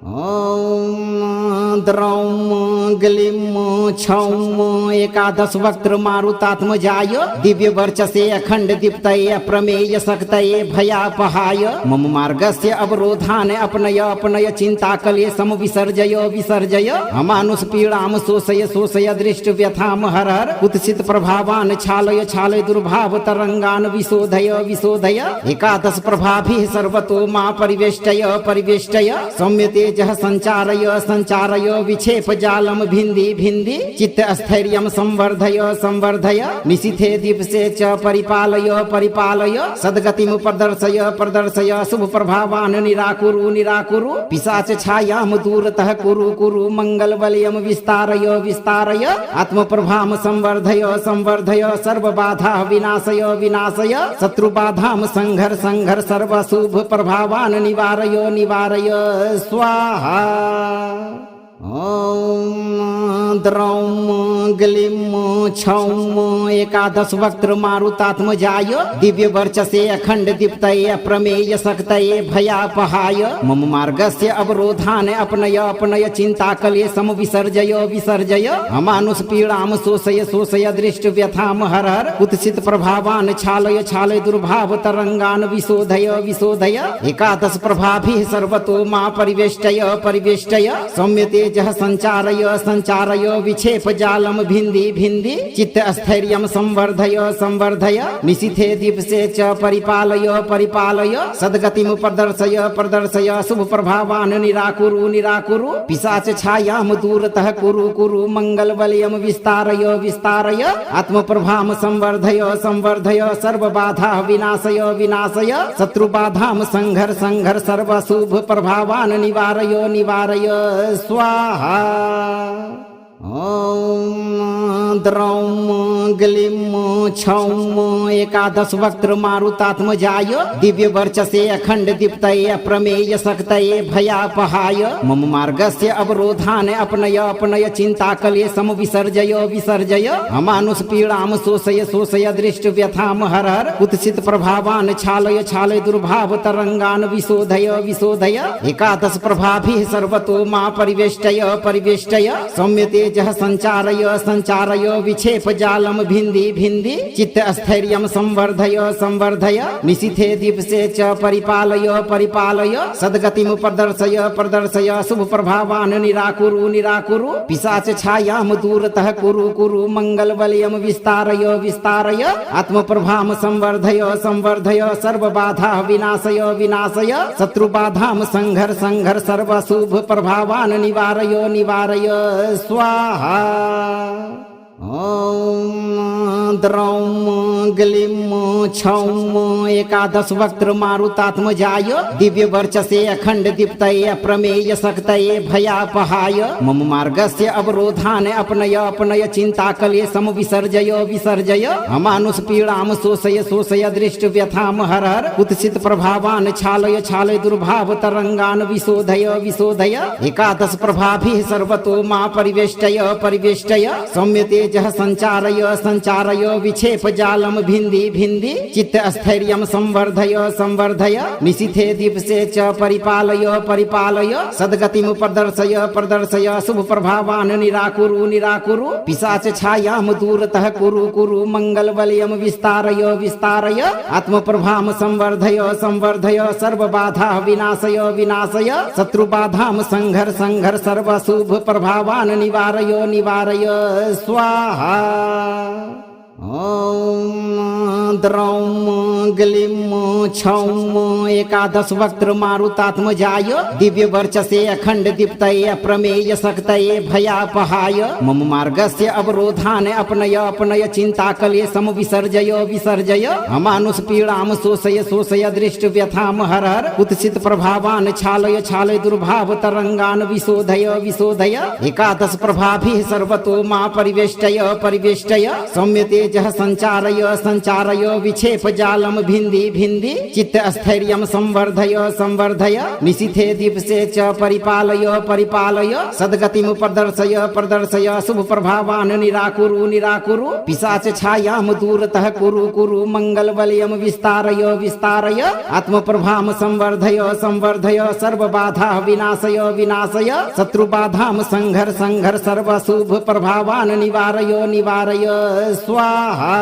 ॐ द्रौं ग्लीं छौं एकादश वक्त्र मारुतात्मजाय दिव्य वर्चसे अखंड दीप्तये अप्रमेय शक्तये भयापहाय मम मार्गस्य अवरोधान अपनय अपनय चिंताकले सम विसर्जय विसर्जय अमानुष पीड़ाम शोषय शोषय दृष्ट व्यथाम हर हर कुत्सित प्रभावान छालय छालय दुर्भाव तरंगान विशोधय विशोधय एकादश प्रभाभिः सर्वतो मा परिवेष्टय परिवेष्टय सौम्यते जह संचारय संचारय विक्षेप जालम भिंदी भिंदी चित्त स्थैर्यम संवर्धय संवर्धय निशिथे दीपसे च परिपालय परिपालय सद्गतिम प्रदर्शय प्रदर्शय शुभ प्रभावान निराकुरु निराकुरु पिशाच छायाम दूरतः कुरु कुरु मंगल बलयम विस्तारय विस्तारय आत्म प्रभाम संवर्धय संवर्धय सर्व बाधा विनाशय विनाशय शत्रु बाधाम संघर संघर सर्व शुभ प्रभावान निवारय निवारय स्वाहा। ॐ द्रौं ग्लीं छौं एकादश वक्त्र मारुतात्मजाय दिव्य वर्चसे अखंड दीप्तये अप्रमेय शक्तये भयापहाय मम मार्गस्य अवरोधान अपनय अपनय चिंताकले सम विसर्जय विसर्जय अमानुष पीड़ाम शोषय शोषय दृष्ट व्यथाम हर हर कुत्सित प्रभावान छालय छालय दुर्भाव तरंगान विशोधय विशोधय एकादश प्रभाभिः सर्वतो मा परिवेष्टय परिवेष्टय सौम्यते जह संचारय संचारय विक्षेप जालम भिंदी भिंदी चित्त स्थैर्यम संवर्धय संवर्धय निशिथे दीपसे च परिपालय परिपालय सद्गतिम प्रदर्शय प्रदर्शय शुभ प्रभावान निराकुरु निराकुरु पिशाच छायाम दूरतः कुरु कुरु मंगल बलयम विस्तारय विस्तारय आत्म प्रभाम संवर्धय संवर्धय सर्व बाधा विनाशय विनाशय शत्रु बाधाम संघर संघर सर्व शुभ प्रभावान निवारय निवारय स्वाहा। ॐ द्रौं ग्लीं छौं एकादश वक्त्र मारुतात्मजाय दिव्य वर्चसे अखंड दीप्तये अप्रमेय शक्तये भयापहाय मम मार्गस्य अवरोधान अपनय अपनय चिंताकले सम विसर्जय विसर्जय अमानुष पीड़ाम शोषय शोषय दृष्ट व्यथाम हर हर कुत्सित प्रभावान छालय छालय दुर्भाव तरंगान विशोधय विशोधय एकादश प्रभाभिः सर्वतो मा परिवेष्टय परिवेष्टय सौम्यते जह संचारय संचारय विक्षेप जालम भिन्दी भिन्दी चित्त स्थैर्यं संवर्धय संवर्धय निशिथे दीप्से च परिपालय परिपालय सद्गतिं प्रदर्शय प्रदर्शय शुभ प्रभावान् निराकुरु निराकुरु पिशाच छायां दूरतः कुरु कुरु मंगल बलयं विस्तारय विस्तारय आत्म प्रभां संवर्धय संवर्धय सर्व बाधा विनाशय विनाशय शत्रु बाधां संघर संघर सर्व शुभ प्रभावान् निवारय निवारय स्वाहा। ॐ द्रौं ग्लीं छौं एकादश वक्त्र मारुतात्मजाय दिव्य वर्चसे अखंड दीप्तये अप्रमेय शक्तये भयापहाय मम मार्गस्य अवरोधान् अपनय अपनय चिंता कले सम विसर्जय विसर्जय अमानुष पीड़ां शोषय शोषय दृष्ट व्यथां हर हर कुत्सित प्रभावान् छालय छालय दुर्भाव तरंगान् विशोधय विशोधय एकादश प्रभाभिः सर्वतो मा परिवेष्टय परिवेष्टय सौम्यते जह संचारय संचारय विक्षेप जालम भिन्दी भिन्दी चित्त स्थैर्यं संवर्धय संवर्धय निशिथे दीप्से च परिपालय परिपालय सद्गतिं प्रदर्शय प्रदर्शय शुभ प्रभावान् निराकुरु निराकुरु पिशाच छायां दूरतः कुरु कुरु मंगल बलयं विस्तारय विस्तारय आत्म प्रभां संवर्धय संवर्धय सर्व बाधा विनाशय विनाशय शत्रु बाधां संघर संघर सर्व शुभ प्रभावान् निवारय निवारय स्वाहा। ॐ द्रौं ग्लीं छौं एकादश वक्त्र मारुतात्मजाय दिव्य वर्चसे अखंड दीप्तये अप्रमेय शक्तये भयापहाय मम मार्गस्य अवरोधान् अपनय अपनय चिंता कले सम विसर्जय विसर्जय अमानुष पीड़ां शोषय शोषय दृष्ट व्यथां हर हर कुत्सित प्रभावान् छालय छालय दुर्भाव तरंगान् विशोधय विशोधय एकादश प्रभाभिः सर्वतो मा परिवेष्टय परिवेष्टय सौम्यते जह संचारय संचारय विक्षेप जालम भिन्दी भिन्दी चित्त स्थैर्यं संवर्धय संवर्धय निशिथे दीप्से च परिपालय परिपालय सद्गतिं प्रदर्शय प्रदर्शय शुभ प्रभावान् निराकुरु निराकुरु पिशाच छायां दूरतः कुरु कुरु मंगल बलयं विस्तारय विस्तारय आत्म प्रभां संवर्धय संवर्धय सर्व बाधा विनाशय विनाशय शत्रु बाधां संघर संघर सर्व शुभ प्रभावान् निवारय निवारय स्वाहा।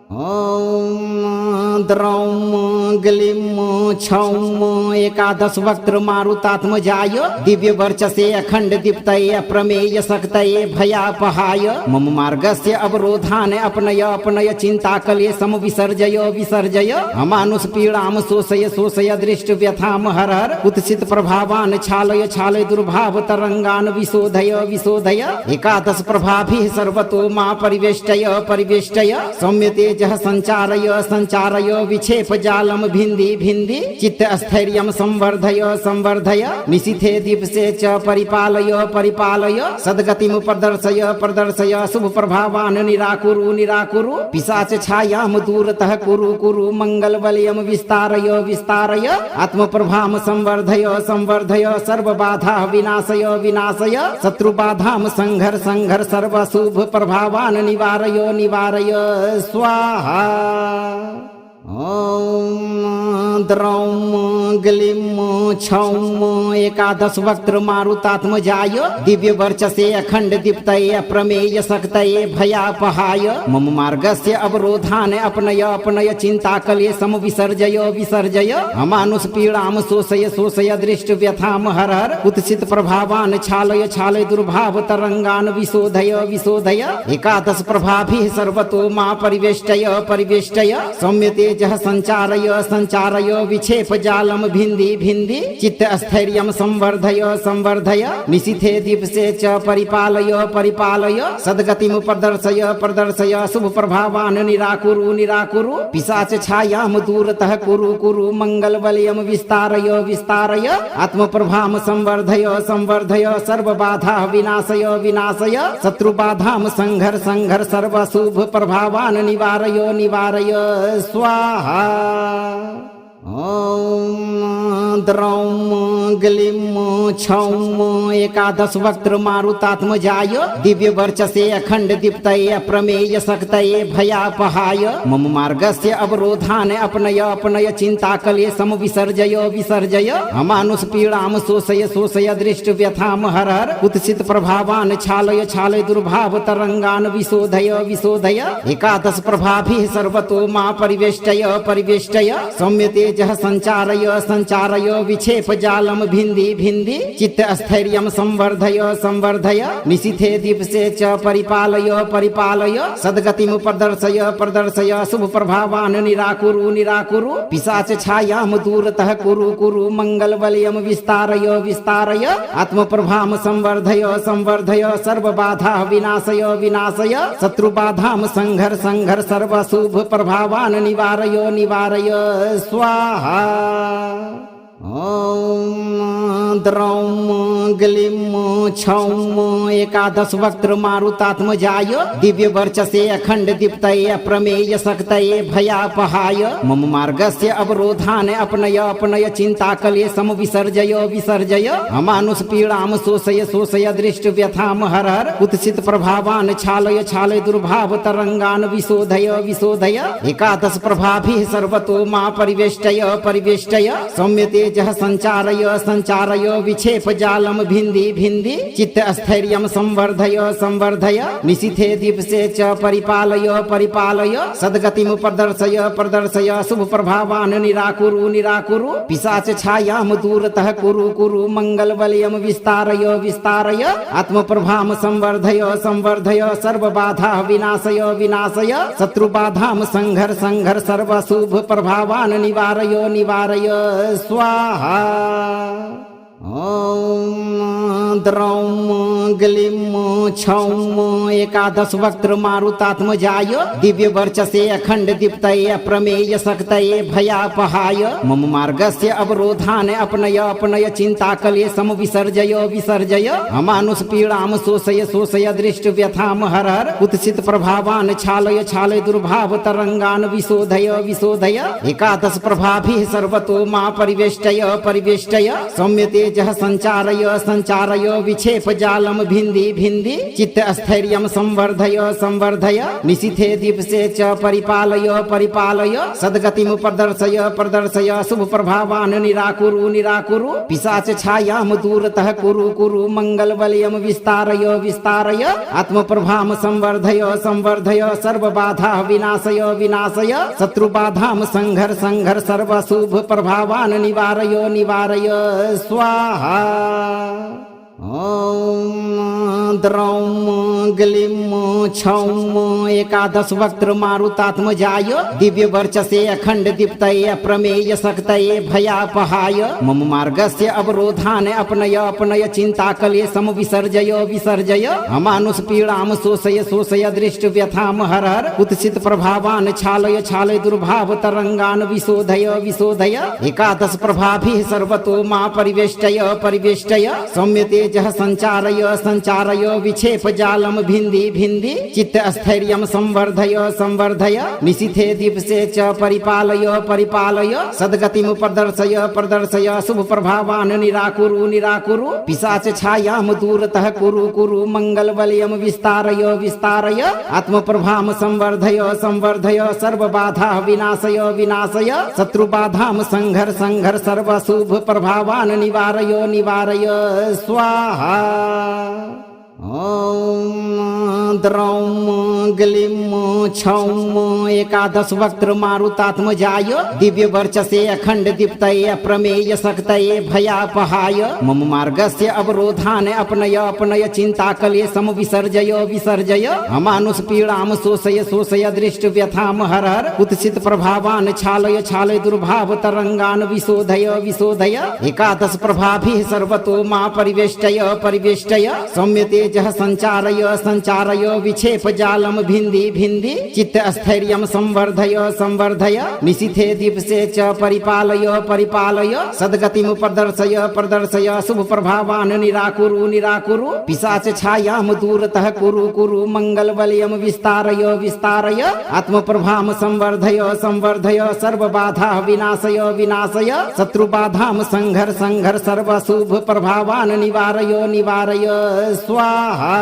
ॐ द्रौं ग्लीं छौं एकादश वक्त्र मारुतात्मजाय दिव्य वर्चसे अखंड दीप्तये अप्रमेय शक्तये भयापहाय मम मार्गस्य अवरोधान् अपनय अपनय चिंता कले सम विसर्जय विसर्जय अमानुष पीड़ां शोषय शोषय दृष्ट व्यथां हर हर कुत्सित प्रभावान् छालय छालय दुर्भाव तरंगान् विशोधय विशोधय एकादश प्रभाभिः सर्वतो मा परिवेष्टय परिवेष्टय सौम्यते जह संचारय संचारय विक्षेप जालम भिन्दी भिन्दी चित्त स्थैर्यं संवर्धय संवर्धय निशिथे दीप्से च परिपालय परिपालय सद्गतिं प्रदर्शय प्रदर्शय शुभ प्रभावान् निराकुरु निराकुरु पिशाच छायां दूरतः कुरु कुरु मंगल बलयं विस्तारय विस्तारय आत्म प्रभां संवर्धय संवर्धय सर्व बाधा विनाशय विनाशय शत्रु बाधां संघर संघर सर्व शुभ प्रभावान् निवारय निवारय स्वाहा। ॐ द्रौं ग्लीं छौं एकादश वक्त्र मारुतात्मजाय दिव्य वर्चसे अखंड दीप्तये अप्रमेय शक्तये भयापहाय मम मार्गस्य अवरोधान् अपनय अपनय चिंता कले सम विसर्जय विसर्जय अमानुष पीड़ां शोषय शोषय दृष्ट व्यथां हर हर कुत्सित प्रभावान् छालय छालय दुर्भाव तरंगान् विशोधय विशोधय एकादश प्रभाभिः सर्वतो मा परिवेष्टय परिवेष्टय सौम्यते जह संचारय संचारय विक्षेप जालम भिन्दी भिन्दी चित्त स्थैर्यं संवर्धय संवर्धय निशिथे दीप्से च परिपालय परिपालय सद्गतिं प्रदर्शय प्रदर्शय शुभ प्रभावान् निराकुरु निराकुरु पिशाच छायां दूरतः कुरु कुरु मंगल बलयं विस्तारय विस्तारय आत्म प्रभां संवर्धय संवर्धय सर्व बाधा विनाशय विनाशय शत्रु बाधां संघर संघर सर्व शुभ प्रभावान् निवारय निवारय स्वाहा। ॐ द्रौं ग्लीं छौं एकादश वक्त्र मारुतात्मजाय दिव्य वर्चसे अखंड दीप्तये अप्रमेय शक्तये भयापहाय मम मार्गस्य अवरोधान अपनय अपनय चिंताकले सम विसर्जय विसर्जय अमानुष पीड़ाम शोषय शोषय दृष्ट व्यथाम हर हर कुत्सित प्रभावान छालय छालय दुर्भाव तरंगान विशोधय विशोधय एकादश प्रभाभिः सर्वतो मा परिवेष्टय परिवेष्टय सौम्य तेजः संचारय संचारय विक्षेप जालम भिन्दी भिन्दी चित्त स्थैर्यं संवर्धय संवर्धय निशिथे दिवसे च परिपालय परिपालय सद्गतिं प्रदर्शय प्रदर्शय शुभ प्रभावान निराकुरु निराकुरु पिशाच छायाम दूरतः कुरु कुरु मंगल बलयम विस्तारय विस्तारय आत्म प्रभाम संवर्धय संवर्धय सर्व बाधा विनाशय विनाशय शत्रु बाधाम संघर संघर सर्व शुभ प्रभावान निवारय निवारय स्वाहा। ॐ द्रौं ग्लीं छौं एकादश वक्त्र मारुतात्मजाय दिव्य वर्चसे अखंड दीप्तये अप्रमेय शक्तये भयापहाय मम मार्गस्य अवरोधान अपनय अपनय चिंताकले सम विसर्जय विसर्जय अमानुष पीड़ाम शोषय शोषय दृष्ट व्यथाम हर हर कुत्सित प्रभावान छालय छालय दुर्भाव तरंगान विशोधय विशोधय एकादश प्रभाभिः सर्वतो मा परिवेष्टय परिवेष्टय सौम्य तेजः संचारय संचारय विक्षेप जालम भिन्दी भिन्दी चित्त स्थैर्यं संवर्धय संवर्धय निशिथे दिवसे च परिपालय परिपालय सद्गतिं प्रदर्शय प्रदर्शय शुभ प्रभावान निराकुरु निराकुरु पिशाच छायाम दूरतः कुरु कुरु मंगल बलयम विस्तारय विस्तारय आत्म प्रभाम संवर्धय संवर्धय सर्व बाधा विनाशय विनाशय शत्रु बाधाम संघर संघर सर्व शुभ प्रभावान निवारय निवारय स्वाहा। ॐ द्रौं ग्लीं छौं एकादश वक्त्र मारुतात्मजाय दिव्य वर्चसे अखंड दीप्तये अप्रमेय शक्तये भयापहाय मम मार्गस्य अवरोधान अपनय अपनय चिंताकले सम विसर्जय विसर्जय अमानुष पीड़ाम शोषय शोषय दृष्ट व्यथाम हर हर कुत्सित प्रभावान छालय छालय दुर्भाव तरंगान विशोधय विशोधय एकादश प्रभाभिः सर्वतो मा परिवेष्टय परिवेष्टय सौम्य तेजः संचारय संचारय विक्षेप जालम भिन्दी भिन्दी चित्त स्थैर्यं संवर्धय संवर्धय निशिथे दिवसे च परिपालय परिपालय सद्गतिं प्रदर्शय प्रदर्शय शुभ प्रभावान निराकुरु निराकुरु पिशाच छायाम दूरतः कुरु कुरु मंगल बलयम विस्तारय विस्तारय आत्म प्रभाम संवर्धय संवर्धय सर्व बाधा विनाशय विनाशय शत्रु बाधाम संघर संघर सर्व शुभ प्रभावान निवारय निवारय स्वाहा। ॐ द्रौं ग्लीं छौं एकादश वक्त्र मारुतात्मजाय दिव्य वर्चसे अखंड दीप्तये अप्रमेय शक्तये भयापहाय मम मार्गस्य अवरोधान अपनय अपनय चिंताकले सम विसर्जय विसर्जय अमानुष पीड़ाम शोषय शोषय दृष्ट व्यथाम हर हर कुत्सित प्रभावान छालय छालय दुर्भाव तरंगान विशोधय विशोधय एकादश प्रभाभिः सर्वतो मा परिवेष्टय परिवेष्टय सौम्य तेजः संचारय संचारय विक्षेप जालम भिन्दी भिन्दी चित्त स्थैर्यं संवर्धय संवर्धय निशिथे दिवसे च परिपालय परिपालय सद्गतिं प्रदर्शय प्रदर्शय शुभ प्रभावान निराकुरु निराकुरु पिशाच छायाम दूरतः कुरु कुरु मंगल बलयम विस्तारय विस्तारय आत्म प्रभाम संवर्धय संवर्धय सर्व बाधा विनाशय विनाशय शत्रु बाधाम संघर संघर सर्व शुभ प्रभावान निवारय निवारय स्वाहा। ॐ द्रौं ग्लीं छौं एकादश वक्त्र मारुतात्मजाय दिव्य वर्चसे अखंड दीप्तये अप्रमेय शक्तये भयापहाय मम मार्गस्य अवरोधान अपनय अपनय चिंताकले सम विसर्जय विसर्जय अमानुष पीड़ाम शोषय शोषय दृष्ट व्यथाम हर हर कुत्सित प्रभावान छालय छालय दुर्भाव तरंगान विशोधय विशोधय एकादश प्रभाभिः सर्वतो मा परिवेष्टय परिवेष्टय सौम्य तेजः संचारय संचारय विक्षेप जालम भिन्दी भिन्दी चित्त स्थैर्यं संवर्धय संवर्धय निशिथे दीप्से च परिपालय परिपालय सद्गतिं प्रदर्शय प्रदर्शय शुभ प्रभावान् निराकुरु निराकुरु पिशाच छायां दूरतः कुरु कुरु मंगल बलयं विस्तारय विस्तारय आत्म प्रभां संवर्धय संवर्धय सर्व बाधा विनाशय विनाशय शत्रु बाधां संघर संघर सर्व शुभ प्रभावान् निवारय निवारय स्वाहा।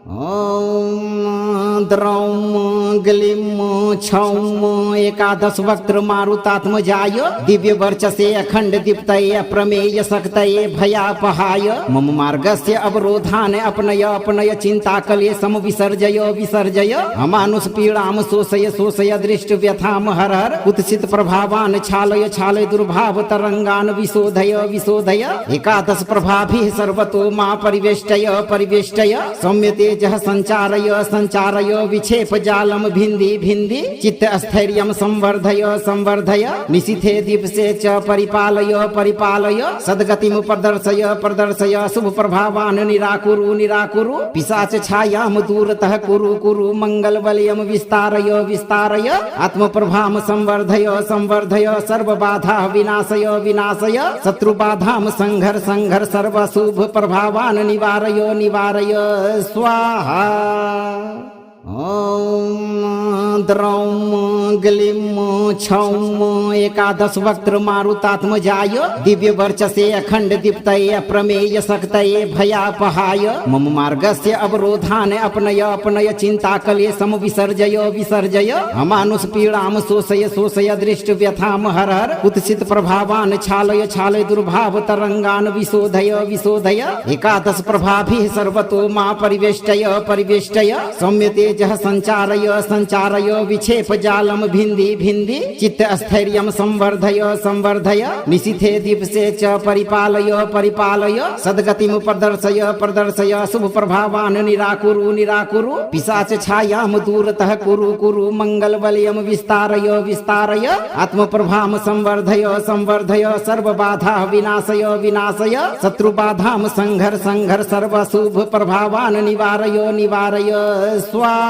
ॐ द्रौं ग्लीं छौं एकादश वक्त्र मारुतात्मजाय दिव्य वर्चसे अखंड दीप्तये अप्रमेय शक्तये भयापहाय मम मार्गस्य अवरोधान् अपनय अपनय चिंता कले सम विसर्जय विसर्जय अमानुष पीड़ां शोषय शोषय दृष्ट व्यथां हर हर कुत्सित प्रभावान् छालय छालय दुर्भाव तरंगान् विशोधय विशोधय एकादश प्रभाभिः सर्वतो मा परिवेष्टय परिवेष्टय सौम्यते जह संचारय संचारय विक्षेप जालम भिन्दी भिन्दी चित्त स्थैर्यं संवर्धय संवर्धय निशिथे दीप्से च परिपालय परिपालय सद्गतिं प्रदर्शय प्रदर्शय शुभ प्रभावान् निराकुरु निराकुरु पिशाच छायां दूरतः कुरु कुरु मंगल बलयं विस्तारय विस्तारय आत्म प्रभां संवर्धय संवर्धय सर्व बाधा विनाशय विनाशय शत्रु बाधां संघर संघर सर्व शुभ प्रभावान् निवारय निवारय स्वाहा। ॐ द्रौं ग्लीं छौं एकादश वक्त्र मारुतात्मजाय दिव्य वर्चसे अखंड दीप्तये अप्रमेय शक्तये भयापहाय मम मार्गस्य अवरोधान् अपनय अपनय चिंता कले सम विसर्जय विसर्जय अमानुष पीड़ां शोषय शोषय दृष्ट व्यथां हर हर कुत्सित प्रभावान् छालय छालय दुर्भाव तरंगान् विशोधय विशोधय एकादश प्रभाभिः सर्वतो मा परिवेष्टय परिवेष्टय सौम्यते जह संचारय संचारय विक्षेप जालम भिन्दी भिन्दी चित्त स्थैर्यं संवर्धय संवर्धय निशिथे दीप्से च परिपालय परिपालय सद्गतिं प्रदर्शय प्रदर्शय शुभ प्रभावान् निराकुरु निराकुरु पिशाच छायां दूरतः कुरु कुरु मंगल बलयं विस्तारय विस्तारय आत्म प्रभां संवर्धय संवर्धय सर्व बाधा विनाशय विनाशय शत्रु बाधां संघर संघर सर्व शुभ प्रभावान् निवारय निवारय स्वाहा।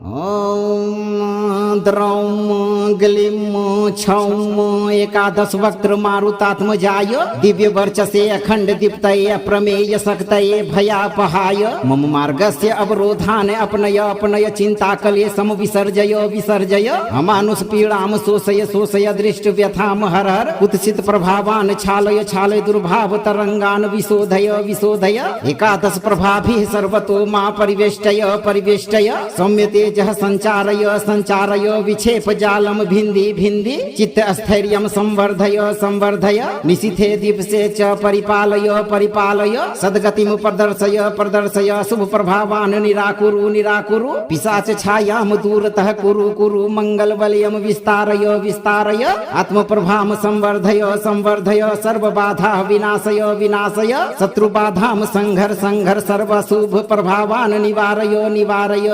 ॐ द्रौं ग्लीं छौं एकादश वक्त्र मारुतात्मजाय दिव्य वर्चसे अखंड दीप्तये अप्रमेय शक्तये भयापहाय मम मार्गस्य अवरोधान् अपनय अपनय चिंता कले सम विसर्जय विसर्जय अमानुष पीड़ां शोषय शोषय दृष्ट व्यथां हर हर कुत्सित प्रभावान् छालय छालय दुर्भाव तरंगान् विशोधय विशोधय एकादश प्रभाभिः सर्वतो मा परिवेष्टय परिवेष्टय सौम्यते जह संचारय संचारय विक्षेप जालम भिन्दी भिन्दी चित्त स्थैर्यं संवर्धय संवर्धय निशिथे दीप्से च परिपालय परिपालय सद्गतिं प्रदर्शय प्रदर्शय शुभ प्रभावान् निराकुरु निराकुरु पिशाच छायां दूरतः कुरु कुरु मंगल बलयं विस्तारय विस्तारय आत्म प्रभां संवर्धय संवर्धय सर्व बाधा विनाशय विनाशय शत्रु बाधां संघर संघर सर्व शुभ प्रभावान् निवारय निवारय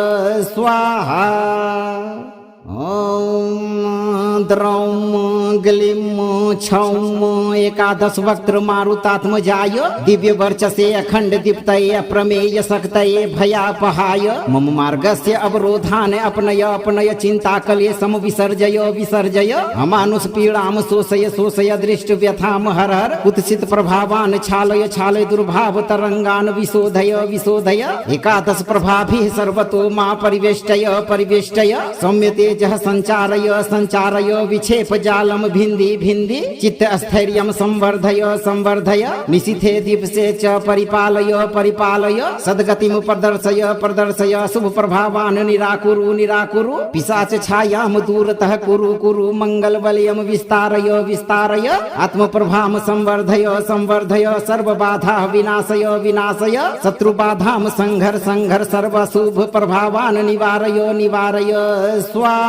स्वाहा। ॐ द्रौं ग्लीं छौं एकादश वक्त्र मारुतात्मजाय दिव्य वर्चसे अखंड दीप्तये अप्रमेय शक्तये भयापहाय मम मार्गस्य अवरोधान् अपनय अपनय चिंता कले सम विसर्जय विसर्जय अमानुष पीड़ां शोषय शोषय दृष्ट व्यथां हर हर कुत्सित प्रभावान् छालय छालय दुर्भाव तरंगान् विशोधय विशोधय एकादश प्रभाभिः सर्वतो मा परिवेष्टय परिवेष्टय सौम्यते जह संचारय संचारय विक्षेप जालम भिन्दी भिन्दी चित्त स्थैर्यं संवर्धय संवर्धय निशिथे दीप्से च परिपालय परिपालय सद्गतिं प्रदर्शय प्रदर्शय शुभ प्रभावान् निराकुरु निराकुरु पिशाच छायां दूरतः कुरु कुरु मंगल बलयं विस्तारय विस्तारय आत्म प्रभां संवर्धय संवर्धय सर्व बाधा विनाशय विनाशय शत्रु बाधां संघर संघर सर्व शुभ प्रभावान् निवारय निवारय स्वाहा।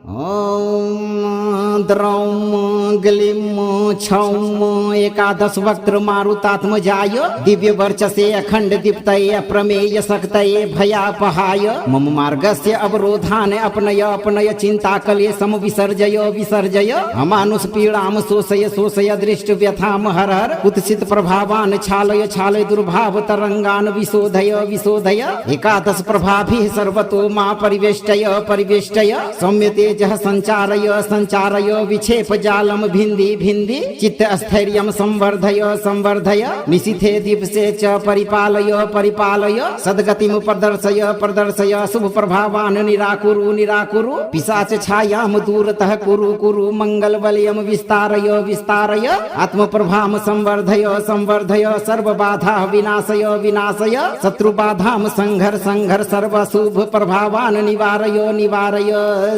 ॐ द्रौं ग्लीं छौं एकादश वक्त्र मारुतात्मजाय दिव्य वर्चसे अखंड दीप्तये अप्रमेय शक्तये भयापहाय मम मार्गस्य अवरोधान अपनय अपनय चिंताकले सम विसर्जय विसर्जय अमानुष पीड़ाम शोषय शोषय दृष्ट व्यथाम हर हर कुत्सित प्रभावान छालय छालय दुर्भाव तरंगान विशोधय विशोधय एकादश प्रभाभिः सर्वतो मा परिवेष्टय परिवेष्टय सौम्य तेजः संचारय संचारय विक्षेप जालम भिन्दी भिन्दी चित्त स्थैर्यं संवर्धय संवर्धय निशिथे दिवसे च परिपालय परिपालय सद्गतिं प्रदर्शय प्रदर्शय शुभ प्रभावान निराकुरु निराकुरु पिशाच छायाम दूरतः कुरु कुरु मंगल बलयम विस्तारय विस्तारय आत्म प्रभाम संवर्धय संवर्धय सर्व बाधा विनाशय विनाशय शत्रु बाधाम संघर संघर सर्व शुभ प्रभावान निवारय निवारय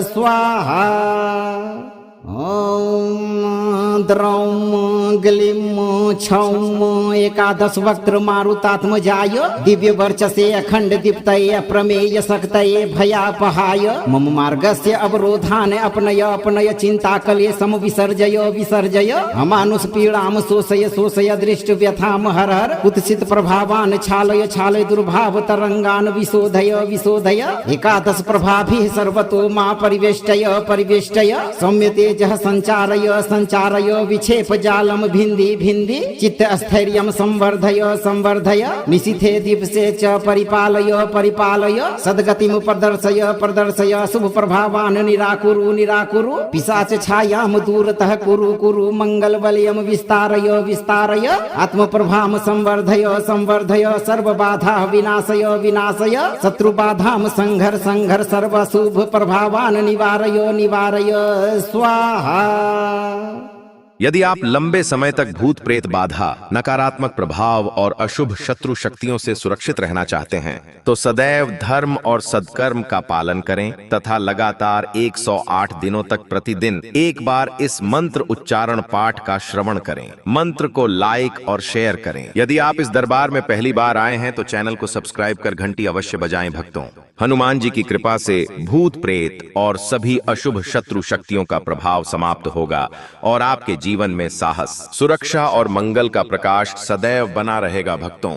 स्वाहा। ॐ द्रौं ग्लीं छौं एकादश वक्त्र मारुतात्मजाय दिव्य वर्चसे अखंड दीप्तये अप्रमेय शक्तये भयापहाय मम मार्गस्य अवरोधान अपनय अपनय चिंताकले सम विसर्जय विसर्जय अमानुष पीड़ाम शोषय शोषय दृष्ट व्यथाम हर हर कुत्सित प्रभावान छालय छालय दुर्भाव तरंगान विशोधय विशोधय एकादश प्रभाभिः सर्वतो मा परिवेष्टय परिवेष्टय सौम्य तेजः संचारय संचारय विक्षेप जालम भिन्दी भिन्दी चित्त स्थैर्यं संवर्धय संवर्धय निशिथे दिवसे च परिपालय परिपालय सद्गतिं प्रदर्शय प्रदर्शय शुभ प्रभावान निराकुरु निराकुरु पिशाच छायाम दूरतः कुरु कुरु मंगल बलयम विस्तारय विस्तारय आत्म प्रभाम संवर्धय संवर्धय सर्व बाधा विनाशय विनाशय शत्रु बाधाम संघर संघर सर्व शुभ प्रभावान निवारय निवारय स्वाहा। यदि आप लंबे समय तक भूत प्रेत बाधा, नकारात्मक प्रभाव और अशुभ शत्रु शक्तियों से सुरक्षित रहना चाहते हैं तो सदैव धर्म और सद्कर्म का पालन करें तथा लगातार 108 दिनों तक प्रतिदिन एक बार इस मंत्र उच्चारण पाठ का श्रवण करें। मंत्र को लाइक और शेयर करें। यदि आप इस दरबार में पहली बार आए हैं तो चैनल को सब्सक्राइब कर घंटी अवश्य बजाएं। भक्तों, हनुमान जी की कृपा से भूत प्रेत और सभी अशुभ शत्रु शक्तियों का प्रभाव समाप्त होगा और आपके जीवन में साहस, सुरक्षा और मंगल का प्रकाश सदैव बना रहेगा। भक्तों,